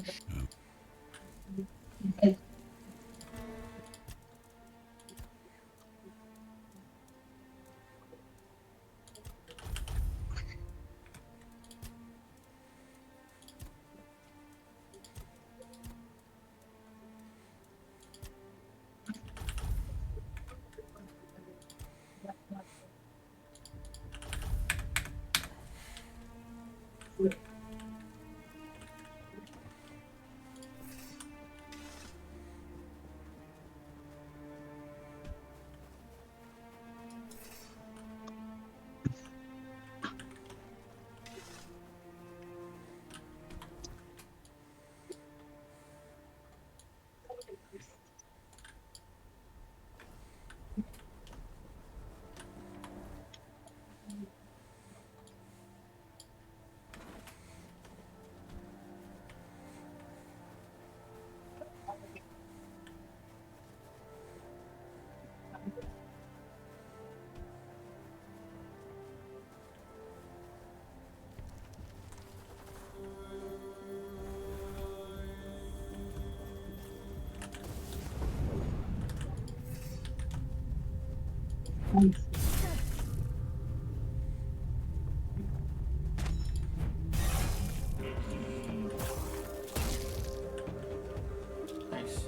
Nice.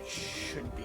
Should be.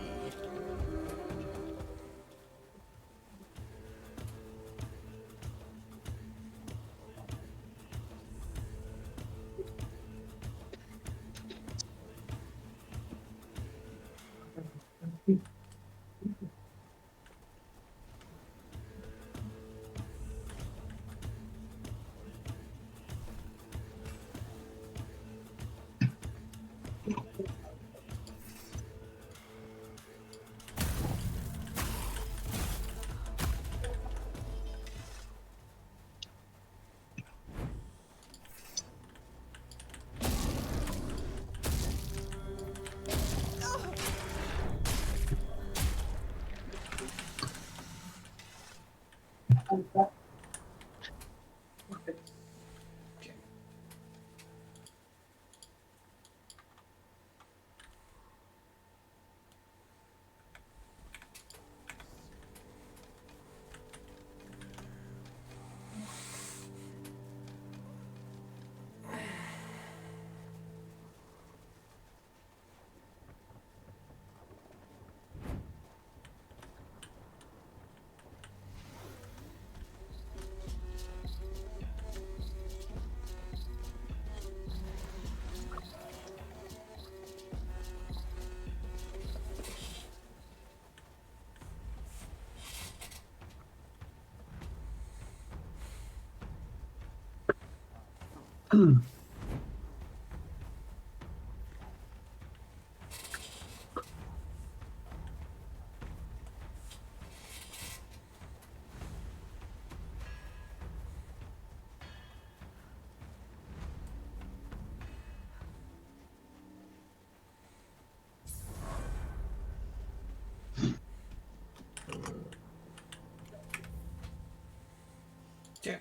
Yeah.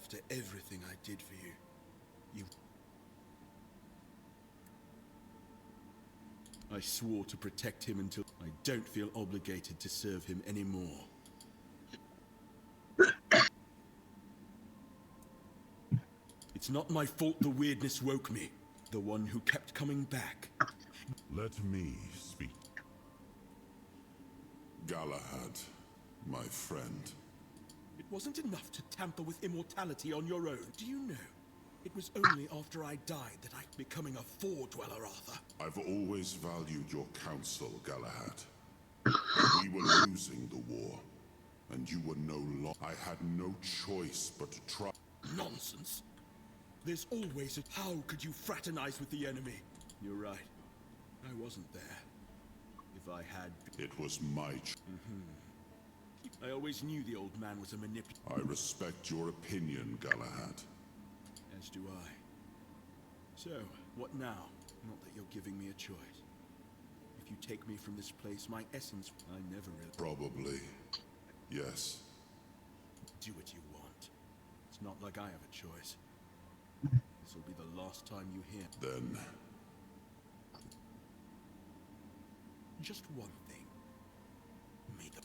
After everything I did for you, I swore to protect him until I don't feel obligated to serve him anymore. It's not my fault the weirdness woke me. The one who kept coming back. Let me speak. Galahad, my friend. It wasn't enough to tamper with immortality on your own. Do you know? It was only after I died that I becoming a Four-Dweller, Arthur. I've always valued your counsel, Galahad. We were losing the war, and you were no longer. I had no choice but to try. Nonsense. There's always a... How could you fraternize with the enemy? You're right. I wasn't there. If I had... It was my I always knew the old man was a manipulator. I respect your opinion, Galahad. As do I. So, what now? Not that you're giving me a choice. If you take me from this place, my essence... I never really... Probably. Yes. Do what you want. It's not like I have a choice. This will be the last time you hear. Then... Just one thing. May the...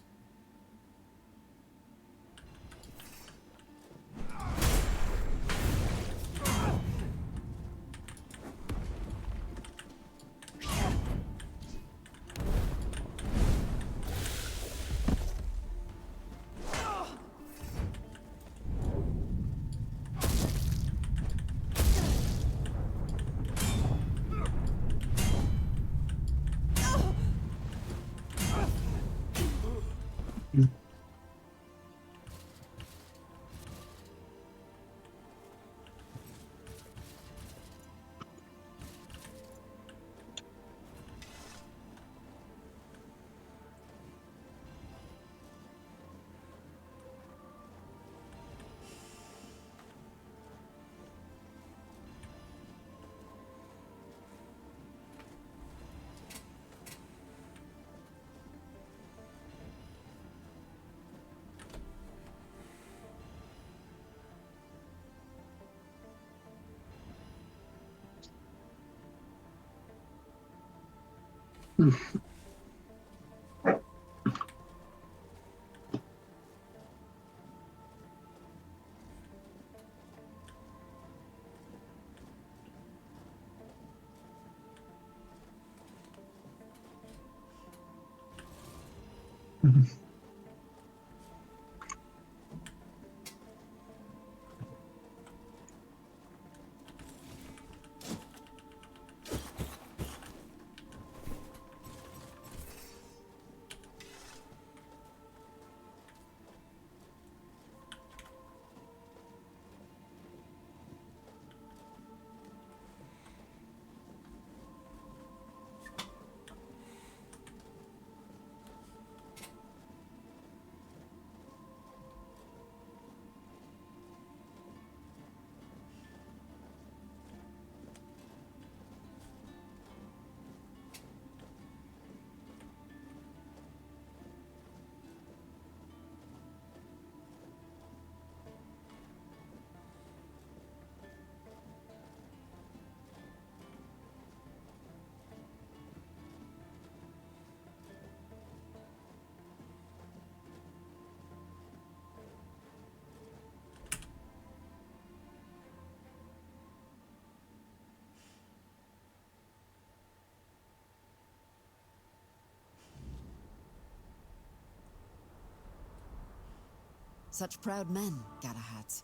Such proud men, Galahads.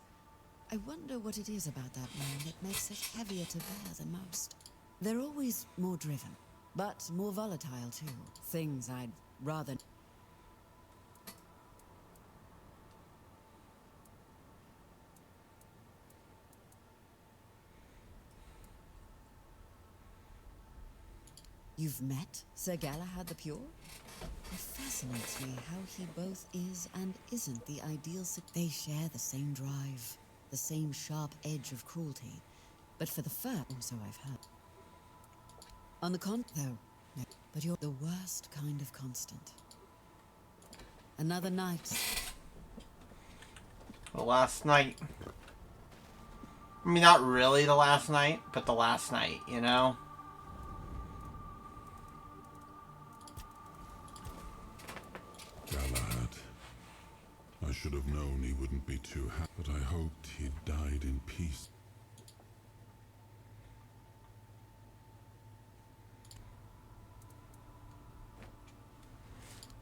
I wonder what it is about that man that makes it heavier to bear than most. They're always more driven, but more volatile too. Things I'd rather... You've met Sir Galahad the Pure? It fascinates me how he both is and isn't the ideal... They share the same drive, the same sharp edge of cruelty, but for the first, so I've heard. On the though, no, but you're the worst kind of constant. Another night. The last night. I mean, not really the last night, but the last night, you know? Galahad. I should have known he wouldn't be too happy, but I hoped he'd died in peace.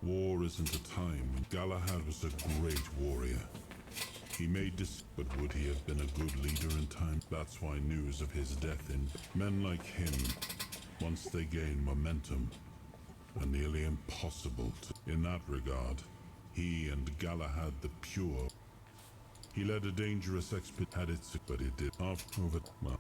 War isn't a time when Galahad was a great warrior. He made but would he have been a good leader in time? That's why news of his death in men like him, once they gain momentum, are nearly impossible to. In that regard, he and Galahad the Pure. He led a dangerous expedition, had it, but it did over. Well,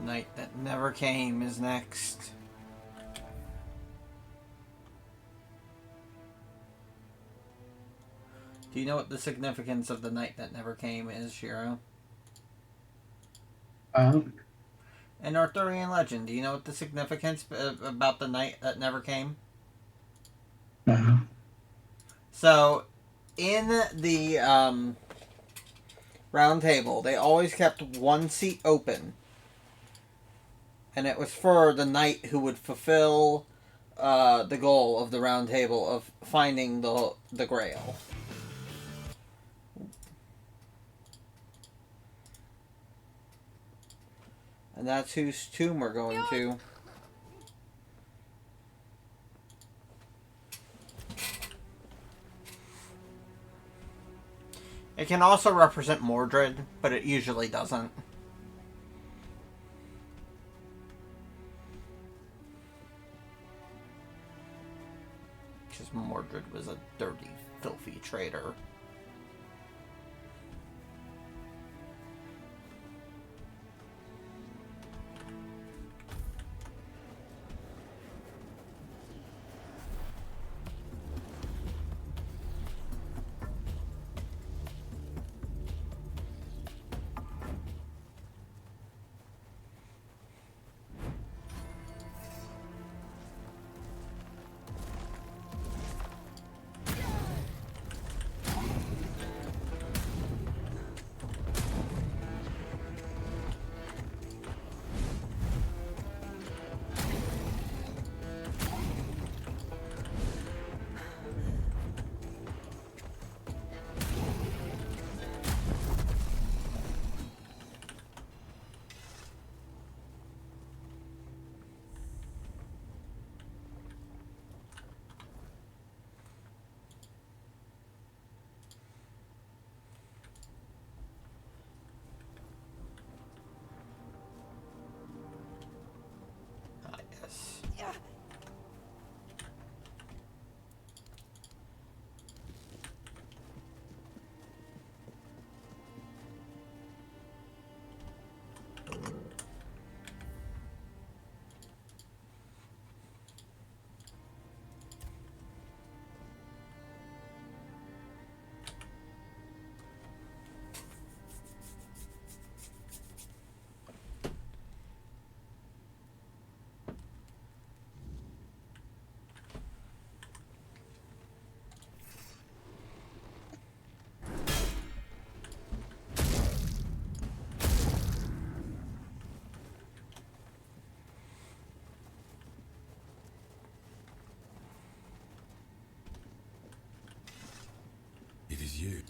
Night That Never Came is next. Do you know what the significance of the Night That Never Came is, Shiro? In Arthurian legend, do you know what the significance about the Night That Never Came? So, in the round table, they always kept one seat open. And it was for the knight who would fulfill the goal of the round table of finding the grail. And that's whose tomb we're going to. It can also represent Mordred, but it usually doesn't. Because Mordred was a dirty, filthy traitor.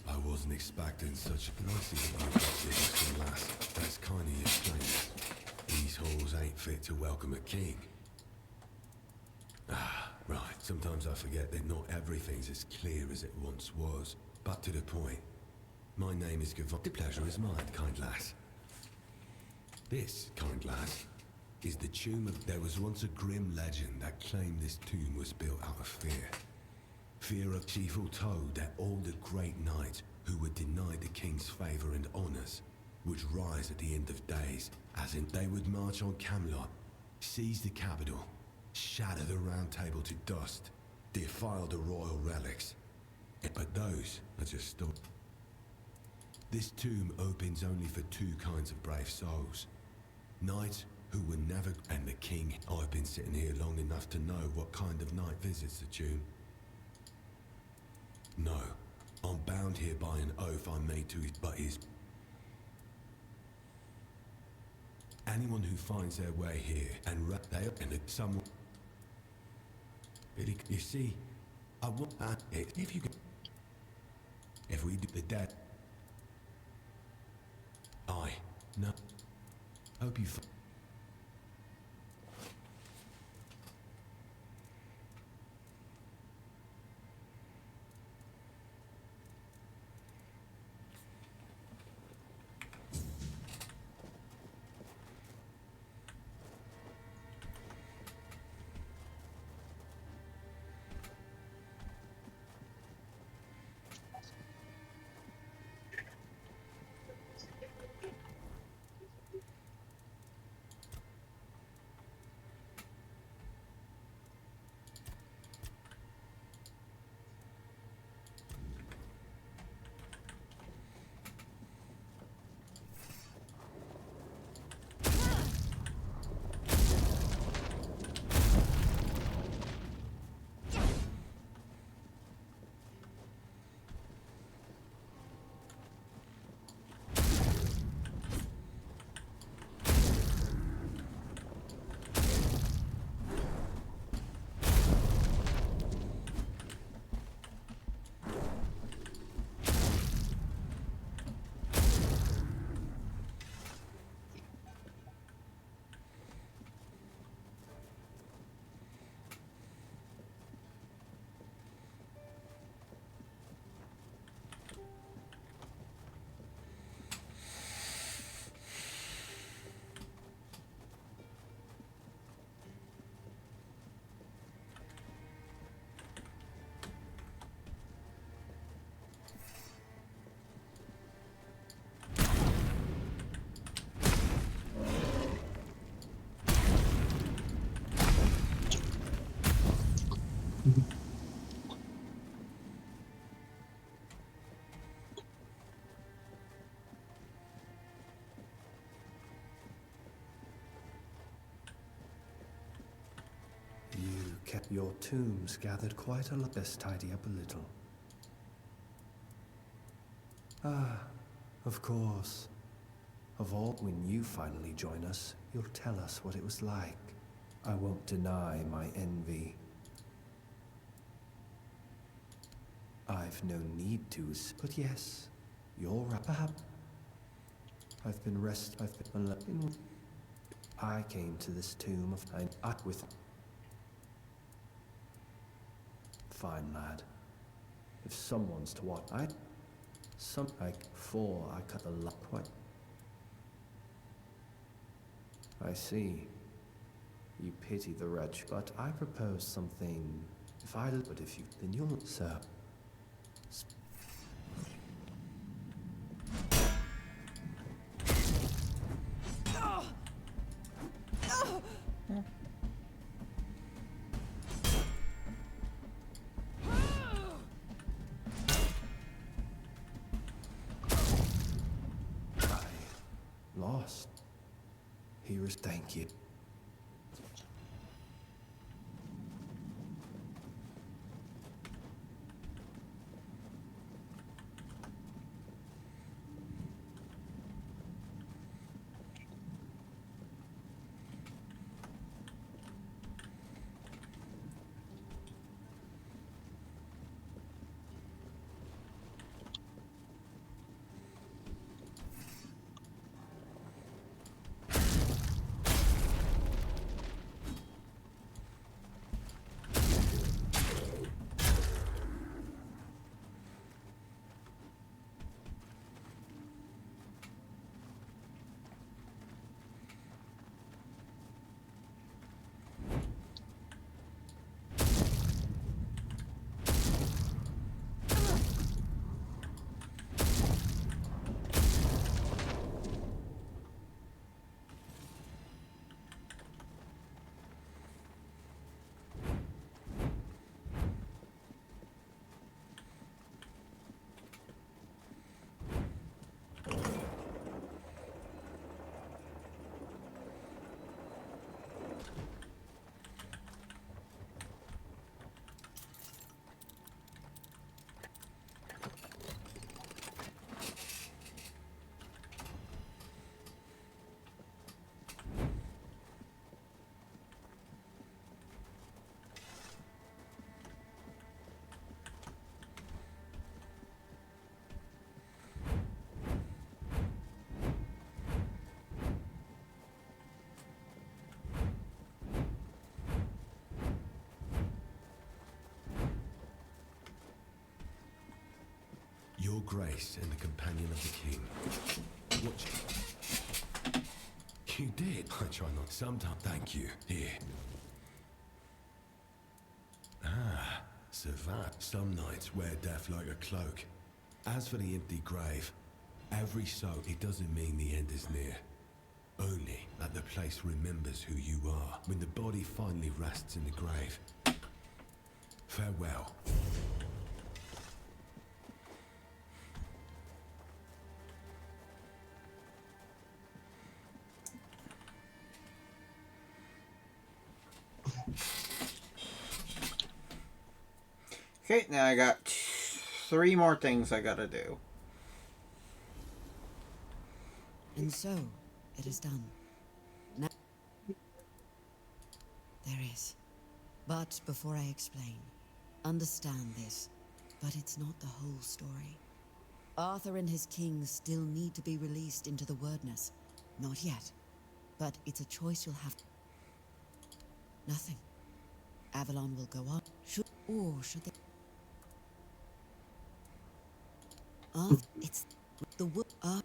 I wasn't expecting such a nice thing, lass. That's kind of your strength. These halls ain't fit to welcome a king. Ah, right. Sometimes I forget that not everything's as clear as it once was. But to the point. My name is Gavon. The pleasure is mine, kind lass. This, kind lass, is the tomb of... There was once a grim legend that claimed this tomb was built out of fear. Fear of she foretold that all the great knights who were denied the king's favor and honors would rise at the end of days, as in they would march on Camelot, seize the capital, shatter the round table to dust, defile the royal relics. But those are just stories. This tomb opens only for two kinds of brave souls. Knights who were never... And the king. I've been sitting here long enough to know what kind of knight visits the tomb. No, I'm bound here by an oath I made to his... But his... Anyone who finds their way here and someone... You see, I want... if you can... If we do the dead... No. Hope you... You kept your tombs gathered quite a lot. Best tidy up a little. Ah, of course. Of all, when you finally join us, you'll tell us what it was like. I won't deny my envy. I've no need to, but yes, you're right. Perhaps I've been I came to this tomb of with. Fine, lad. If someone's to what I cut the luck quite. I see. You pity the wretch, but I propose something. But if you, then you'll, sir. Lost. Here's thank you. grace and the companion of the king. What you did? I try not sometimes. Thank you. Here. Ah, Savant. Some nights wear death like a cloak. As for the empty grave, every soul, it doesn't mean the end is near. Only that the place remembers who you are when the body finally rests in the grave. Farewell. Okay, now I got 3 more things I gotta do. And so, it is done. Now, there is. But before I explain, understand this, but it's not the whole story. Arthur and his kings still need to be released into the Wordness. Not yet, but it's a choice you'll have. Nothing. Avalon will go on. Should they? It's the wood. No.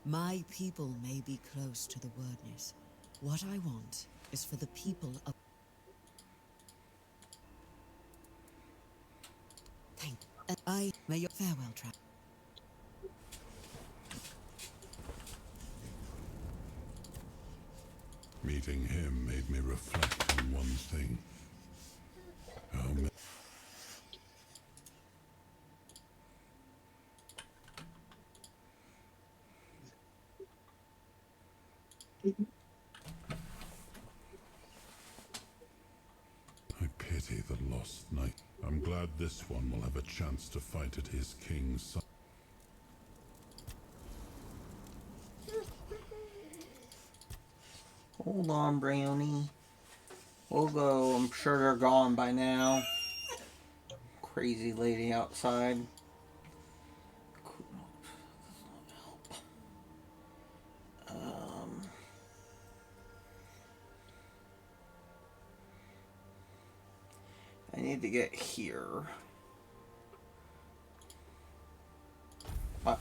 My people may be close to the Wordness. What I want is for the people of. Thank. And I may your farewell trap. Meeting him made me reflect on one thing. How many I pity the lost knight. I'm glad this one will have a chance to fight at his king's side. Hold on, Brownie. We'll go. I'm sure they're gone by now. Crazy lady outside. I need to get here. I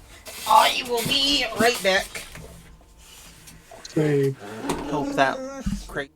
will be right back. Save. Hope that crazy.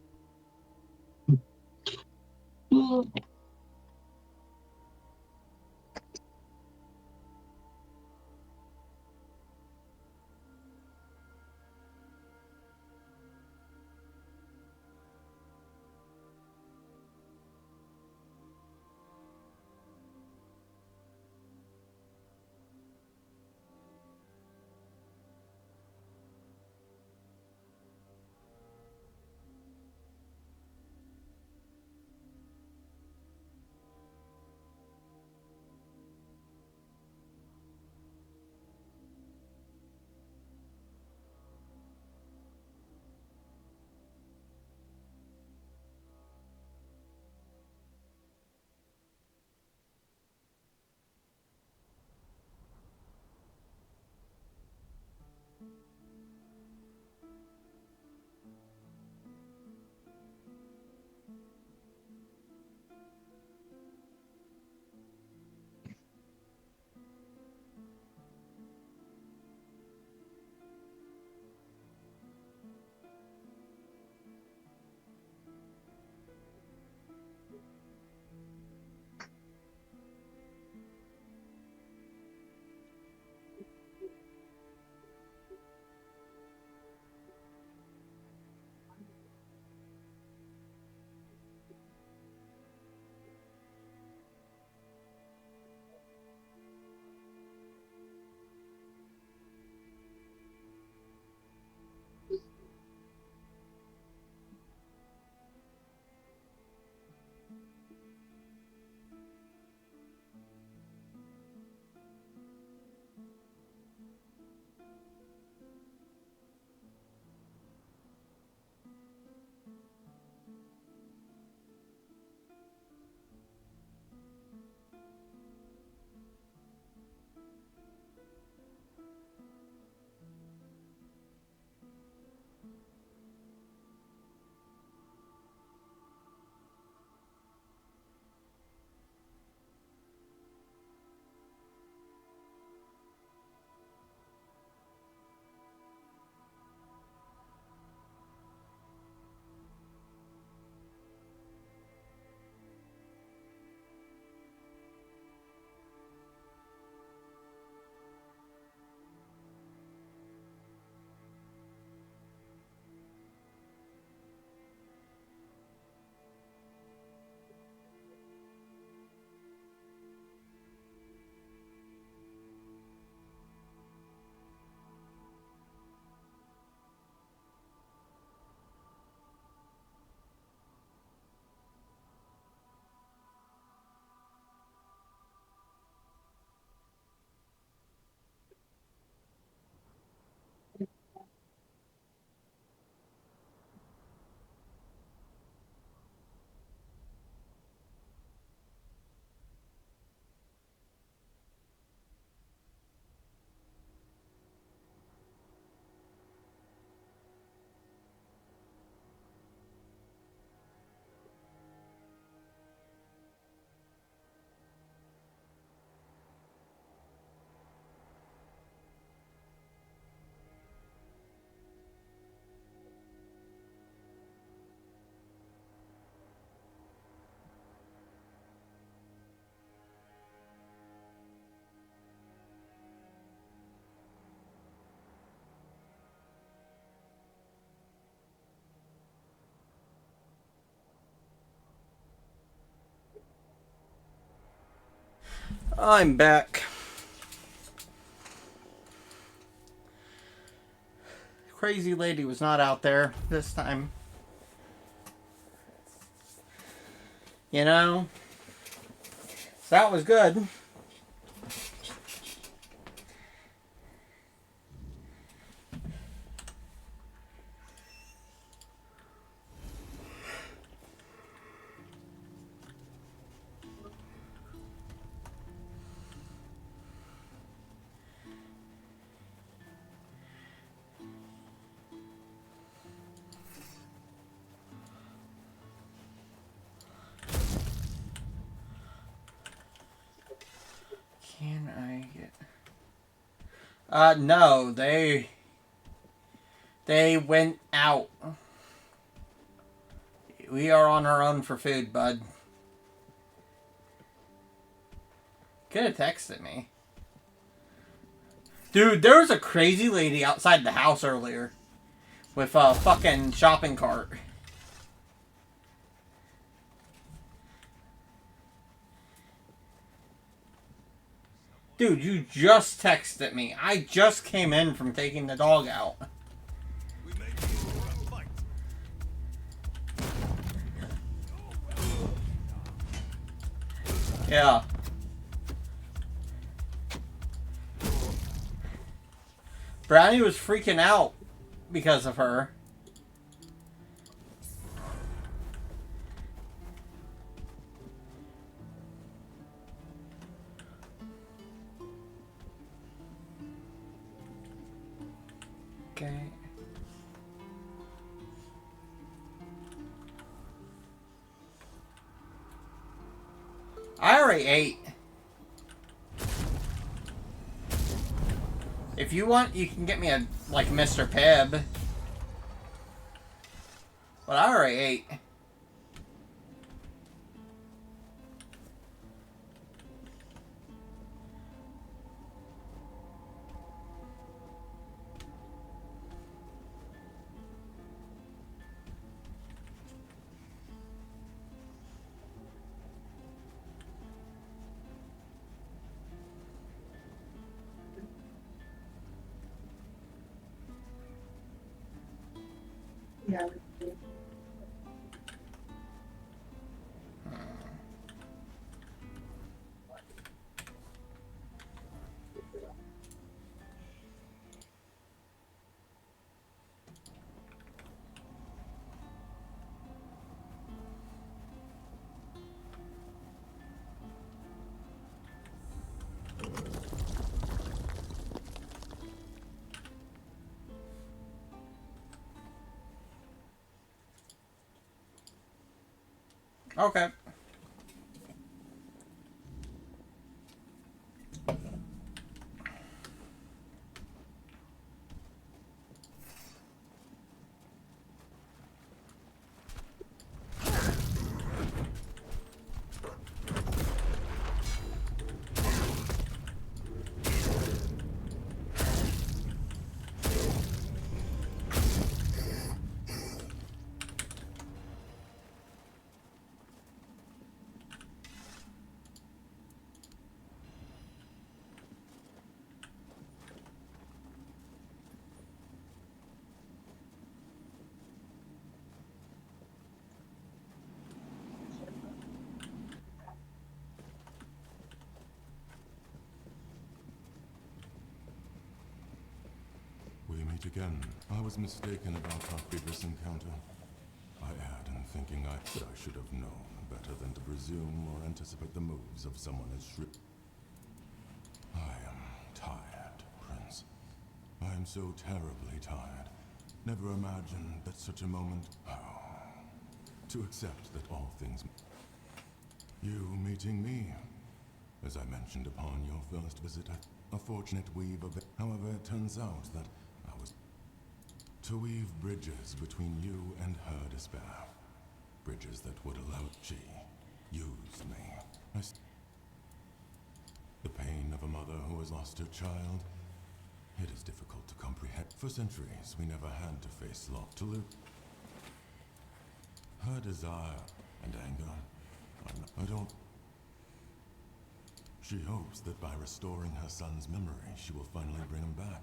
I'm back. Crazy lady was not out there this time. You know? So that was good. Can I get... no, they went out. We are on our own for food, bud. Could have texted me. Dude, there was a crazy lady outside the house earlier with a fucking shopping cart. Dude, you just texted me. I just came in from taking the dog out. Yeah. Brownie was freaking out because of her. Okay. I already ate. If you want, you can get me a, like, Mr. Pibb. But I already ate. Yeah. Okay. We meet again. I was mistaken about our previous encounter. I erred in thinking that I should have known better than to presume or anticipate the moves of someone as shrewd. I am tired, Prince. I am so terribly tired. Never imagined that such a moment... to accept that all things... You meeting me. As I mentioned upon your first visit, a fortunate weave of it. However, it turns out that I was... to weave bridges between you and her despair. Bridges that would allow... She used me. The pain of a mother who has lost her child. It is difficult to comprehend. For centuries, we never had to face loss. To live. Her desire and anger. I don't... She hopes that by restoring her son's memory, she will finally bring him back.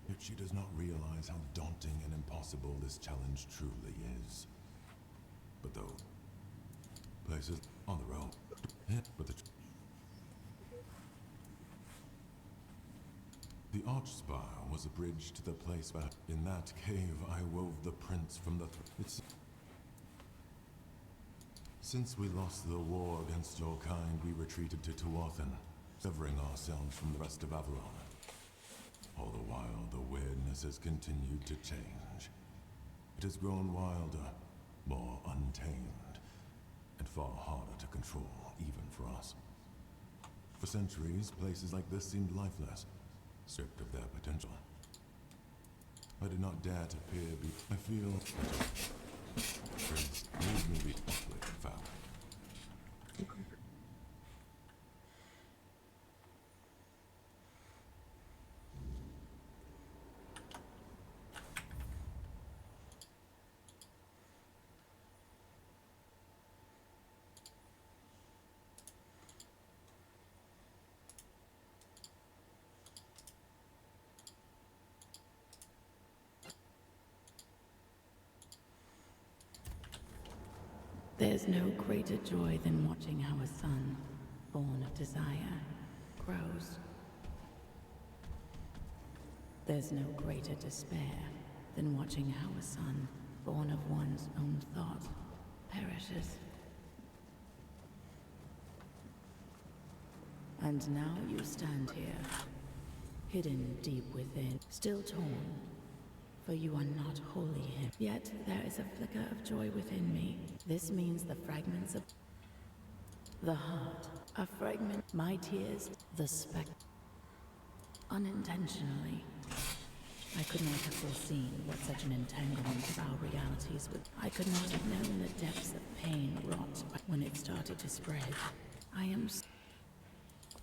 Yet she does not realize how daunting and impossible this challenge truly is. But though places on the road, but the arch-spire was a bridge to the place where, in that cave, I wove the prince from the. Since we lost the war against your kind, we retreated to Tuathan, severing ourselves from the rest of Avalon. All the while, the weirdness has continued to change. It has grown wilder, more untamed, and far harder to control, even for us. For centuries, places like this seemed lifeless, stripped of their potential. I did not dare to peer I feel Prince made me be awfully foul. There's no greater joy than watching how a son, born of desire, grows. There's no greater despair than watching how a son, born of one's own thought, perishes. And now you stand here, hidden deep within, still torn, for you are not wholly him. Yet there is a flicker of joy within me. This means the fragments of the heart, a fragment, my tears, the spec. Unintentionally, I could not have foreseen what such an entanglement of our realities would. I could not have known the depths of pain wrought when it started to spread.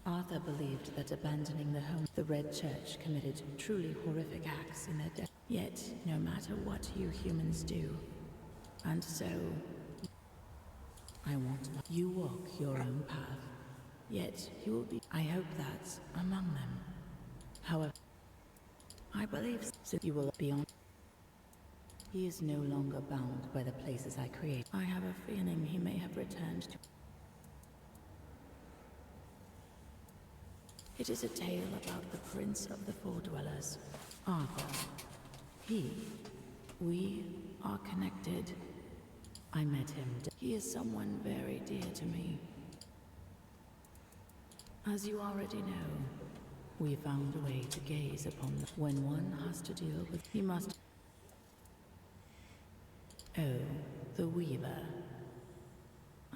Arthur believed that abandoning the home, the Red Church committed truly horrific acts in their death. Yet, no matter what you humans do, and so, I want you walk your own path. Yet, you will be. I hope that's among them. However, I believe you will be on. He is no longer bound by the places I create. I have a feeling he may have returned to. It is a tale about the Prince of the Four Dwellers, Arthur. We are connected. I met him. He is someone very dear to me. As you already know, we found a way to gaze upon them. When one has to deal with, he must. Oh, the Weaver.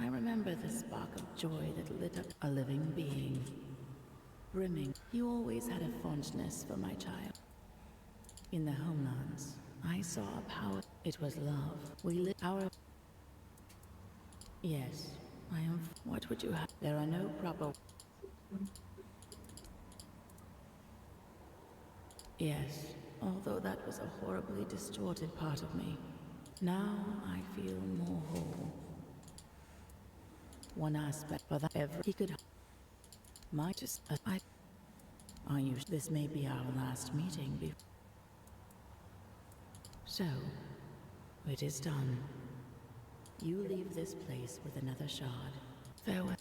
I remember the spark of joy that lit up a living being. Brimming. You always had a fondness for my child. In the homelands, I saw a power. It was love. We lit our. Yes, I am. What would you have? There are no proper. Yes, although that was a horribly distorted part of me. Now I feel more whole. One aspect, but that ever he could. My just. Are you? This may be our last meeting. So, it is done. You leave this place with another shard. Farewell.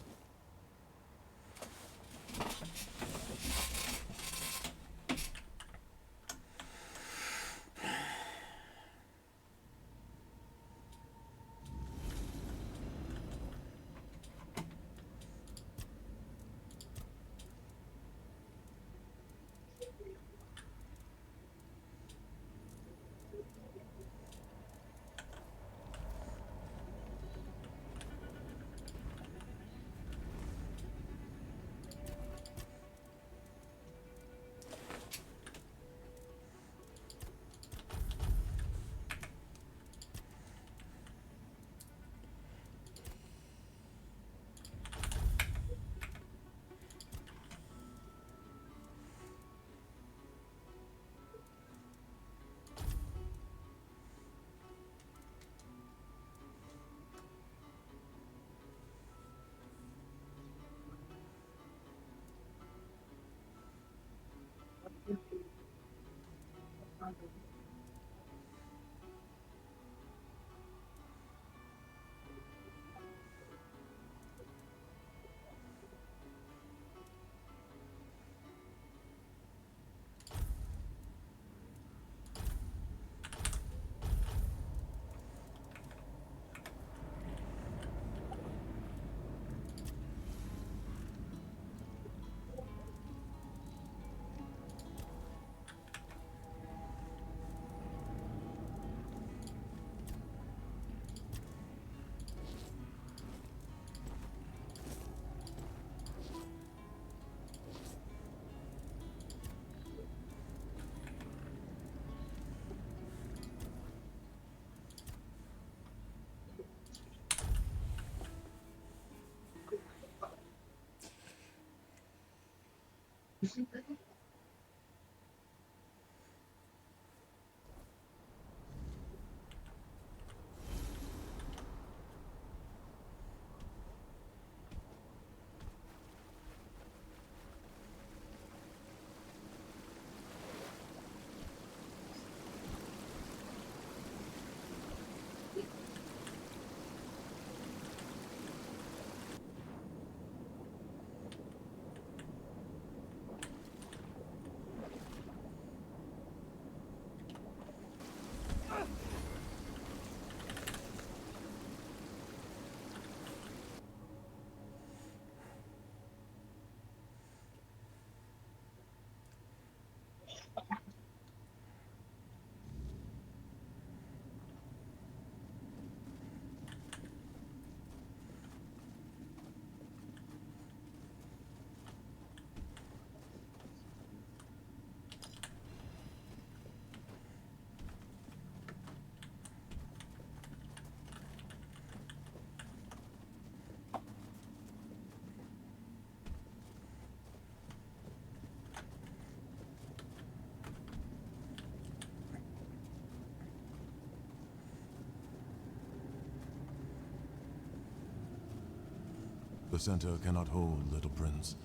The center cannot hold, little prince.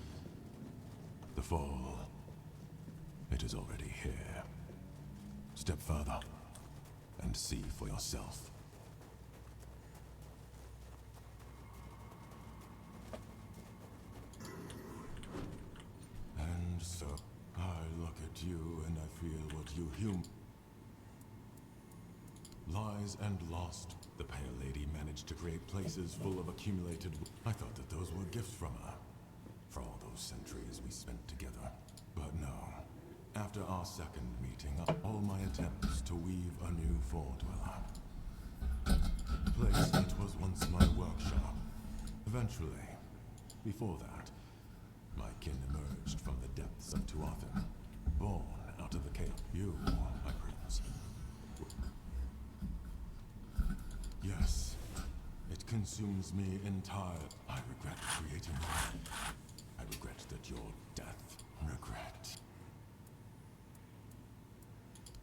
The fall, it is already here. Step further, and see for yourself. And so, I look at you and I feel what you lies and lost. The Pale Lady managed to create places full of accumulated... I thought that those were gifts from her, for all those centuries we spent together. But no. After our second meeting, all my attempts to weave a new Foredweller. The place that was once my workshop. Eventually, before that, my kin emerged from the depths of Tuatha, born out of the cave. You, my prince. Yes, it consumes me entire. I regret creating you. I regret that your death. Regret.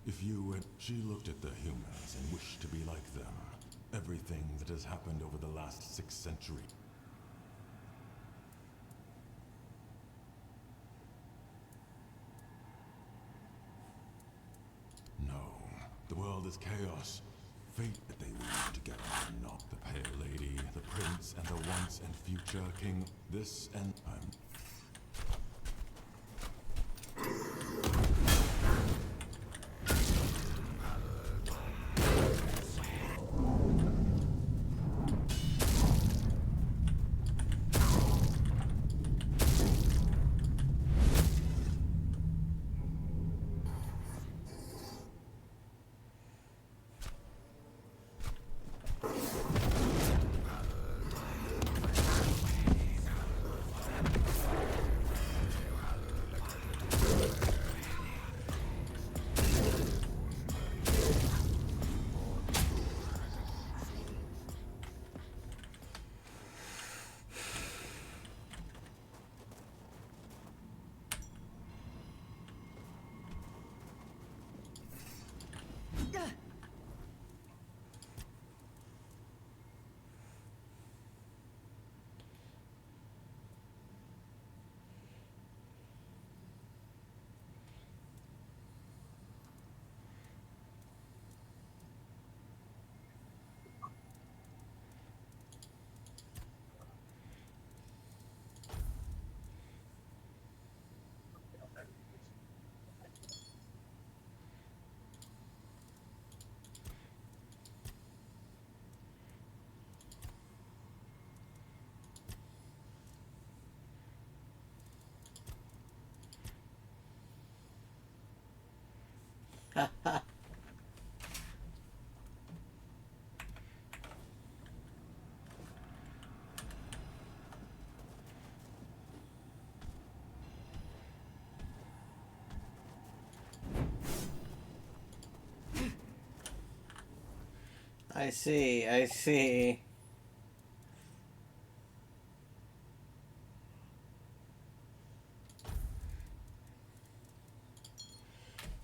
If you would... She looked at the humans and wished to be like them. Everything that has happened over the last 6 centuries. No, the world is chaos. Fate that they weave together, not the Pale Lady, the Prince, and the once and future King. This and I'm... I see, I see.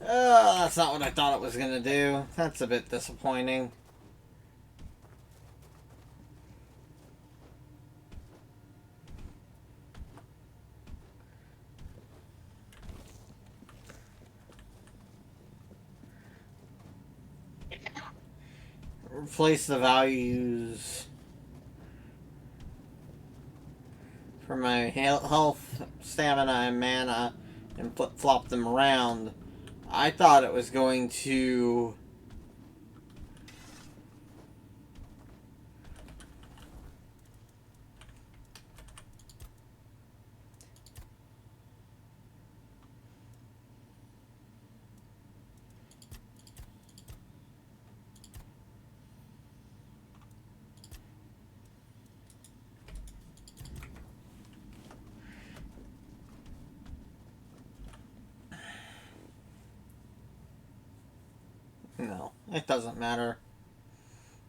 That's not what I thought it was gonna do. That's a bit disappointing. Replace the values for my health, stamina, and mana and flip-flop them around. I thought it was going to... No, it doesn't matter.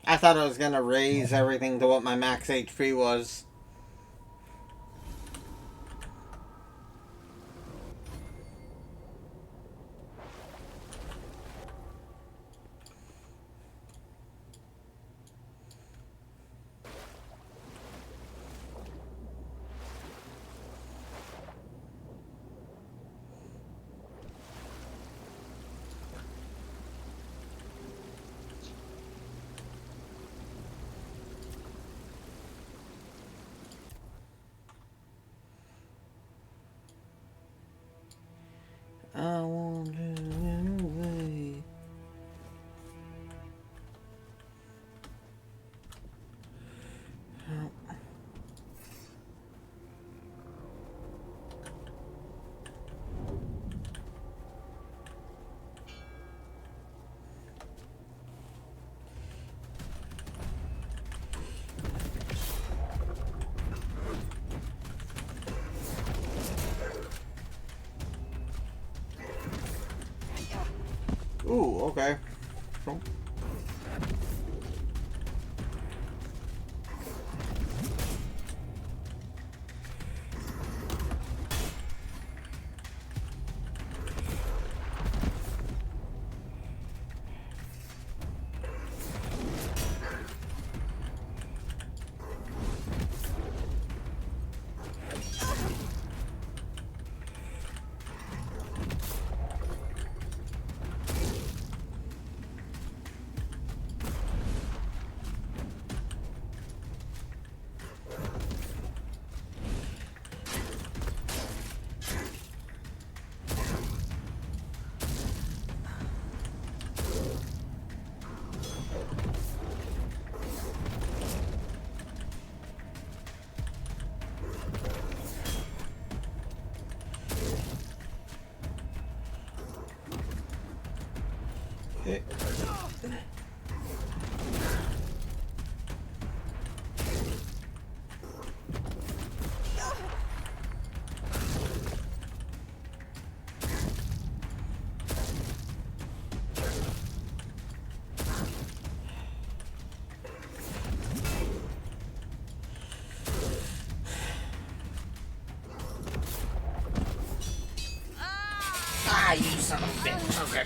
I thought it was going to raise everything to what my max HP was. I won't do it away. Ooh, okay. Cool. Okay. Ah, you son of a bitch. Okay.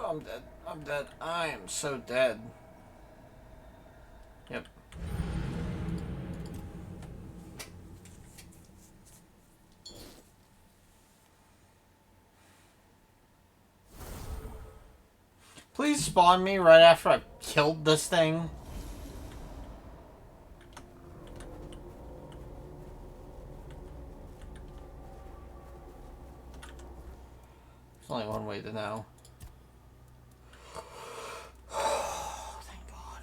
Oh, I'm dead. I'm dead. I am so dead. Yep. Please spawn me right after I've killed this thing. There's only one way to know. Thank God.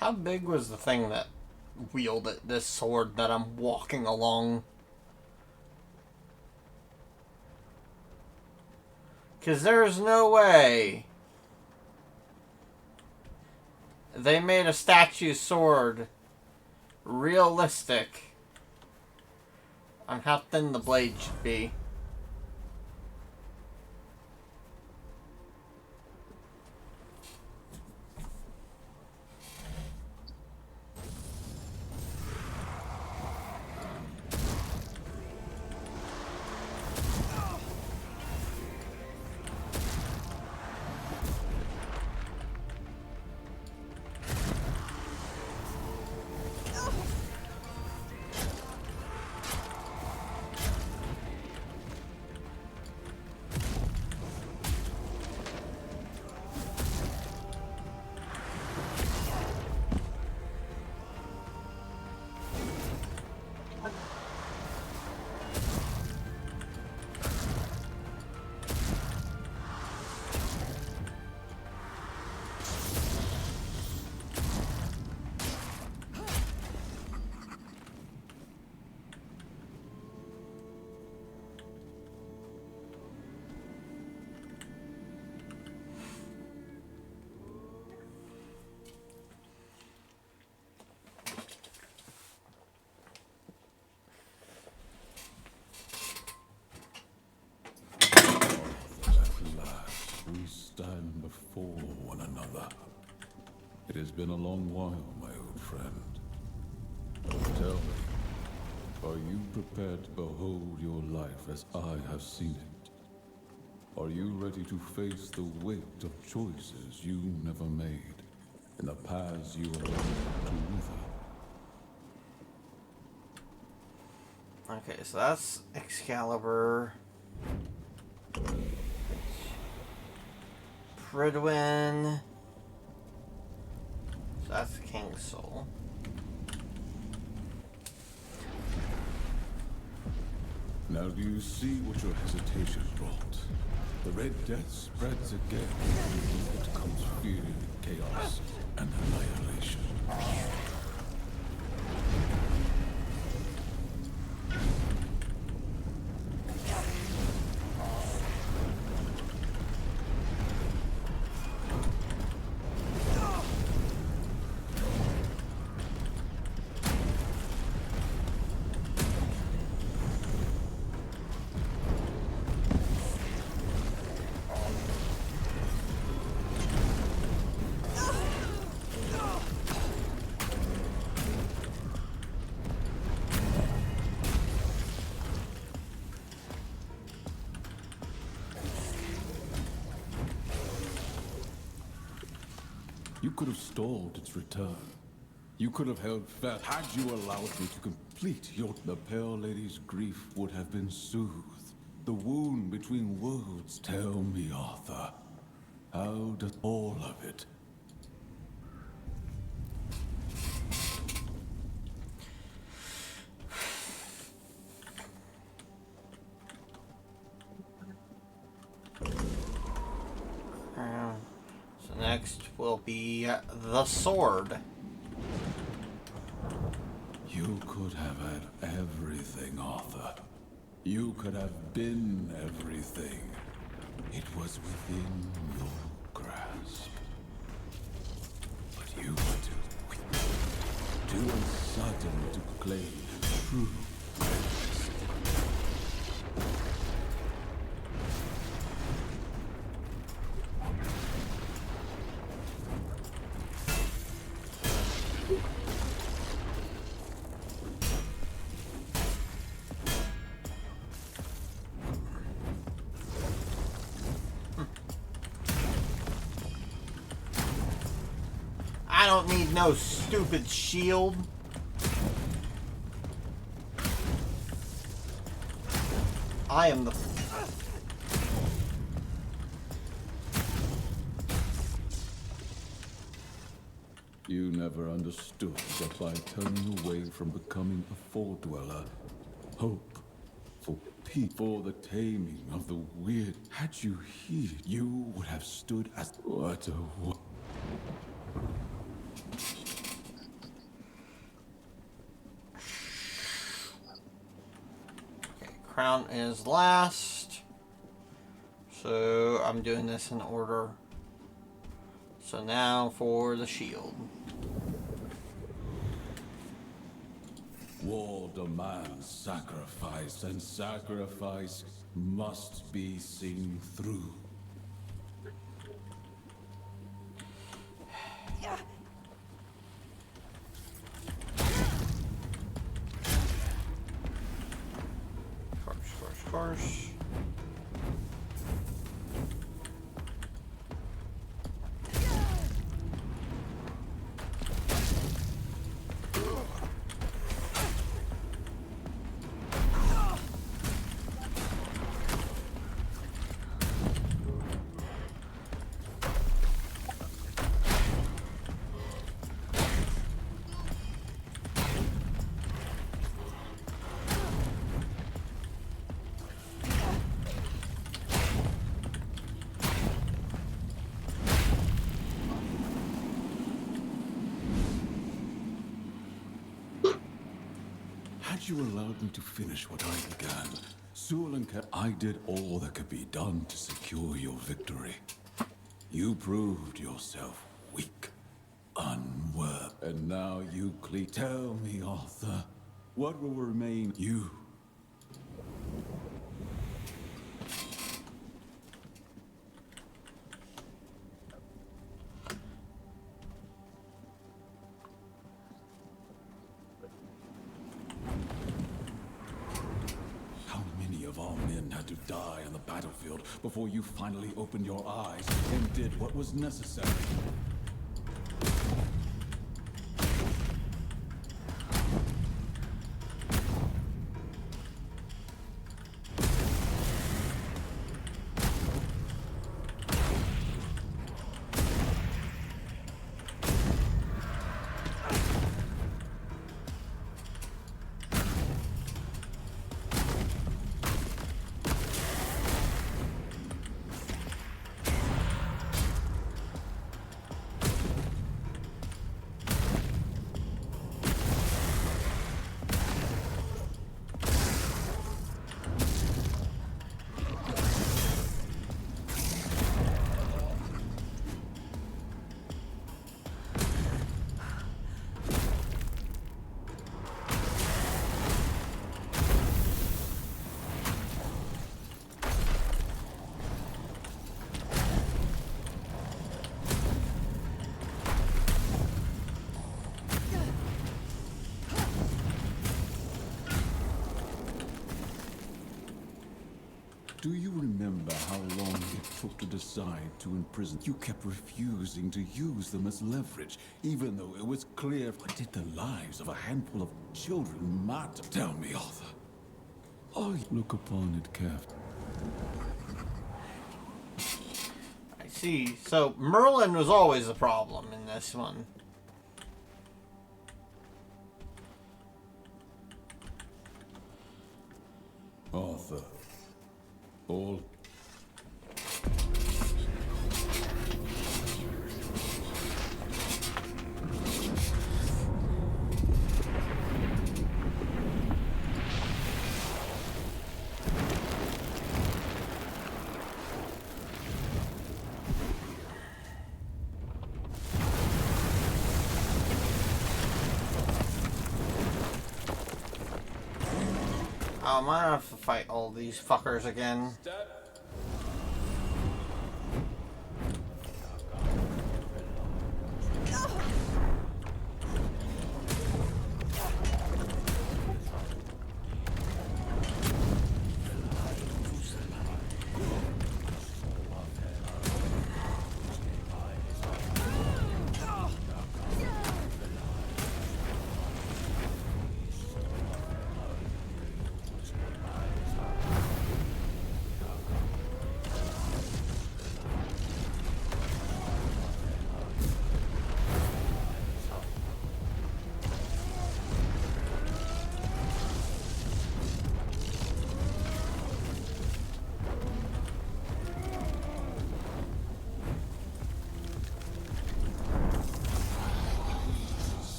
How big was the thing that wielded this sword that I'm walking along? Because there's no way they made a statue sword realistic on how thin the blade should be. Stand before one another. It has been a long while, my old friend. Tell me, are you prepared to behold your life as I have seen it? Are you ready to face the weight of choices you never made and the paths you allowed to wither? Okay, so that's Excalibur. Fridwin. So that's King's Soul. Now do you see what your hesitation brought? The Red Death spreads again. It comes fear, chaos, and annihilation. You could have stalled its return. You could have held fast. Had you allowed me to complete the Pale Lady's grief would have been soothed. The wound between worlds. Tell me, Arthur, how does all of it? So next will be the sword. You could have had everything, Arthur. You could have been everything. It was within your grasp. But you were too weak, too uncertain to claim true majesty. I don't need no stupid shield. I am the... You never understood that by turning away from becoming a Four-Dweller, hope for peace, for the taming of the weird, had you heeded, you would have stood as what a... Crown is last. So I'm doing this in order. So now for the shield. War demands sacrifice, and sacrifice must be seen through. Course. Had you allowed me to finish what I began, I did all that could be done to secure your victory. You proved yourself weak, unworthy, and now you tell me, Arthur, what will remain you? To die on the battlefield before you finally opened your eyes and did what was necessary. Do you remember how long it took to decide to imprison? You kept refusing to use them as leverage, even though it was clear. What did the lives of a handful of children matter? Tell me, Arthur. Oh, look upon it carefully. I see. So Merlin was always the problem in this one. Arthur. All. Oh, I'm gonna have to fight all these fuckers again.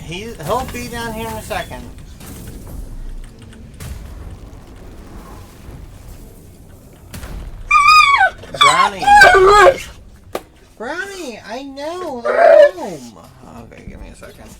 He'll be down here in a second. Brownie. Brownie, I know. I'm home. Okay, give me a second.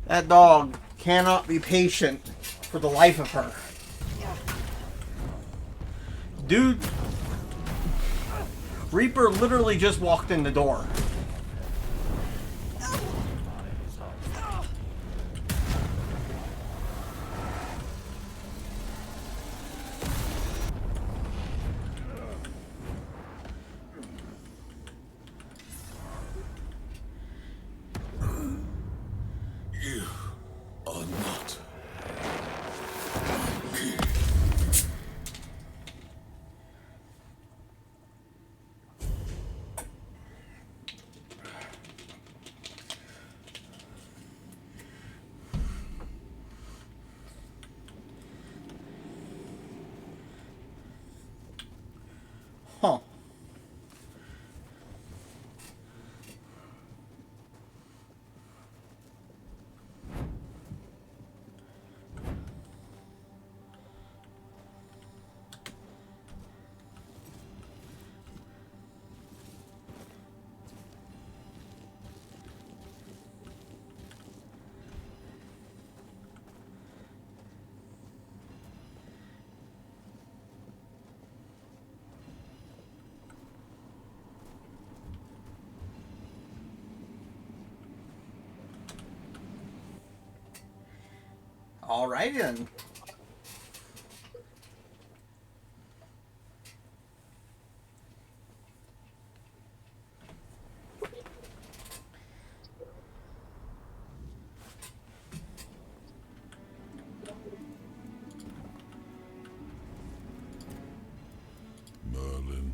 That dog cannot be patient for the life of her. Dude, Reaper literally just walked in the door. You are not. Huh. Alright then. Merlin.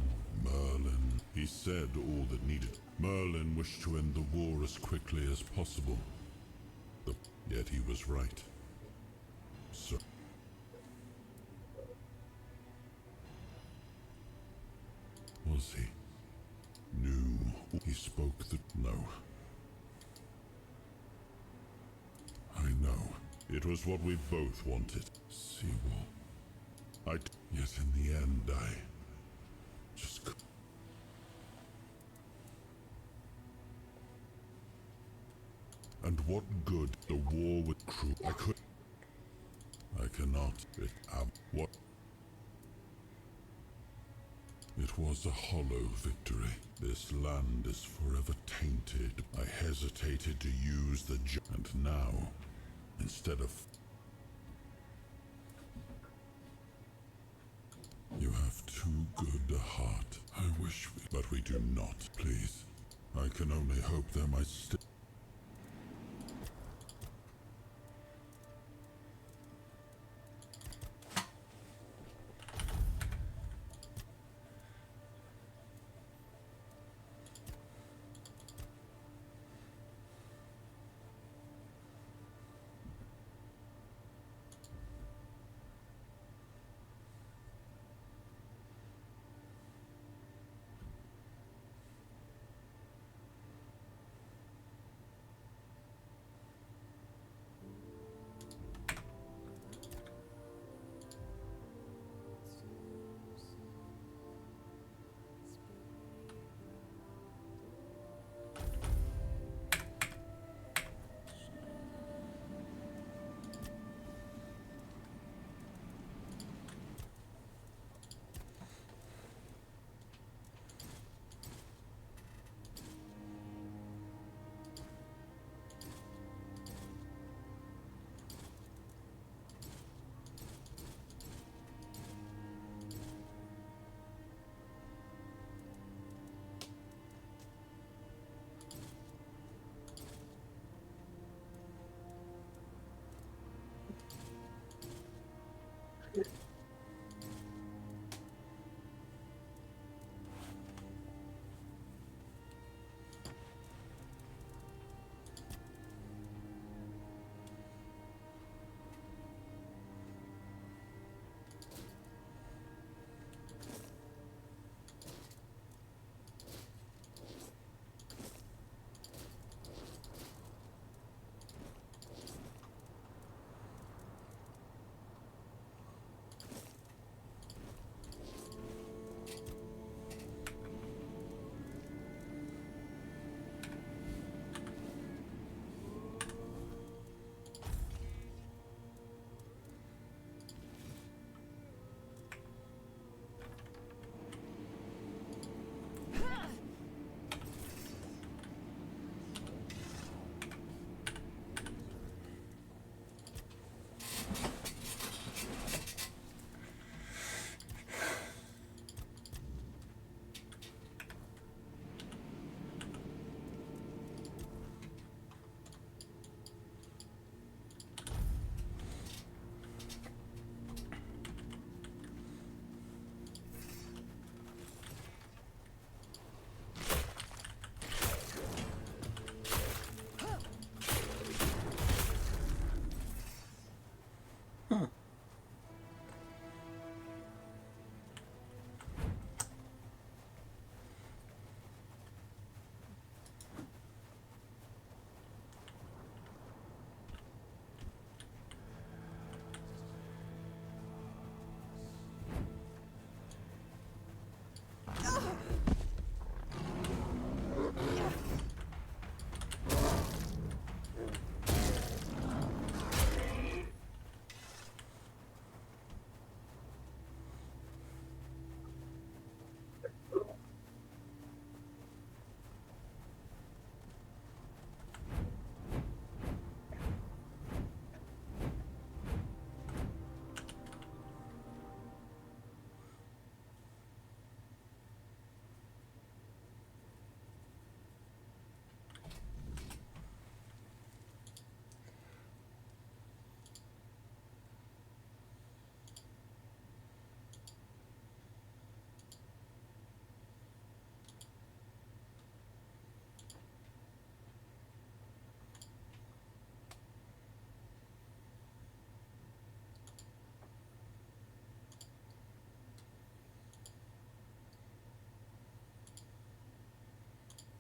He said all that needed. Merlin wished to end the war as quickly as possible. Yet he was right. So... Was he? Knew. He spoke the... No. I know. It was what we both wanted. Seawall. Yet in the end, I... just... And what good the war with crew? I cannot. What? It was a hollow victory. This land is forever tainted. I hesitated to use the and now, instead of... You have too good a heart. I wish we... But we do not. Please. I can only hope there might still...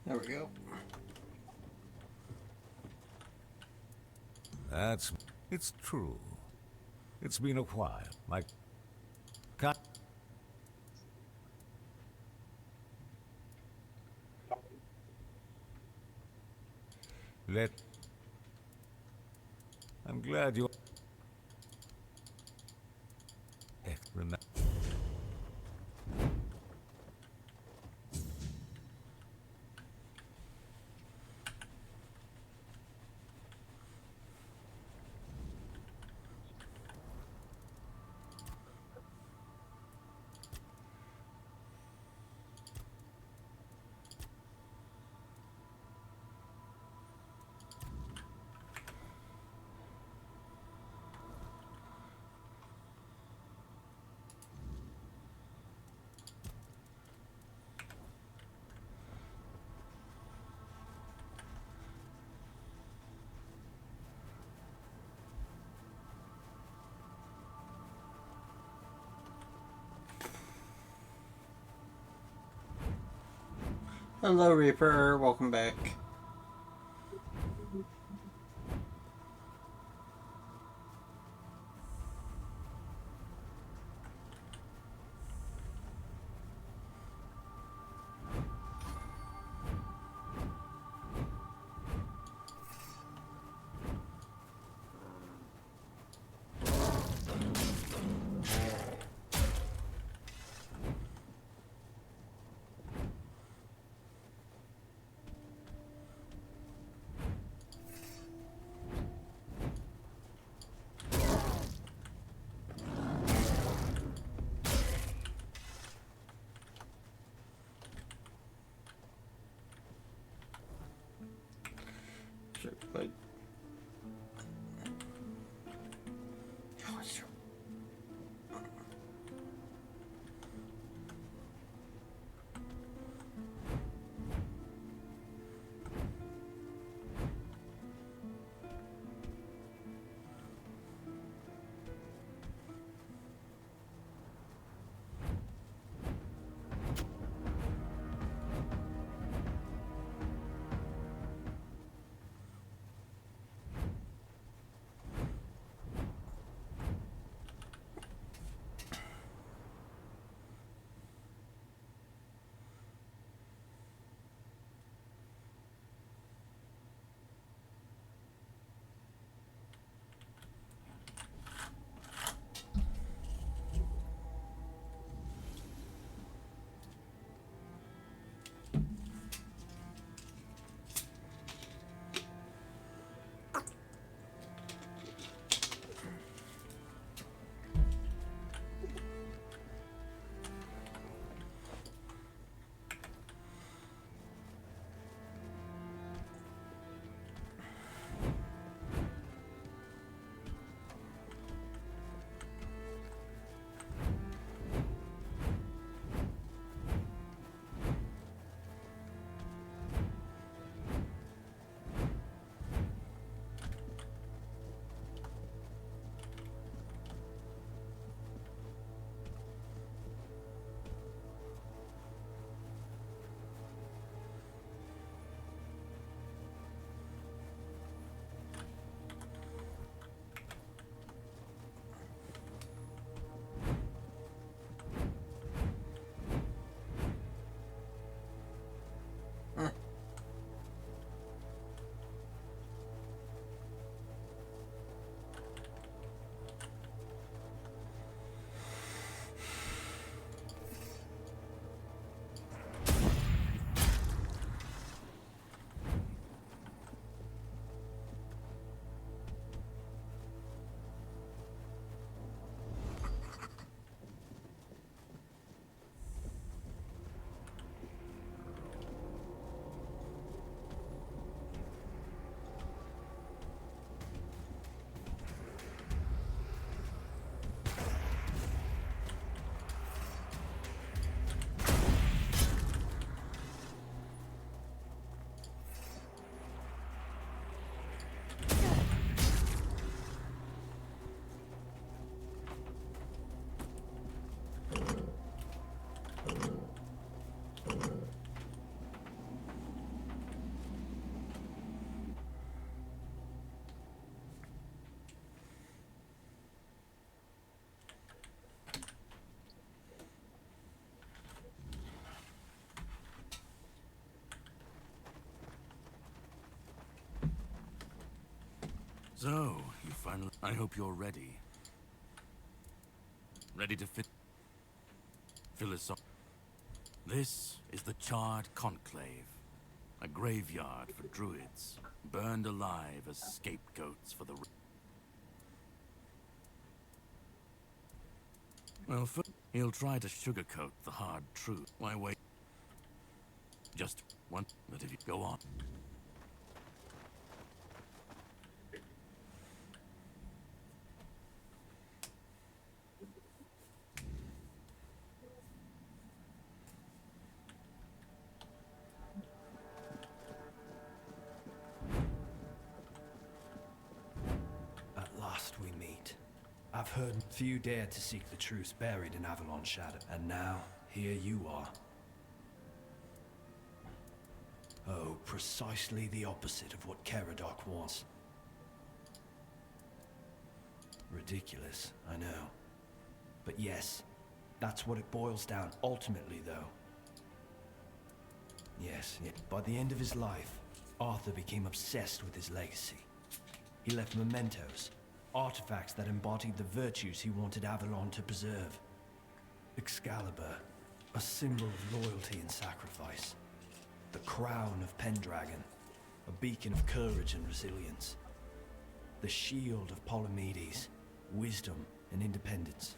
There we go. It's true. It's been a while. My cut. I'm glad you. Remember. Hello, Reaper. Welcome back. Sure, but So, you finally... I hope you're ready. Ready to philosoph... This is the Charred Conclave. A graveyard for druids, burned alive as scapegoats for the... Well, first, he'll try to sugarcoat the hard truth. Why wait? Just one, but if you go on... At last we meet. I've heard few dare to seek the truth buried in Avalon's shadow, and now, here you are. Oh, precisely the opposite of what Caradoc wants. Ridiculous, I know. But yes, that's what it boils down ultimately, though. Yes, by the end of his life, Arthur became obsessed with his legacy. He left mementos, artifacts that embodied the virtues he wanted Avalon to preserve. Excalibur, a symbol of loyalty and sacrifice. The crown of Pendragon, a beacon of courage and resilience. The shield of Palamedes, wisdom and independence.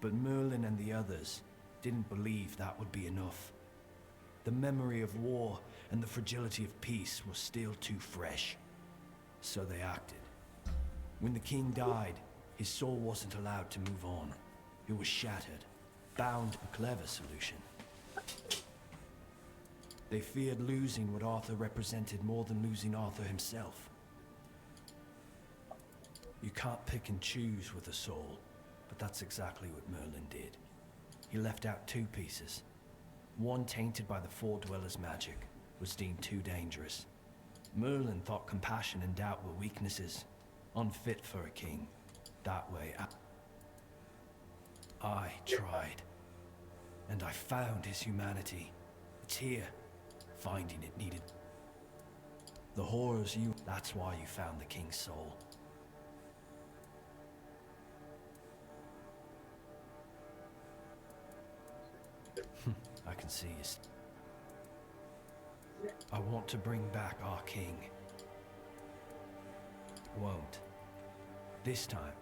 But Merlin and the others didn't believe that would be enough. The memory of war and the fragility of peace was still too fresh. So they acted. When the king died, his soul wasn't allowed to move on. It was shattered, bound. A clever solution. They feared losing what Arthur represented more than losing Arthur himself. You can't pick and choose with a soul, but that's exactly what Merlin did. He left out two pieces. One, tainted by the Four Dwellers' magic, was deemed too dangerous. Merlin thought compassion and doubt were weaknesses, unfit for a king. That way, I tried. And I found his humanity. It's here. Finding it needed. The horrors that's why you found the king's soul. I can see you. I want to bring back our king. Won't. This time.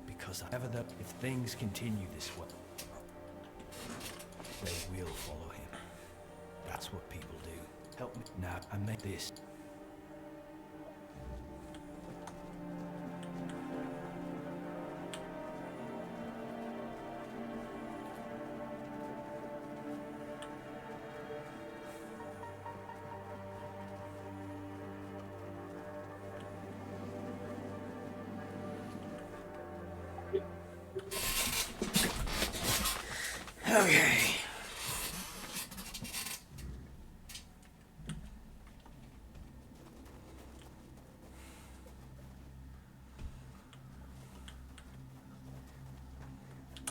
Because if things continue this way, they will follow him. That's what people do. Help me. Now, I make this. Okay.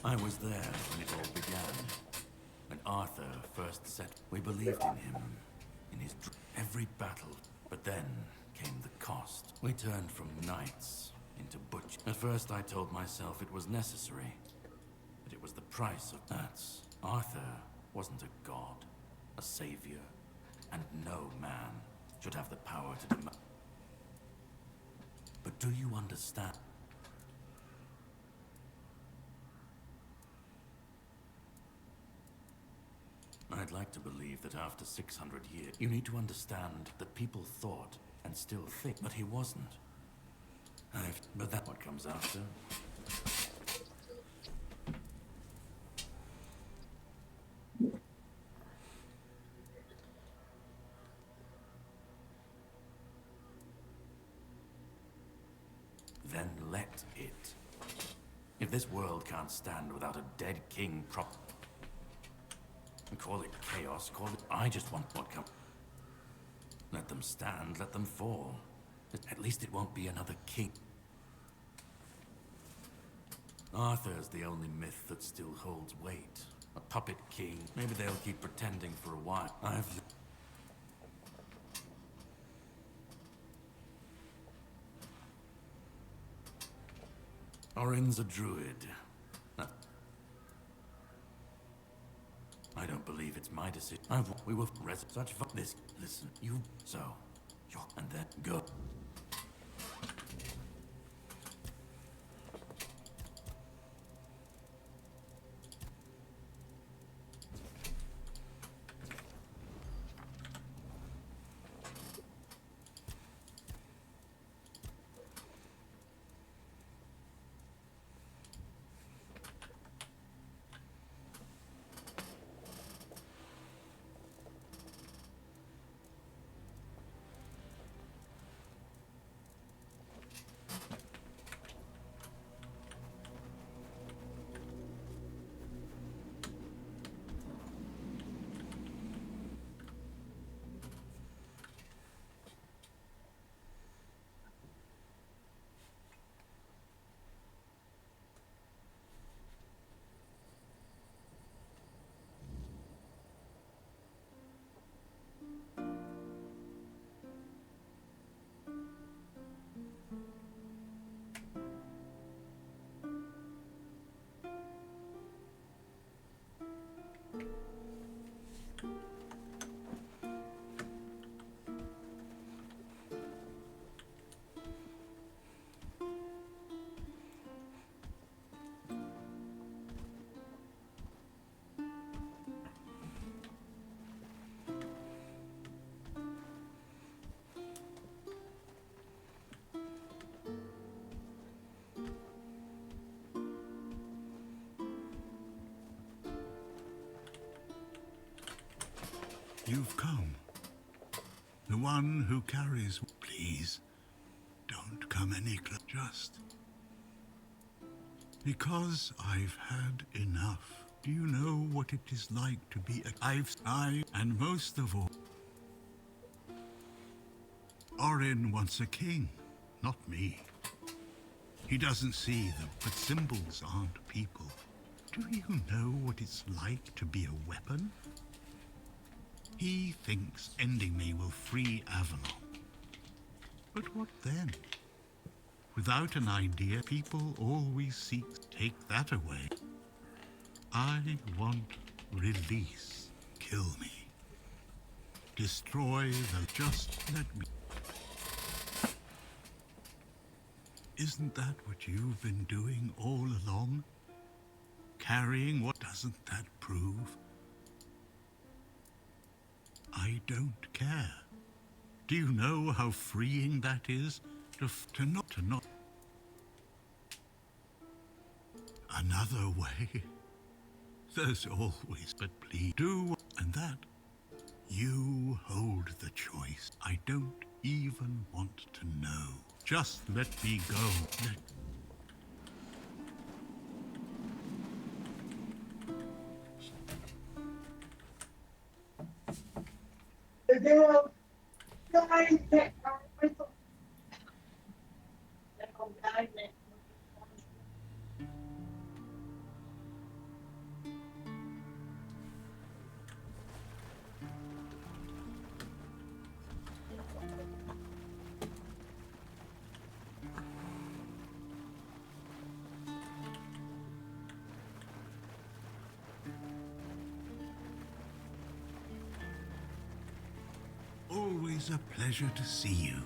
I was there when it all began. When Arthur first said we believed in him, in his every battle. But then came the cost. We turned from knights into butchers. At first I told myself it was necessary. But it was the price of that. Arthur wasn't a god, a savior, and no man should have the power to demand. But do you understand? I'd like to believe that after 600 years, you need to understand that people thought and still think, but he wasn't. But that's what comes after. Then let it. If this world can't stand without a dead king call it chaos, call it... I just want what comes. Let them stand, let them fall. At least it won't be another king. Arthur's the only myth that still holds weight. A puppet king. Maybe they'll keep pretending for a while. Orin's a druid. I don't believe it's my decision. We will such this. Listen, you and then go. You've come. The one who carries... Please, don't come any closer. Just... Because I've had enough. Do you know what it is like to be and most of all... Orin wants a king, not me. He doesn't see them, but symbols aren't people. Do you know what it's like to be a weapon? He thinks ending me will free Avalon. But what then? Without an idea, people always seek to take that away. I want release. Kill me. Destroy the... Just let me... Isn't that what you've been doing all along? Carrying what doesn't that prove? I don't care. Do you know how freeing that is? To not... Another way? There's always, but please do, and that you hold the choice. I don't even want to know. Just let me go. Always a pleasure to see you.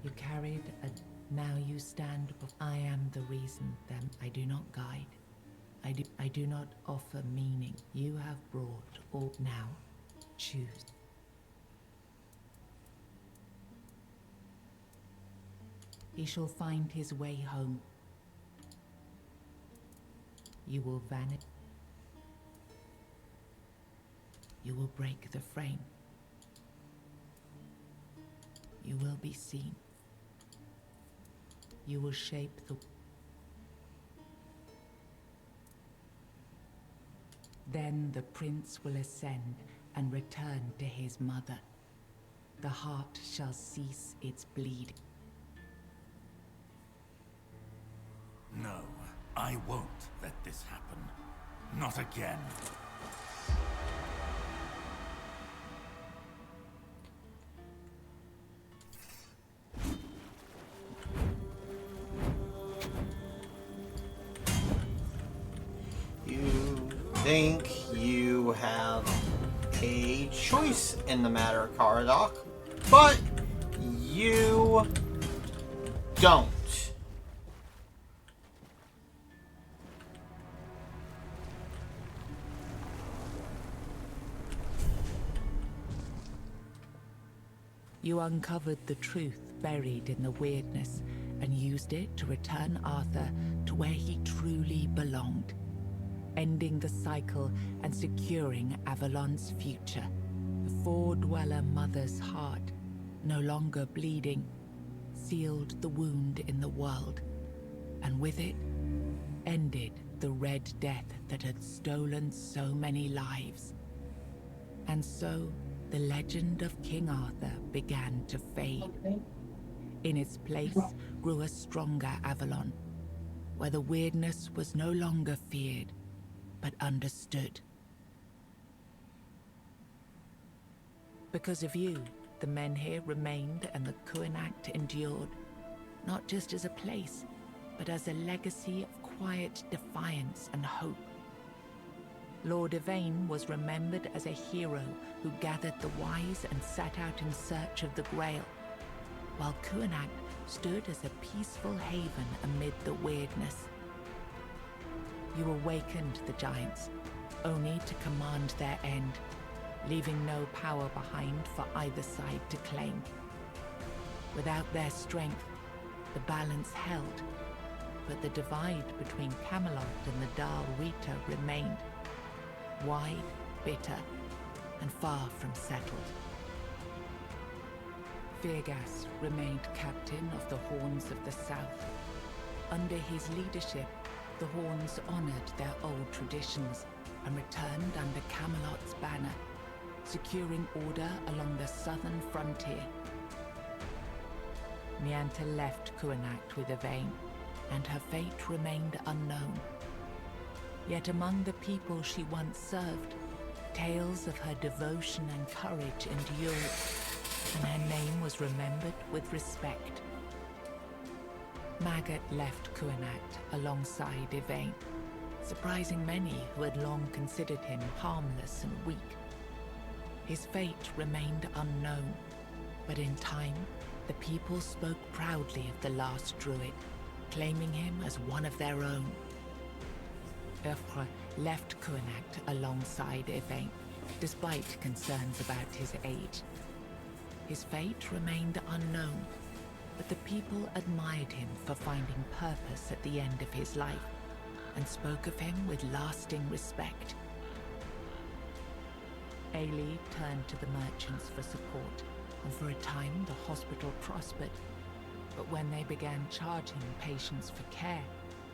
You carried a... Now you stand before... I am the reason, then I do not guide. I do not offer meaning. You have brought all... Now, choose. He shall find his way home. You will vanish. You will break the frame. You will be seen. You will shape the... Then the prince will ascend and return to his mother. The heart shall cease its bleeding. No, I won't let this happen. Not again. think you have a choice in the matter, Caradoc, but you don't. You uncovered the truth buried in the weirdness and used it to return Arthur to where he truly belonged, ending the cycle and securing Avalon's future. The Four-Dweller Mother's heart, no longer bleeding, sealed the wound in the world, and with it, ended the Red Death that had stolen so many lives. And so, the legend of King Arthur began to fade. In its place grew a stronger Avalon, where the weirdness was no longer feared, but understood. Because of you, the men here remained and the Kuinact endured, not just as a place, but as a legacy of quiet defiance and hope. Lord Yvain was remembered as a hero who gathered the wise and set out in search of the Grail, while Kuinact stood as a peaceful haven amid the weirdness. You awakened the giants, only to command their end, leaving no power behind for either side to claim. Without their strength, the balance held, but the divide between Camelot and the Dal Rita remained, wide, bitter, and far from settled. Firgas remained captain of the Horns of the South. Under his leadership, the Horns honored their old traditions and returned under Camelot's banner, securing order along the southern frontier. Nianta left Kuinact with Yvain, and her fate remained unknown. Yet among the people she once served, tales of her devotion and courage endured, and her name was remembered with respect. Magat left Kuinact alongside Yvain, surprising many who had long considered him harmless and weak. His fate remained unknown, but in time, the people spoke proudly of the last druid, claiming him as one of their own. Urfre left Kuinact alongside Yvain, despite concerns about his age. His fate remained unknown, but the people admired him for finding purpose at the end of his life, and spoke of him with lasting respect. Ailey turned to the merchants for support, and for a time the hospital prospered. But when they began charging patients for care,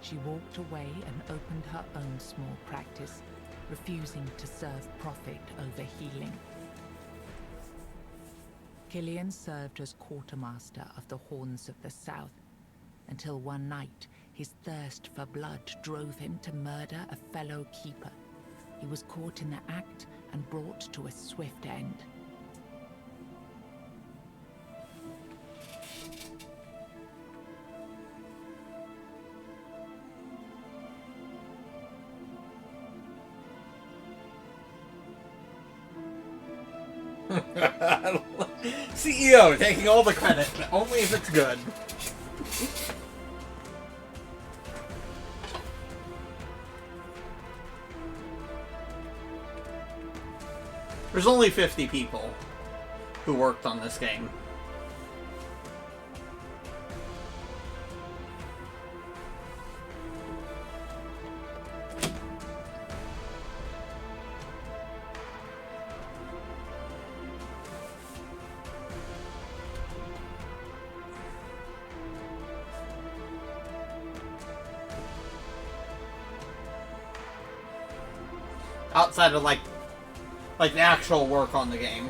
she walked away and opened her own small practice, refusing to serve profit over healing. Killian served as quartermaster of the Horns of the South, until one night his thirst for blood drove him to murder a fellow keeper. He was caught in the act and brought to a swift end. CEO taking all the credit, but only if it's good. There's only 50 people who worked on this game. Outside of like the actual work on the game.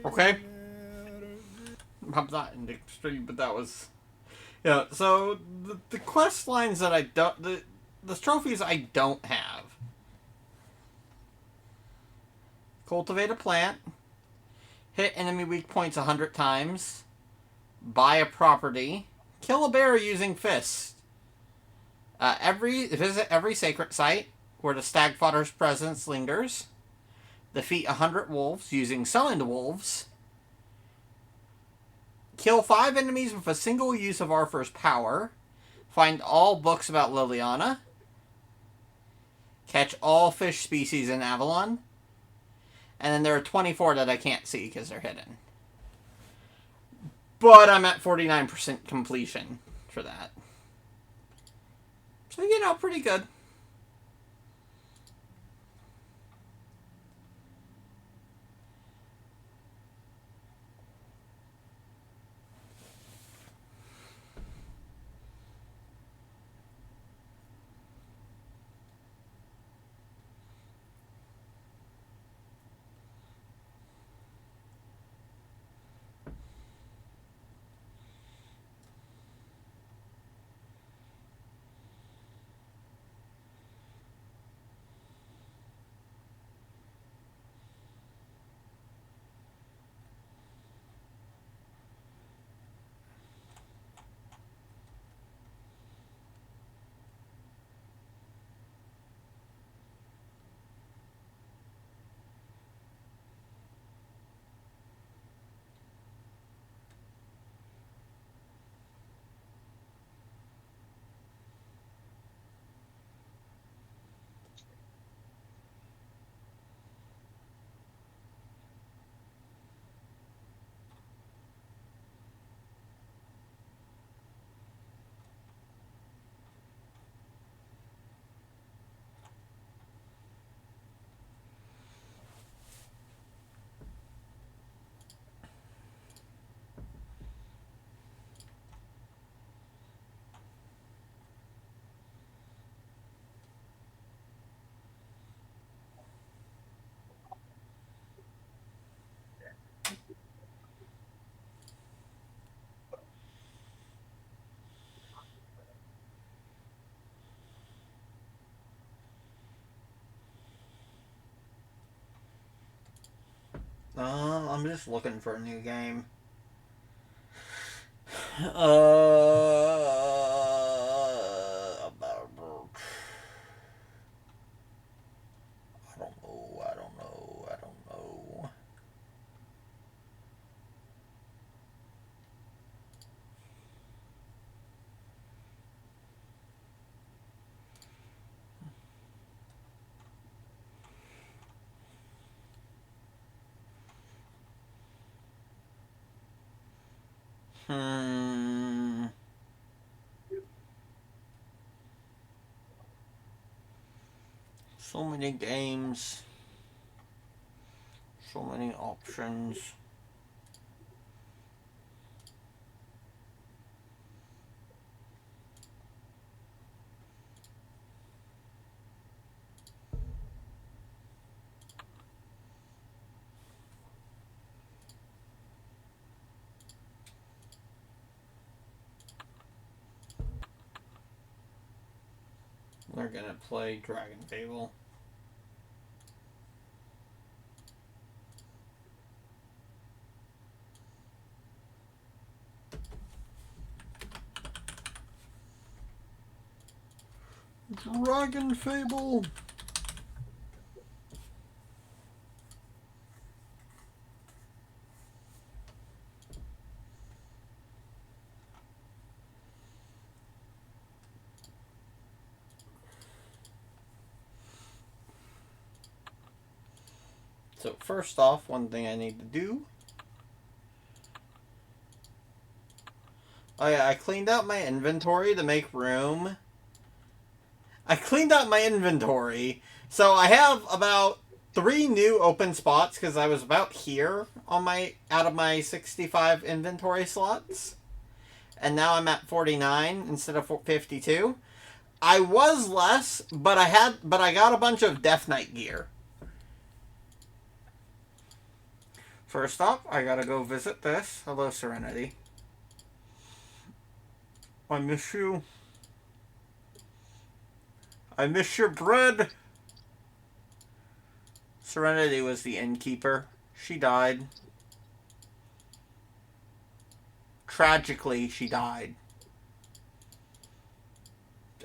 Okay? I'm not in the extreme, but that was... Yeah, so the quest lines that I don't... The trophies I don't have. Cultivate a plant. Hit enemy weak points 100 times. Buy a property. Kill a bear using fists. Visit every sacred site where the Stagfather's presence lingers. Defeat 100 wolves using summoned wolves. Kill 5 enemies with a single use of Arthur's power. Find all books about Liliana. Catch all fish species in Avalon. And then there are 24 that I can't see because they're hidden. But I'm at 49% completion for that. So, you know, pretty good. I'm just looking for a new game. I don't know. So many games. So many options. We're gonna play Dragon Fable. Dragon Fable! So first off, one thing I need to do. Oh yeah, I cleaned out my inventory to make room. I cleaned out my inventory. So I have about 3 new open spots because I was about here on out of my 65 inventory slots. And now I'm at 49 instead of 52. I was less, but I got a bunch of Death Knight gear. First up, I gotta go visit this. Hello, Serenity. I miss you. I miss your bread. Serenity was the innkeeper. She died. Tragically, she died.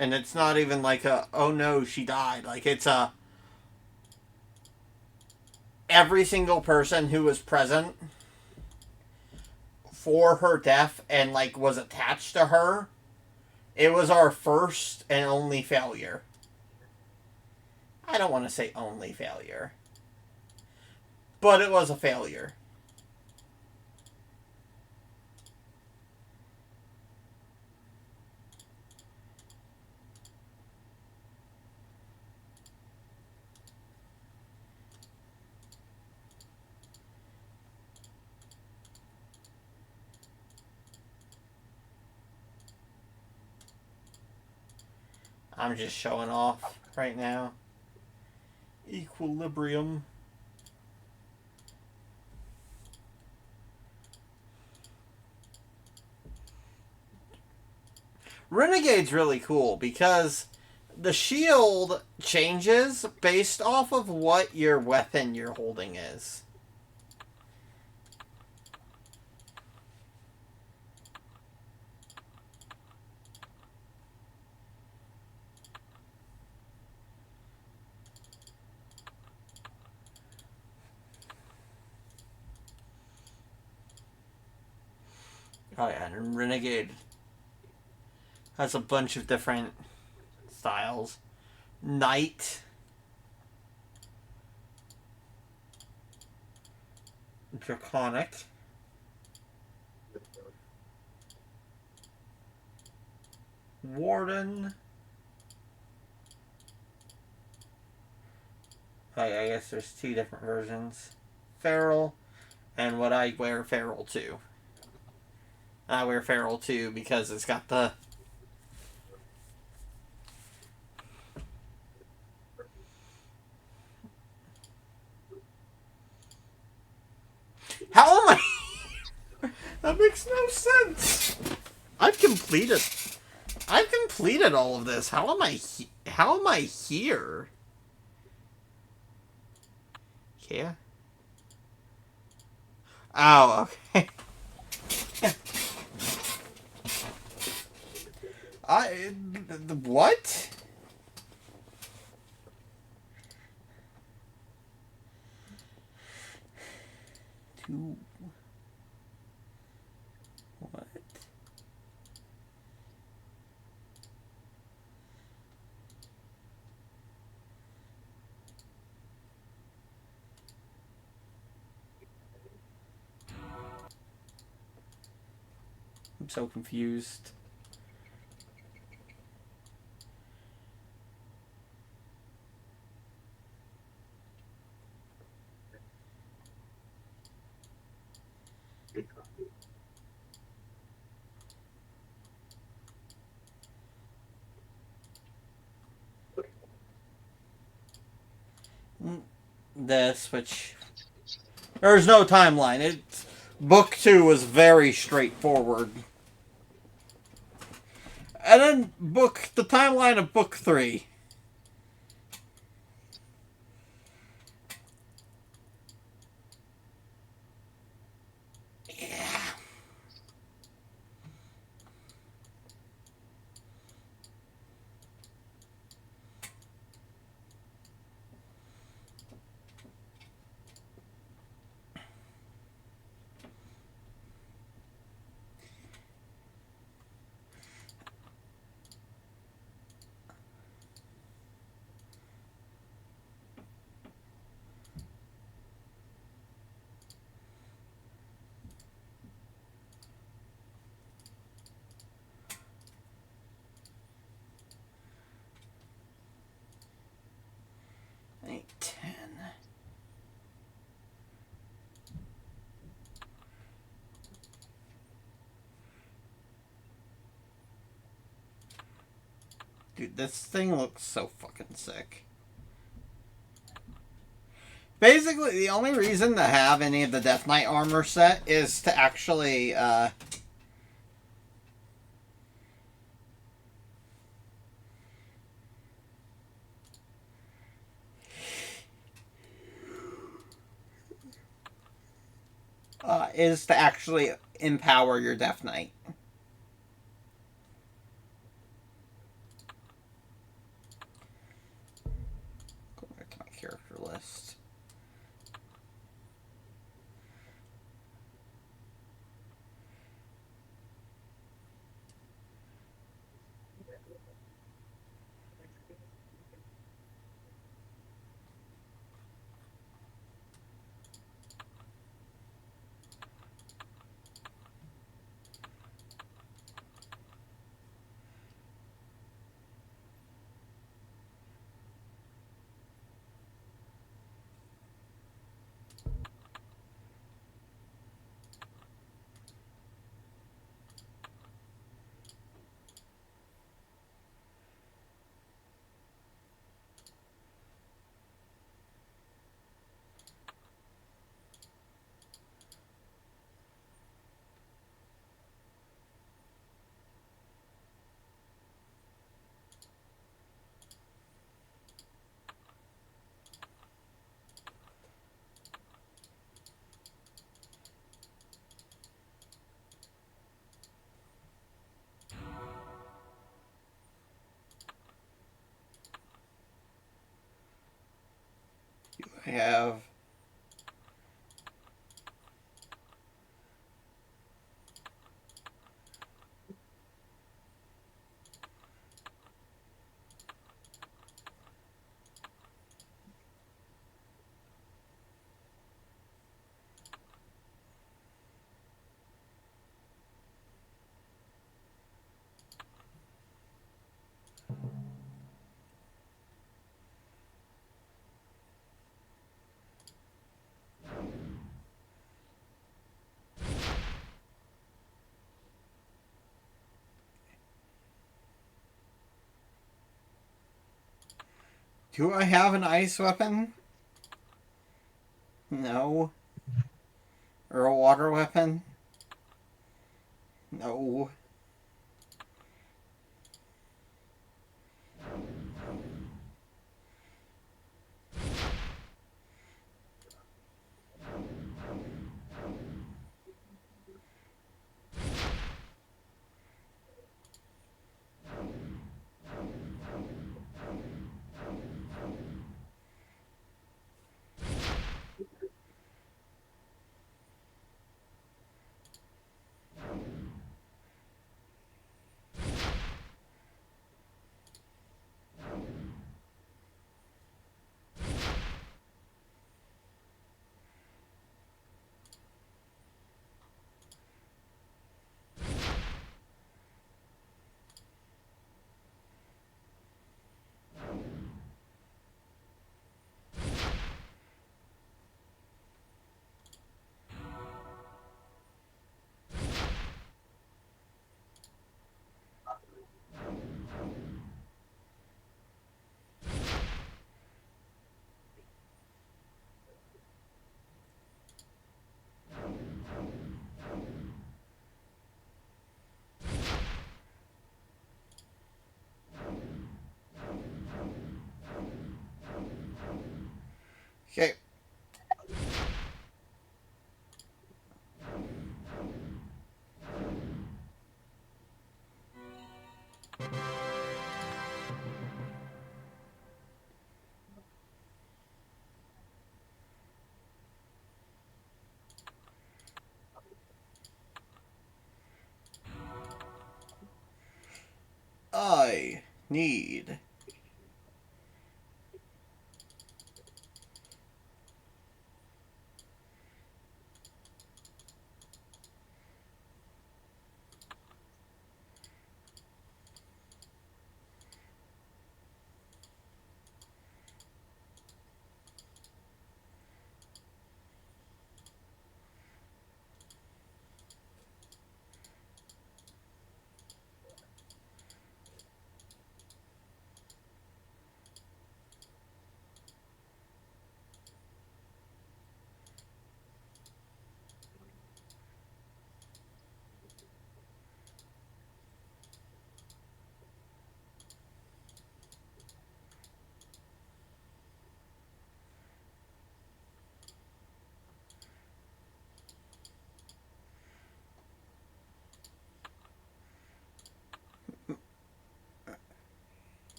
And it's not even like a, oh no, she died. Like, it's a, every single person who was present for her death and, like, was attached to her, it was our first and only failure. I don't want to say only failure. But it was a failure. I'm just showing off right now. Equilibrium. Renegade's really cool because the shield changes based off of what your weapon you're holding is. Oh yeah, and Renegade has a bunch of different styles. Knight. Draconic. Warden. I guess there's two different versions. Feral. And what I wear Feral 2. I wear Feral 2 because it's got the... How am I... That makes no sense. I've completed all of this. How am I here? Yeah. Oh, okay. What? Two. What? I'm so confused. This, which... There's no timeline. Book 2 was very straightforward. And then the timeline of book 3. Yeah. Dude, this thing looks so fucking sick. Basically, the only reason to have any of the Death Knight armor set is to actually, empower your Death Knight. Go back to my character list. I have Do I have an ice weapon? No. Or a water weapon? No. Okay. I need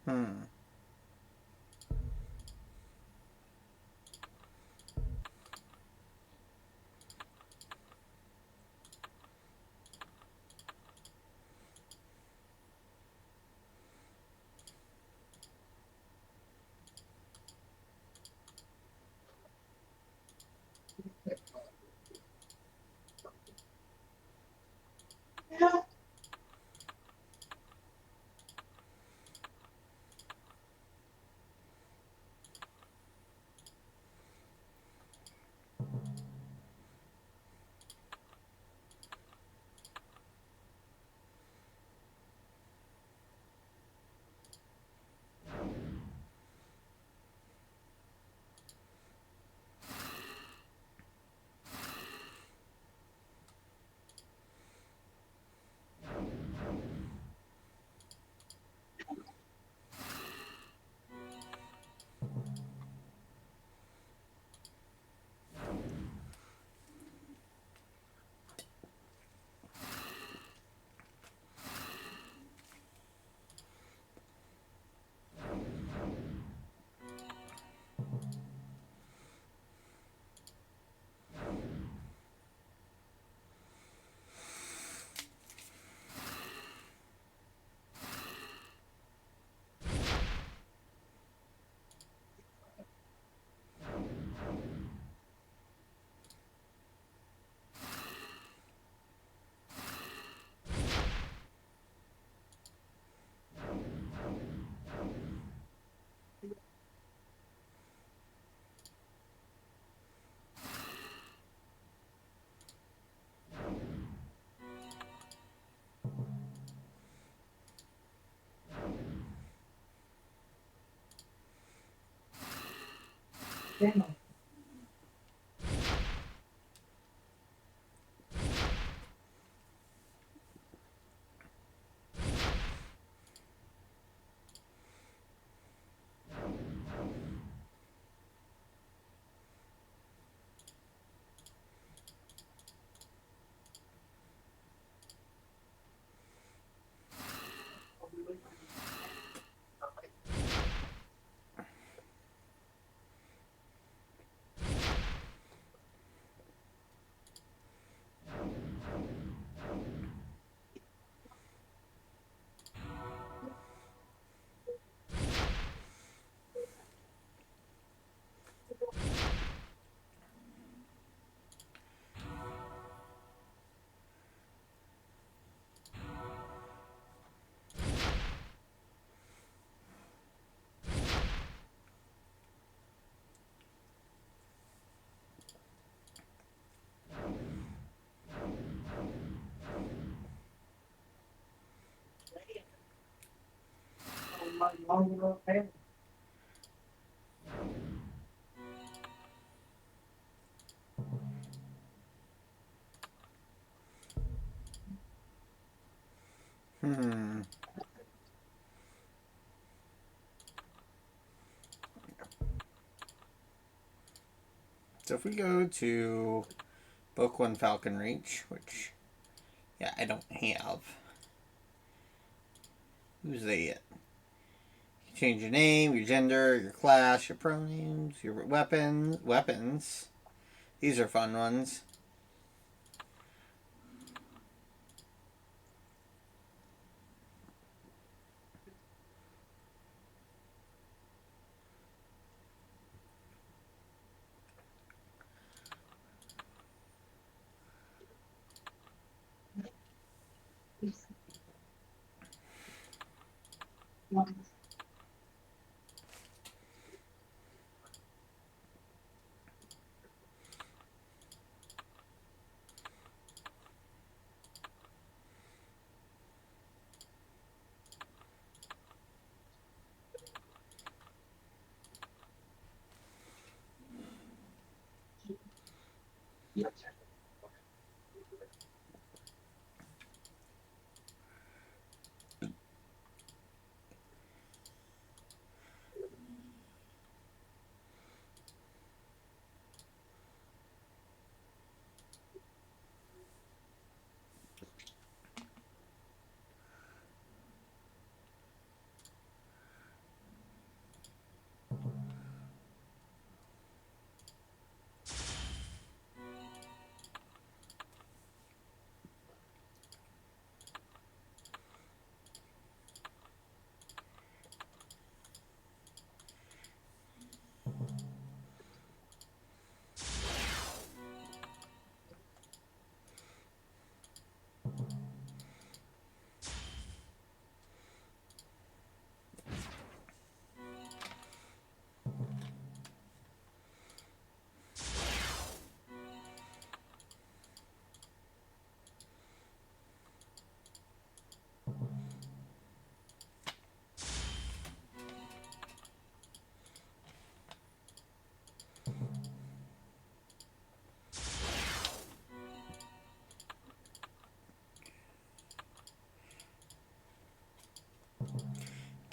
Hmm. Hmm. So if we go to Book 1 Falcon Reach, which, yeah, I don't have. Who's they yet? You change your name, your gender, your class, your pronouns, your weapons. These are fun ones.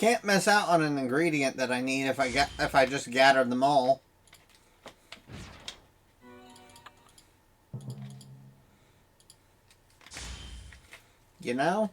can't miss out on an ingredient that I need if I just gather them all. You know?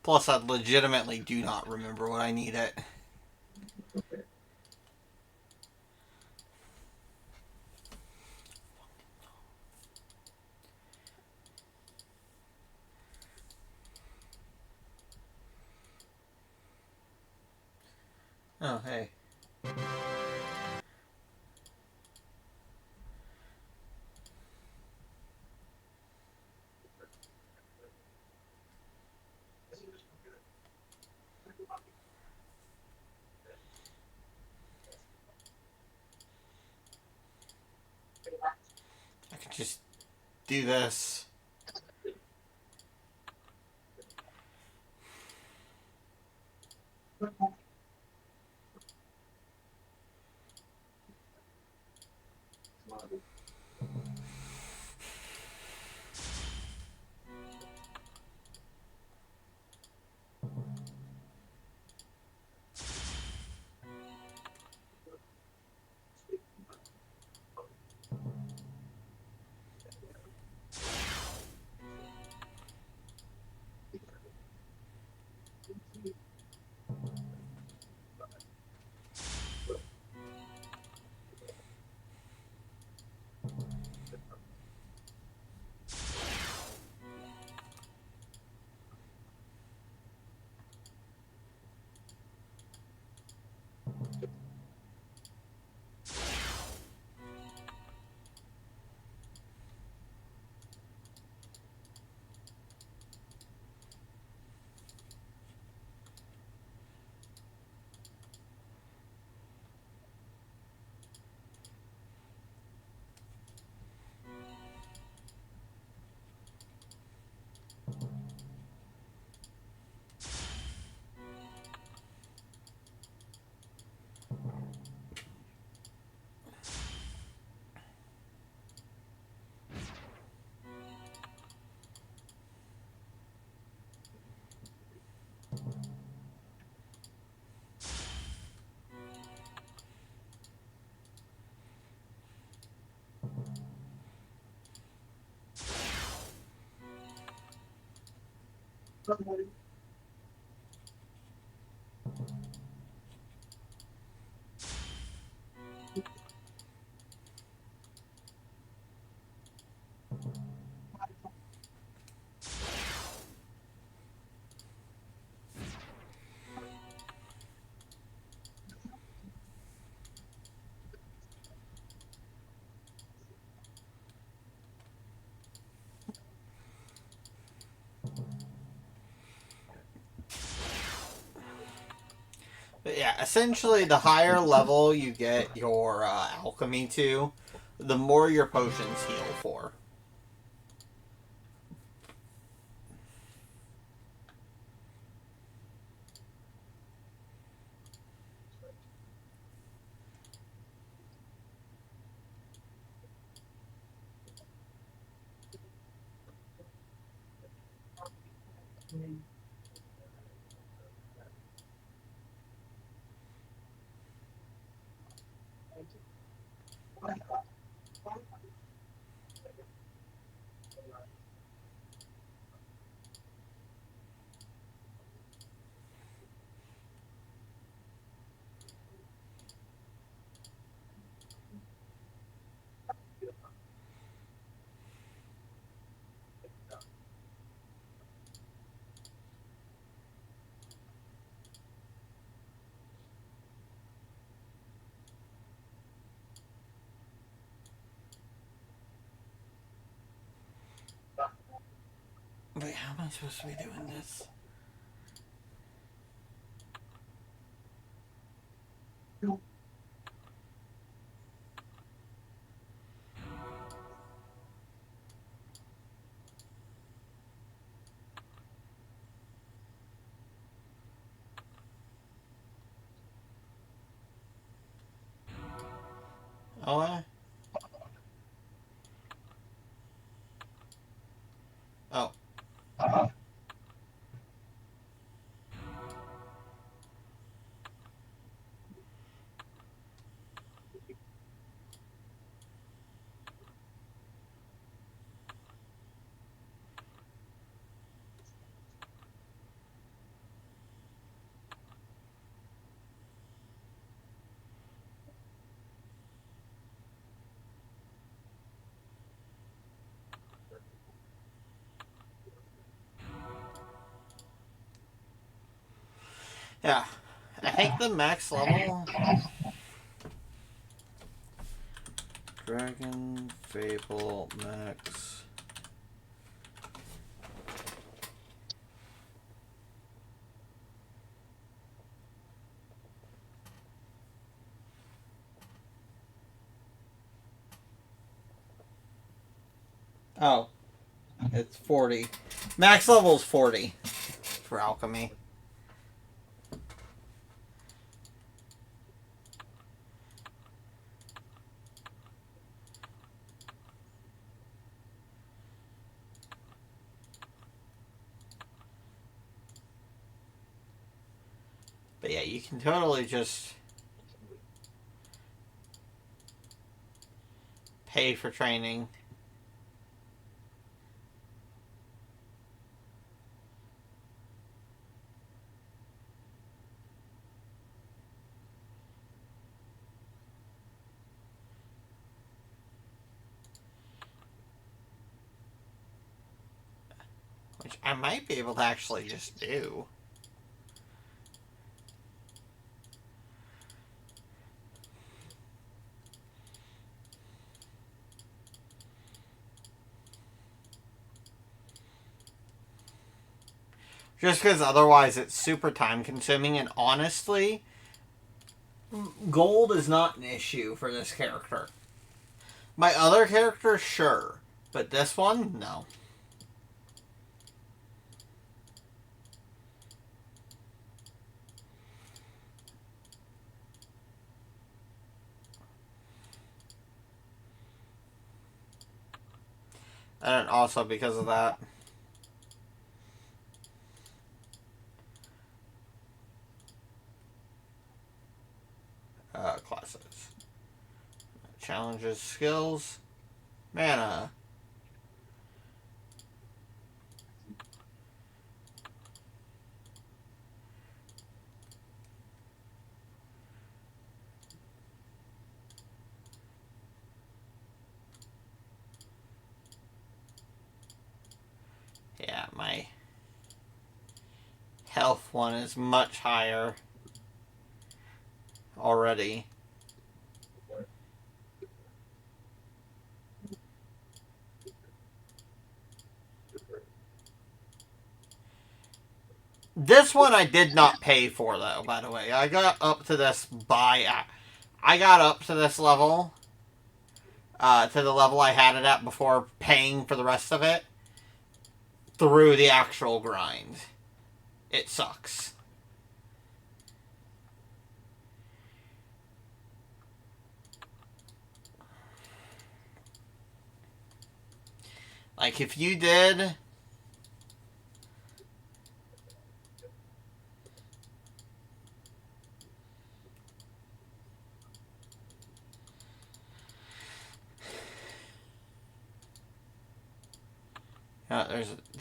Plus, I legitimately do not remember what I need it. Oh, hey. I could just do this. yeah, essentially the higher level you get your alchemy to, the more your potions heal for. Wait, how am I supposed to be doing this? Oh, oh. Yeah. I think the max level... Dragon Fable Max... Oh. It's 40. Max level is 40 for alchemy. But yeah, you can totally just pay for training. Which I might be able to actually just do. Just because otherwise it's super time consuming, and honestly, gold is not an issue for this character. My other character, sure. But this one, no. And also because of that. Classes. Challenges, skills, mana. Yeah, my health one is much higher already. This one I did not pay for, though, by the way. I got up to this I got up to this level, to the level I had it at before paying for the rest of it, through the actual grind. It sucks. Like, if you did...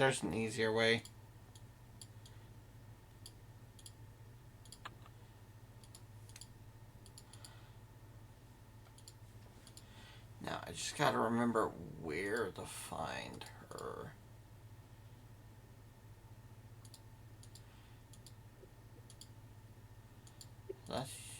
there's an easier way. Now, I just gotta remember where to find her. That's just...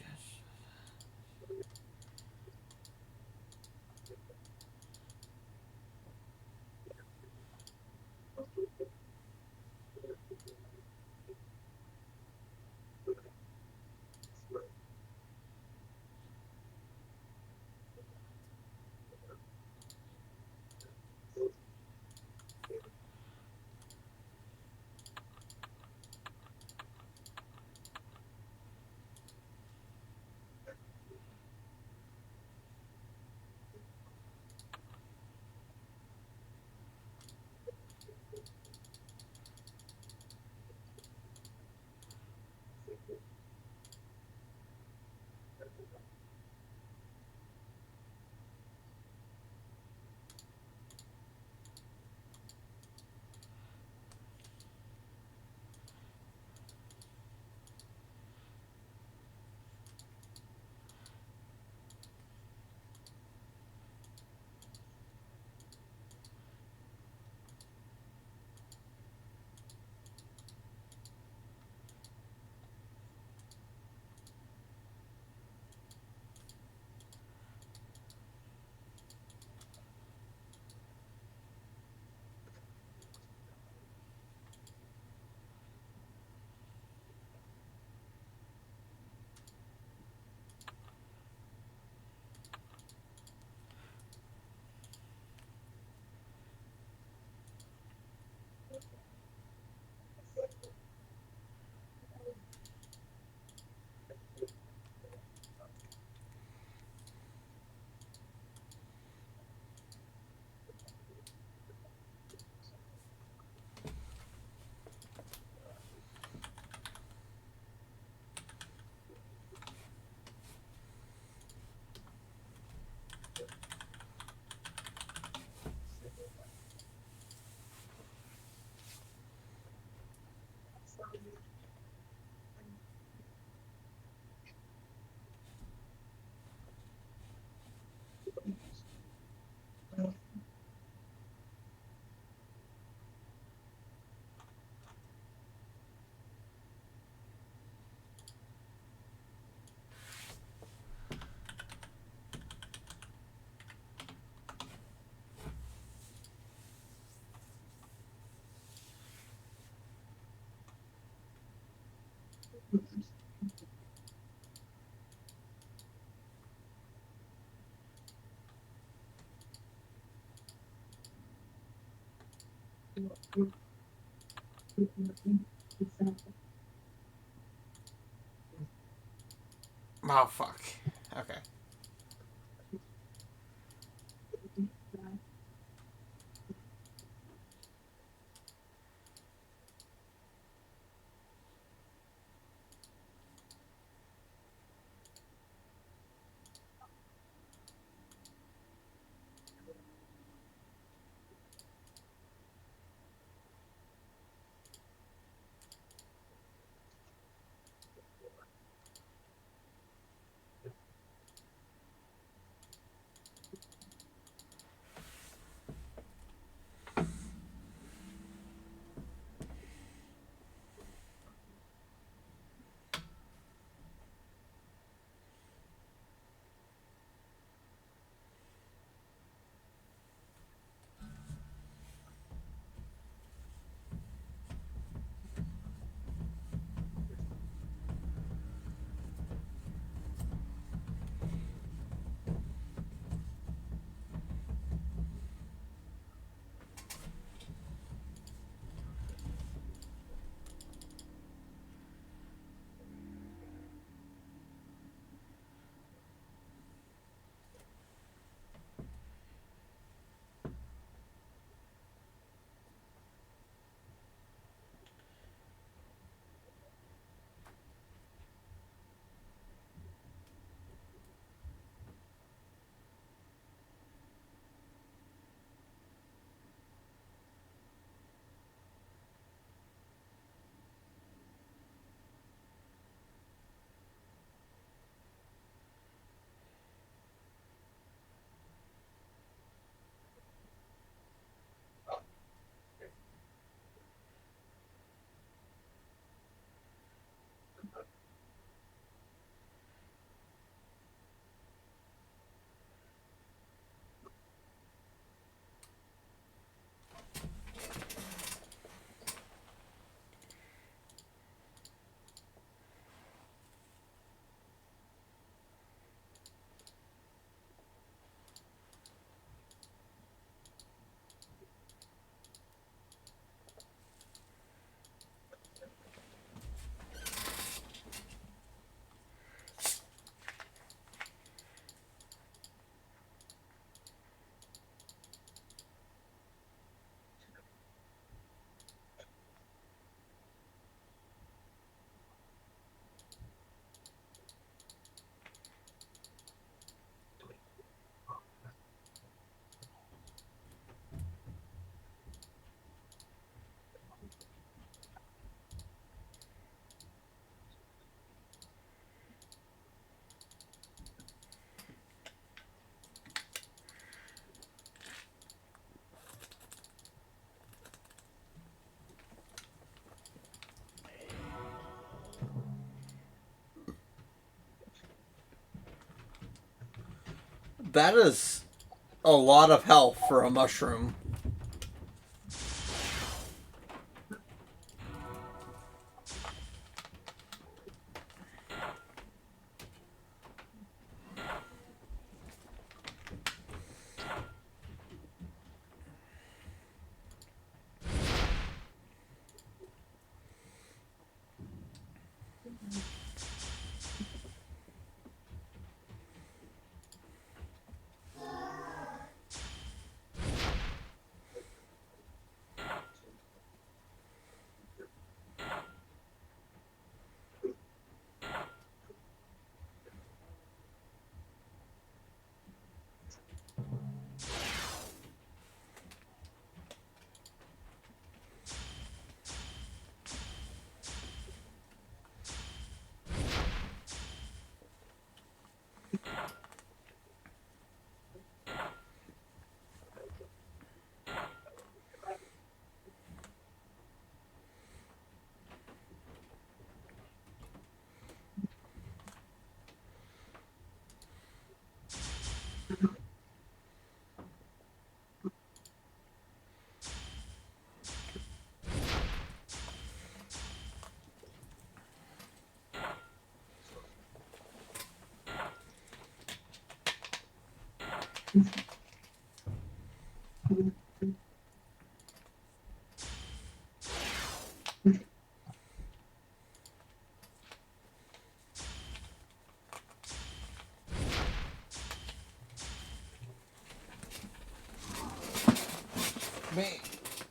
Oh, fuck. Okay. That is a lot of health for a mushroom.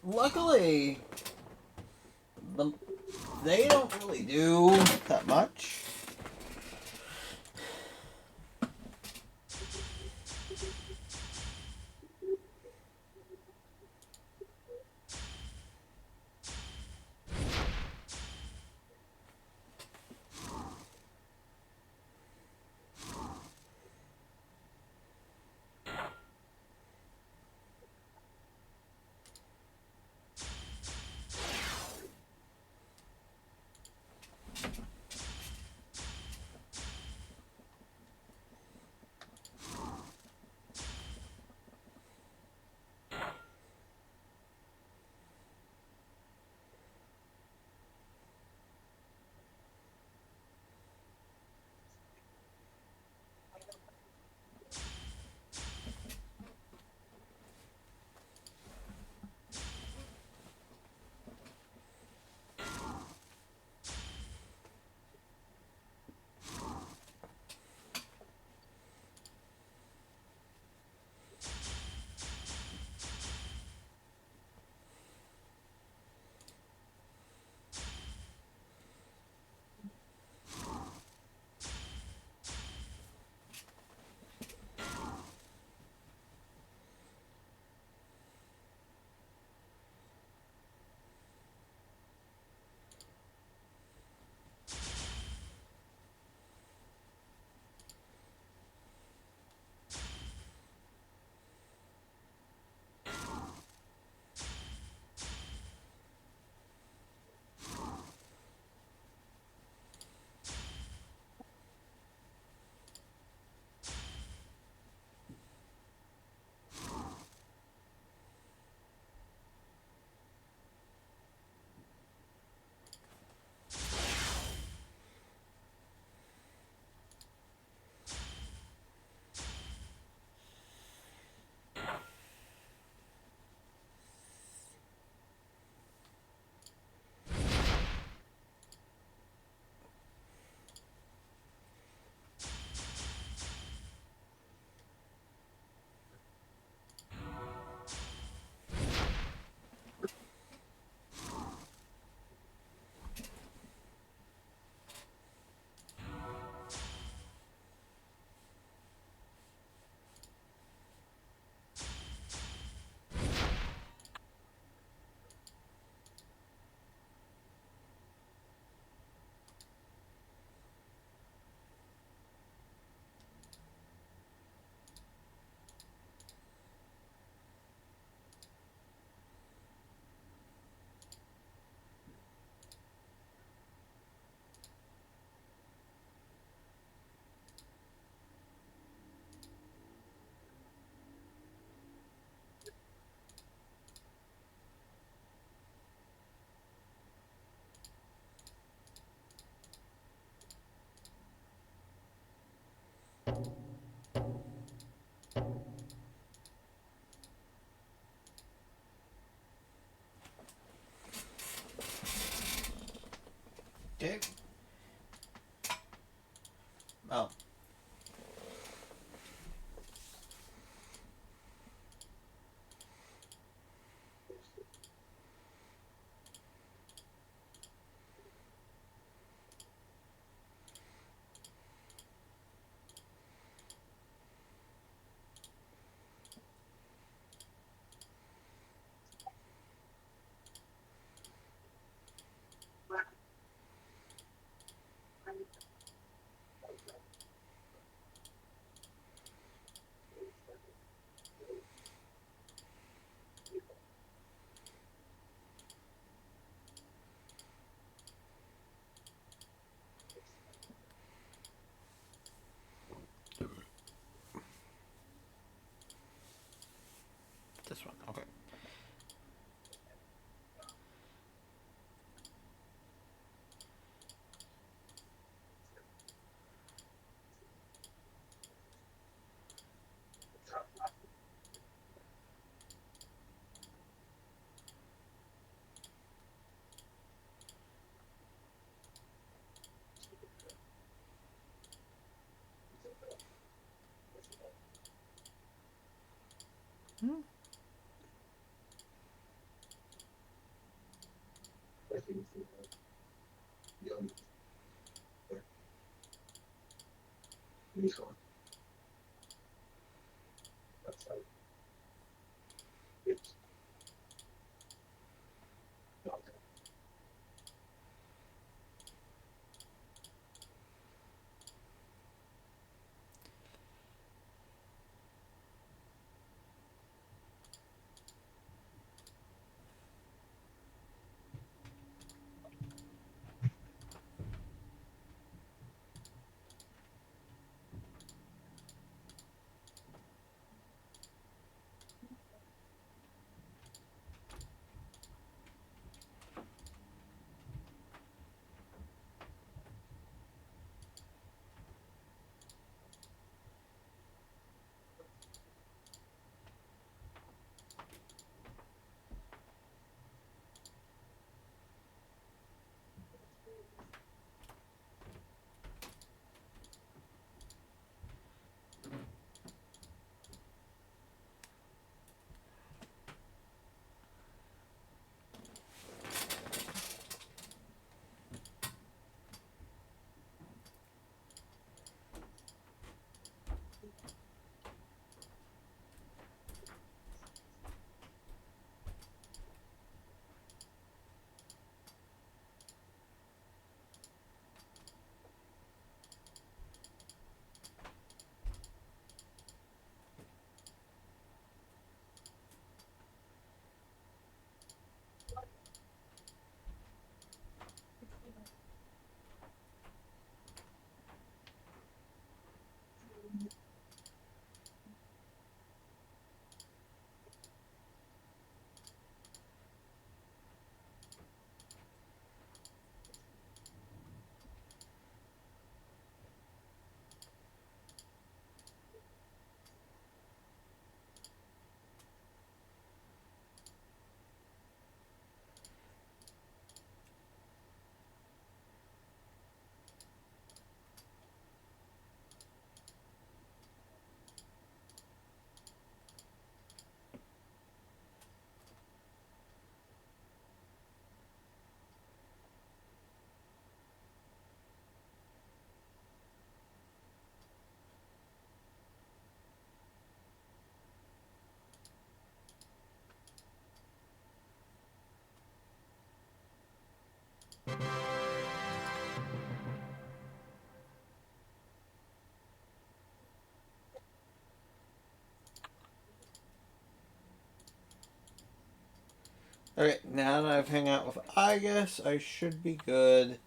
Luckily, they don't really do that much. Dick. Oh. This one, okay. Hmm. Okay, now that I've hung out with Igus, I should be good.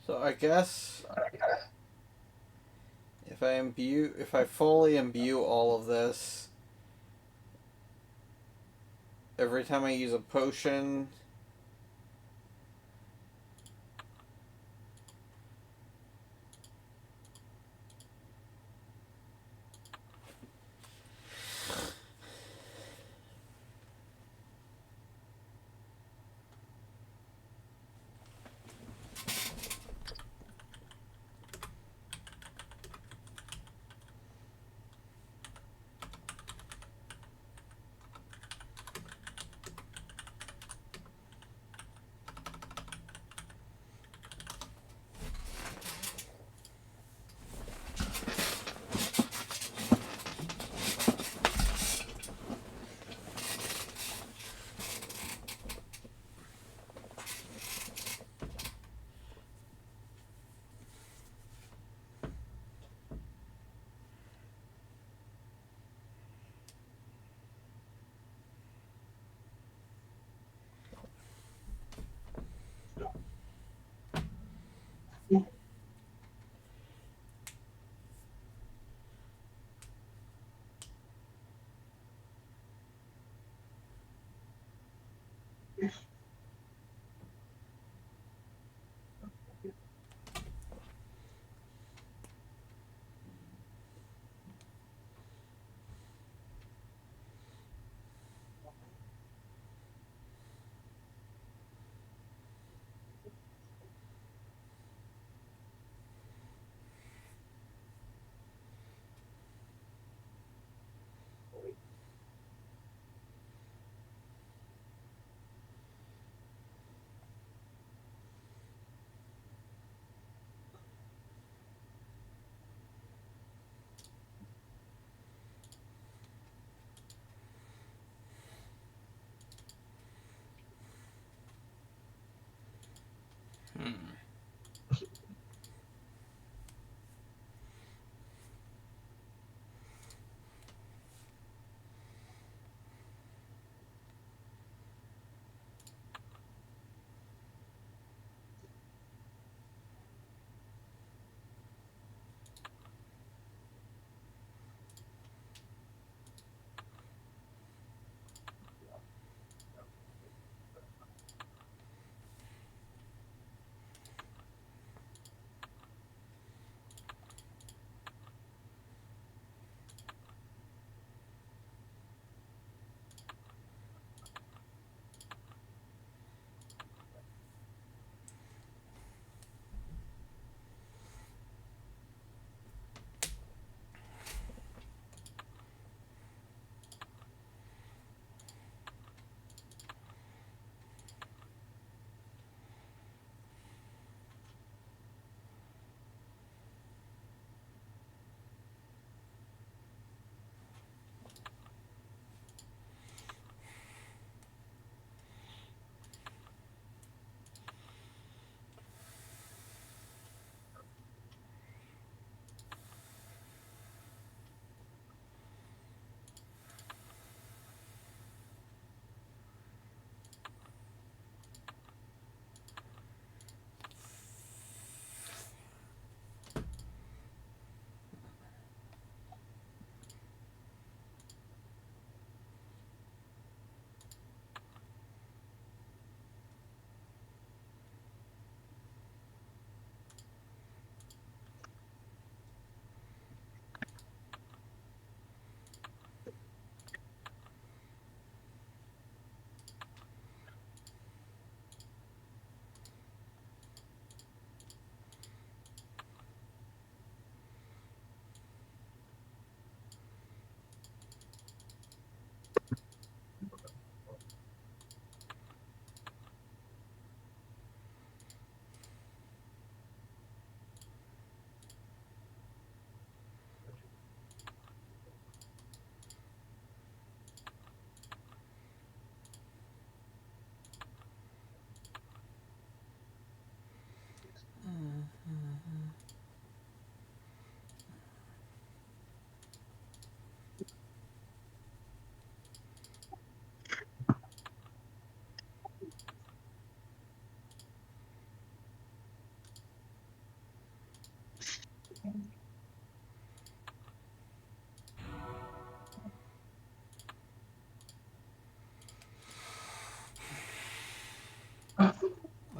So I guess if I fully imbue all of this, every time I use a potion,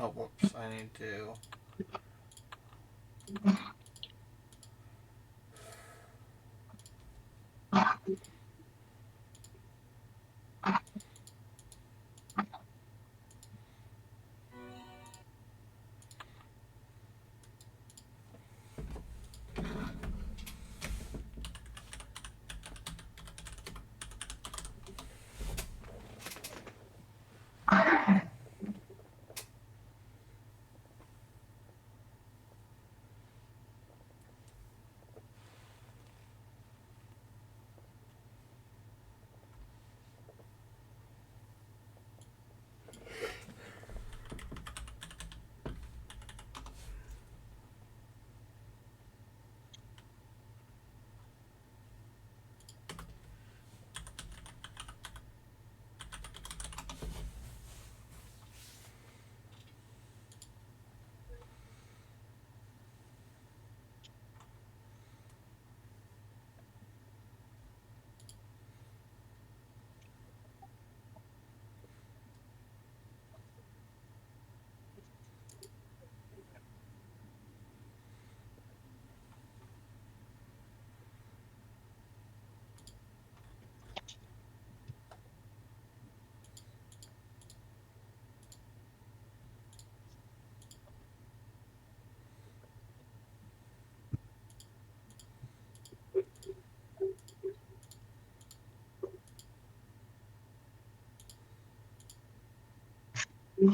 Oh, whoops. I need to... Hmm.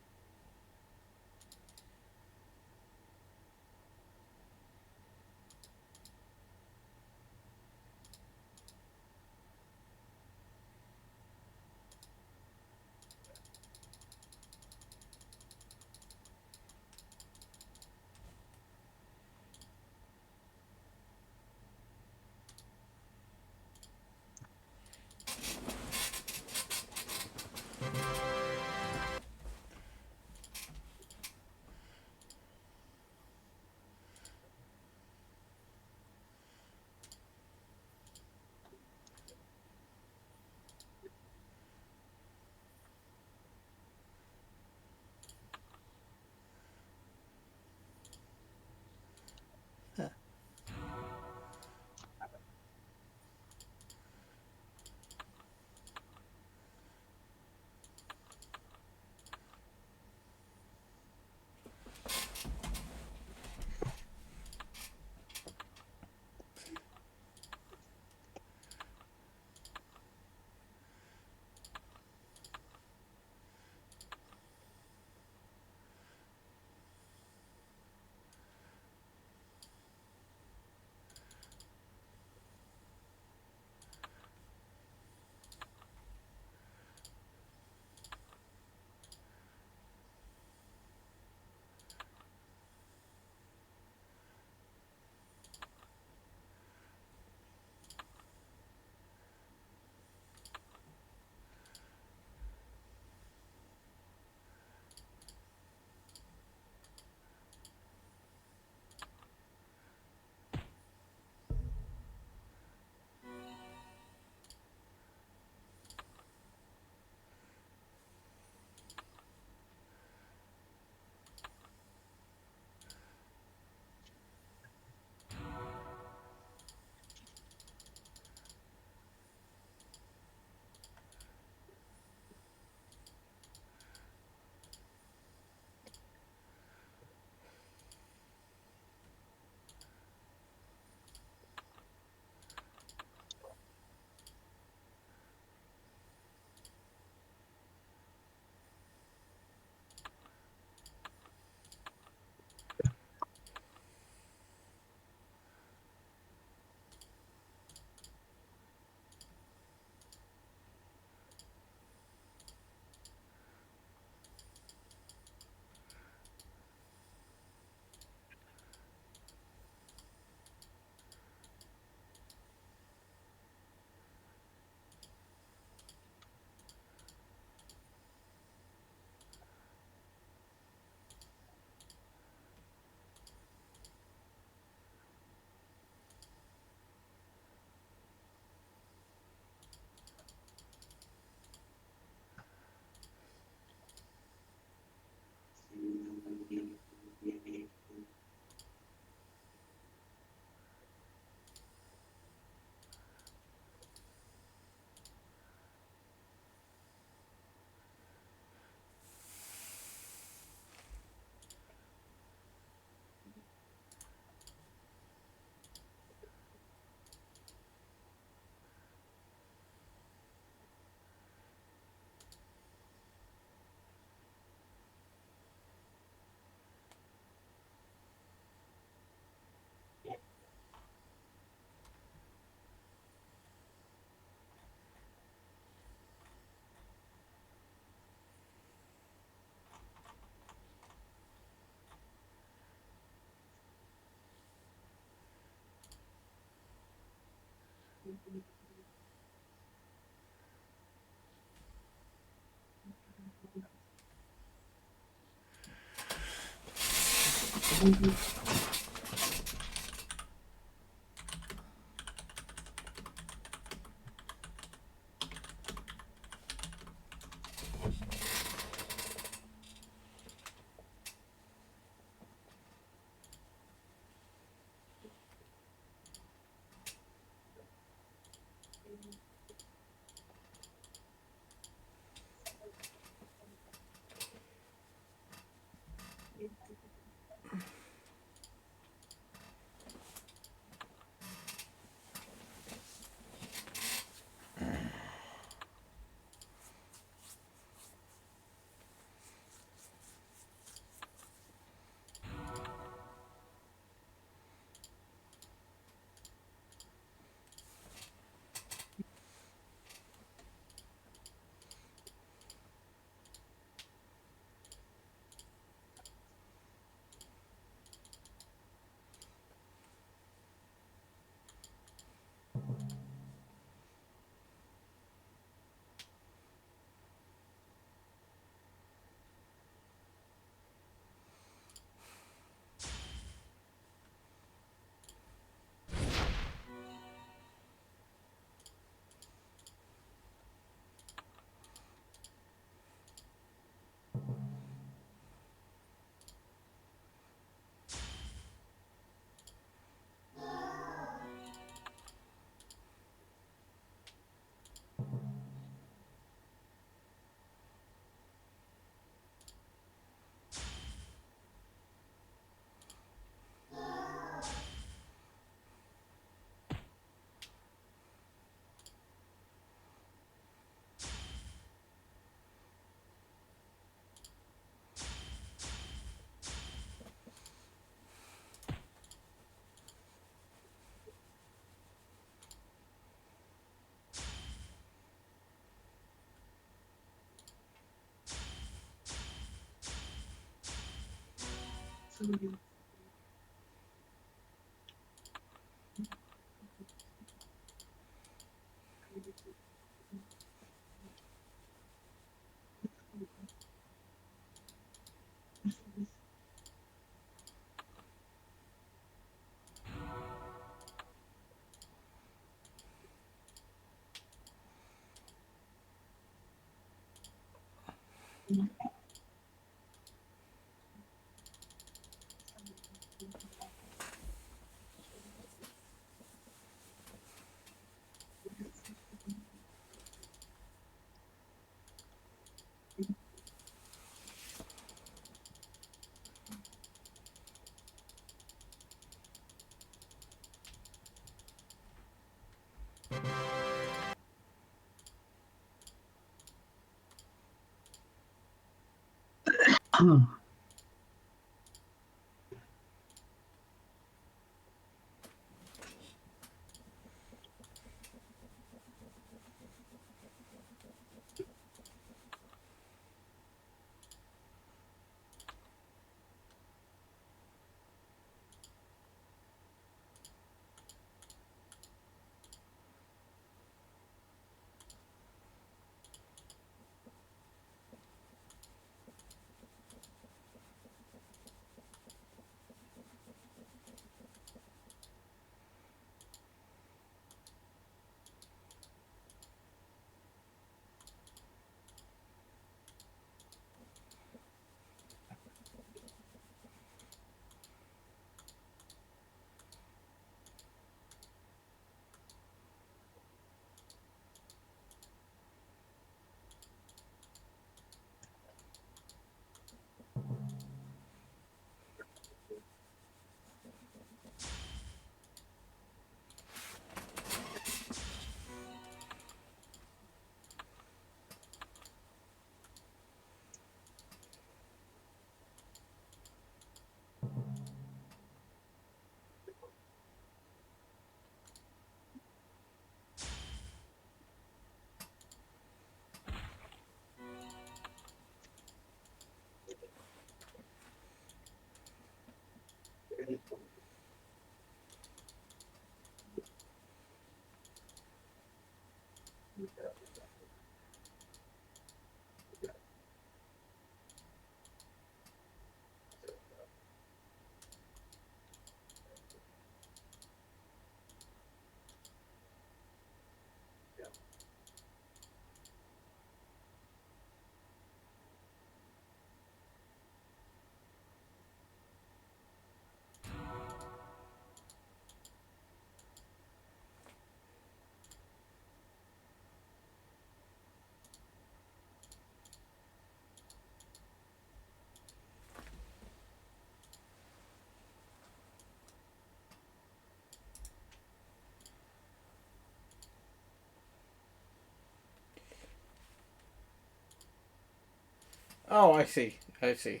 Oh, I see. I see.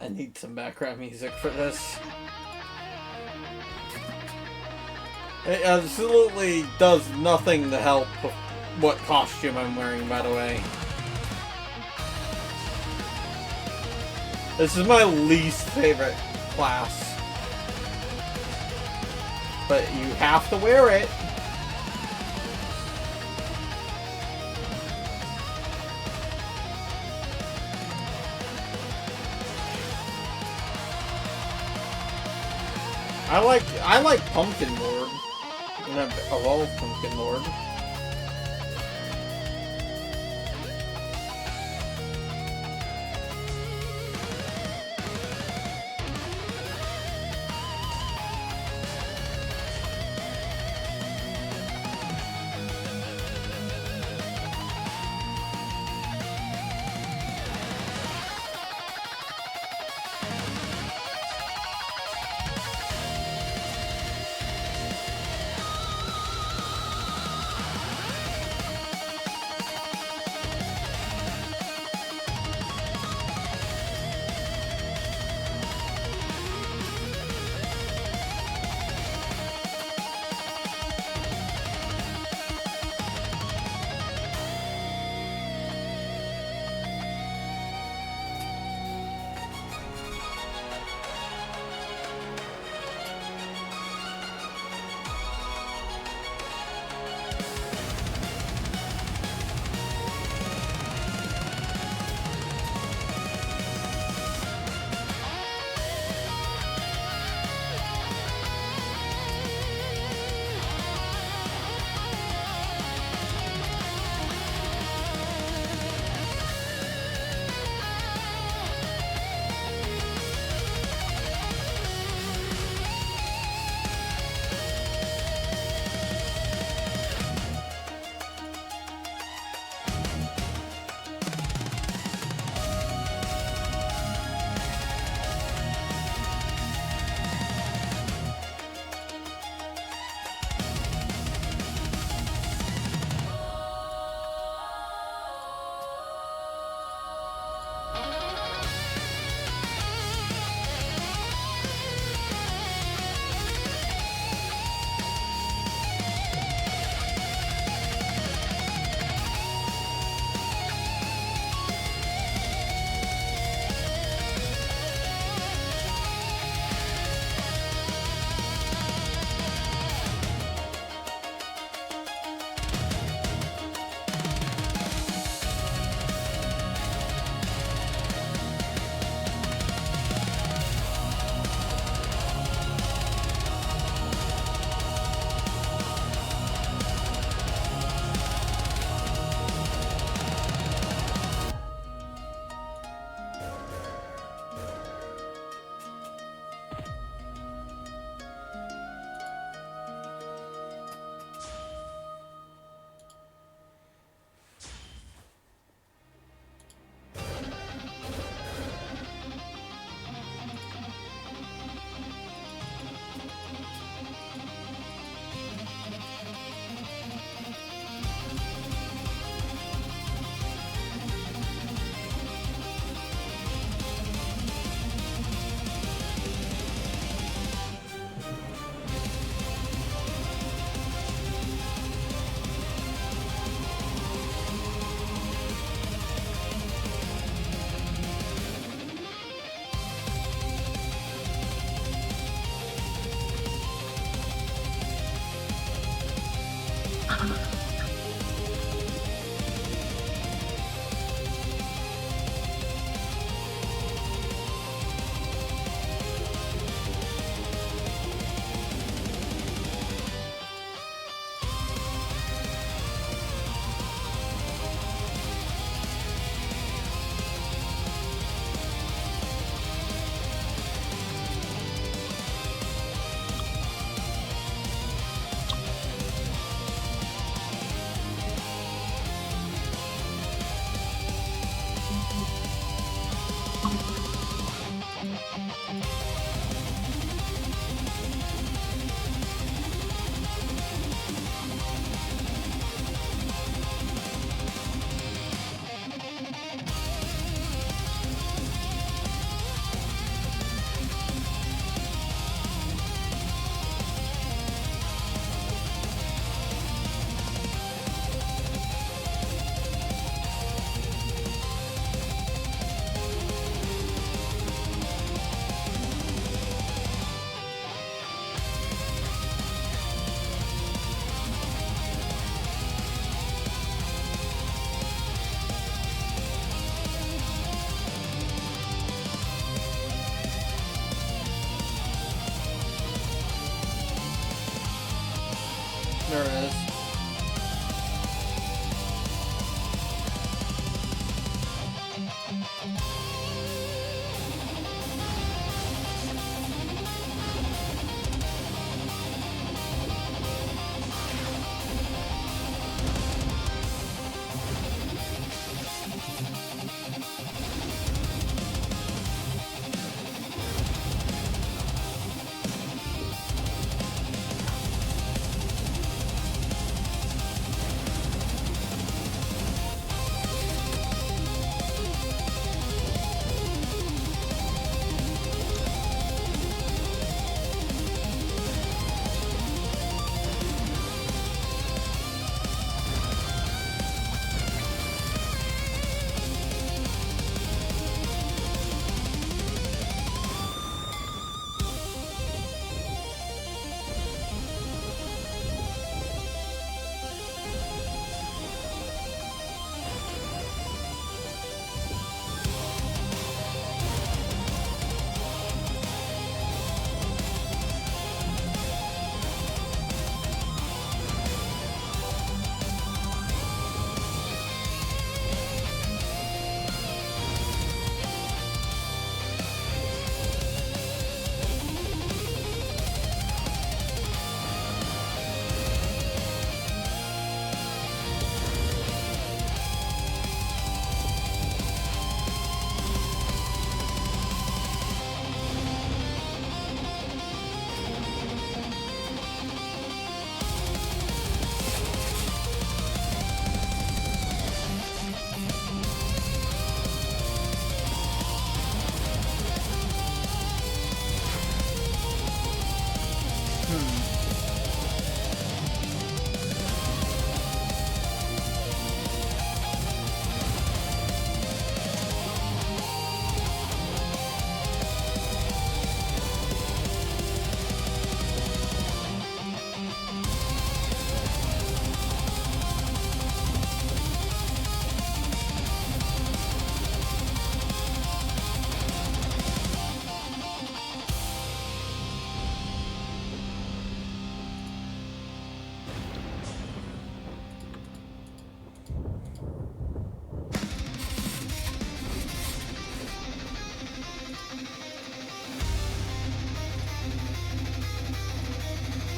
I need some background music for this. It absolutely does nothing to help what costume I'm wearing, by the way. This is my least favorite class. But you have to wear it. I like Pumpkin Lord. I love Pumpkin Lord.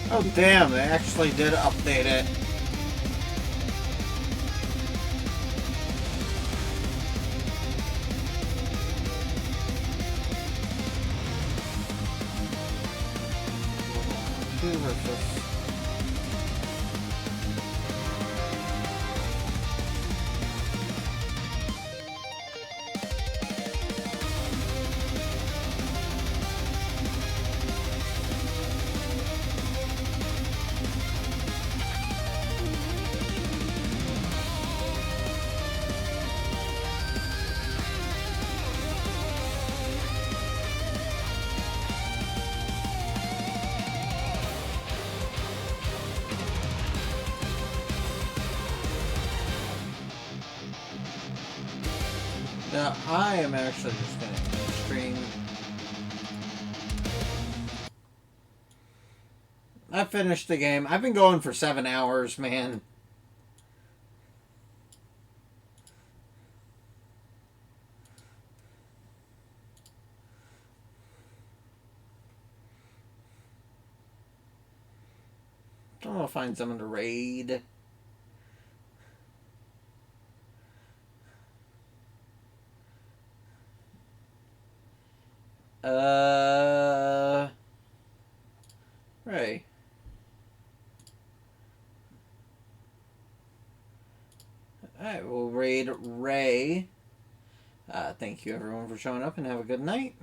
Oh damn, they actually did update it. Now, I am actually just going to stream. I finished the game. I've been going for 7 hours, man. I want to find someone to raid. Ray. Alright, we'll raid Ray. Thank you everyone for showing up and have a good night.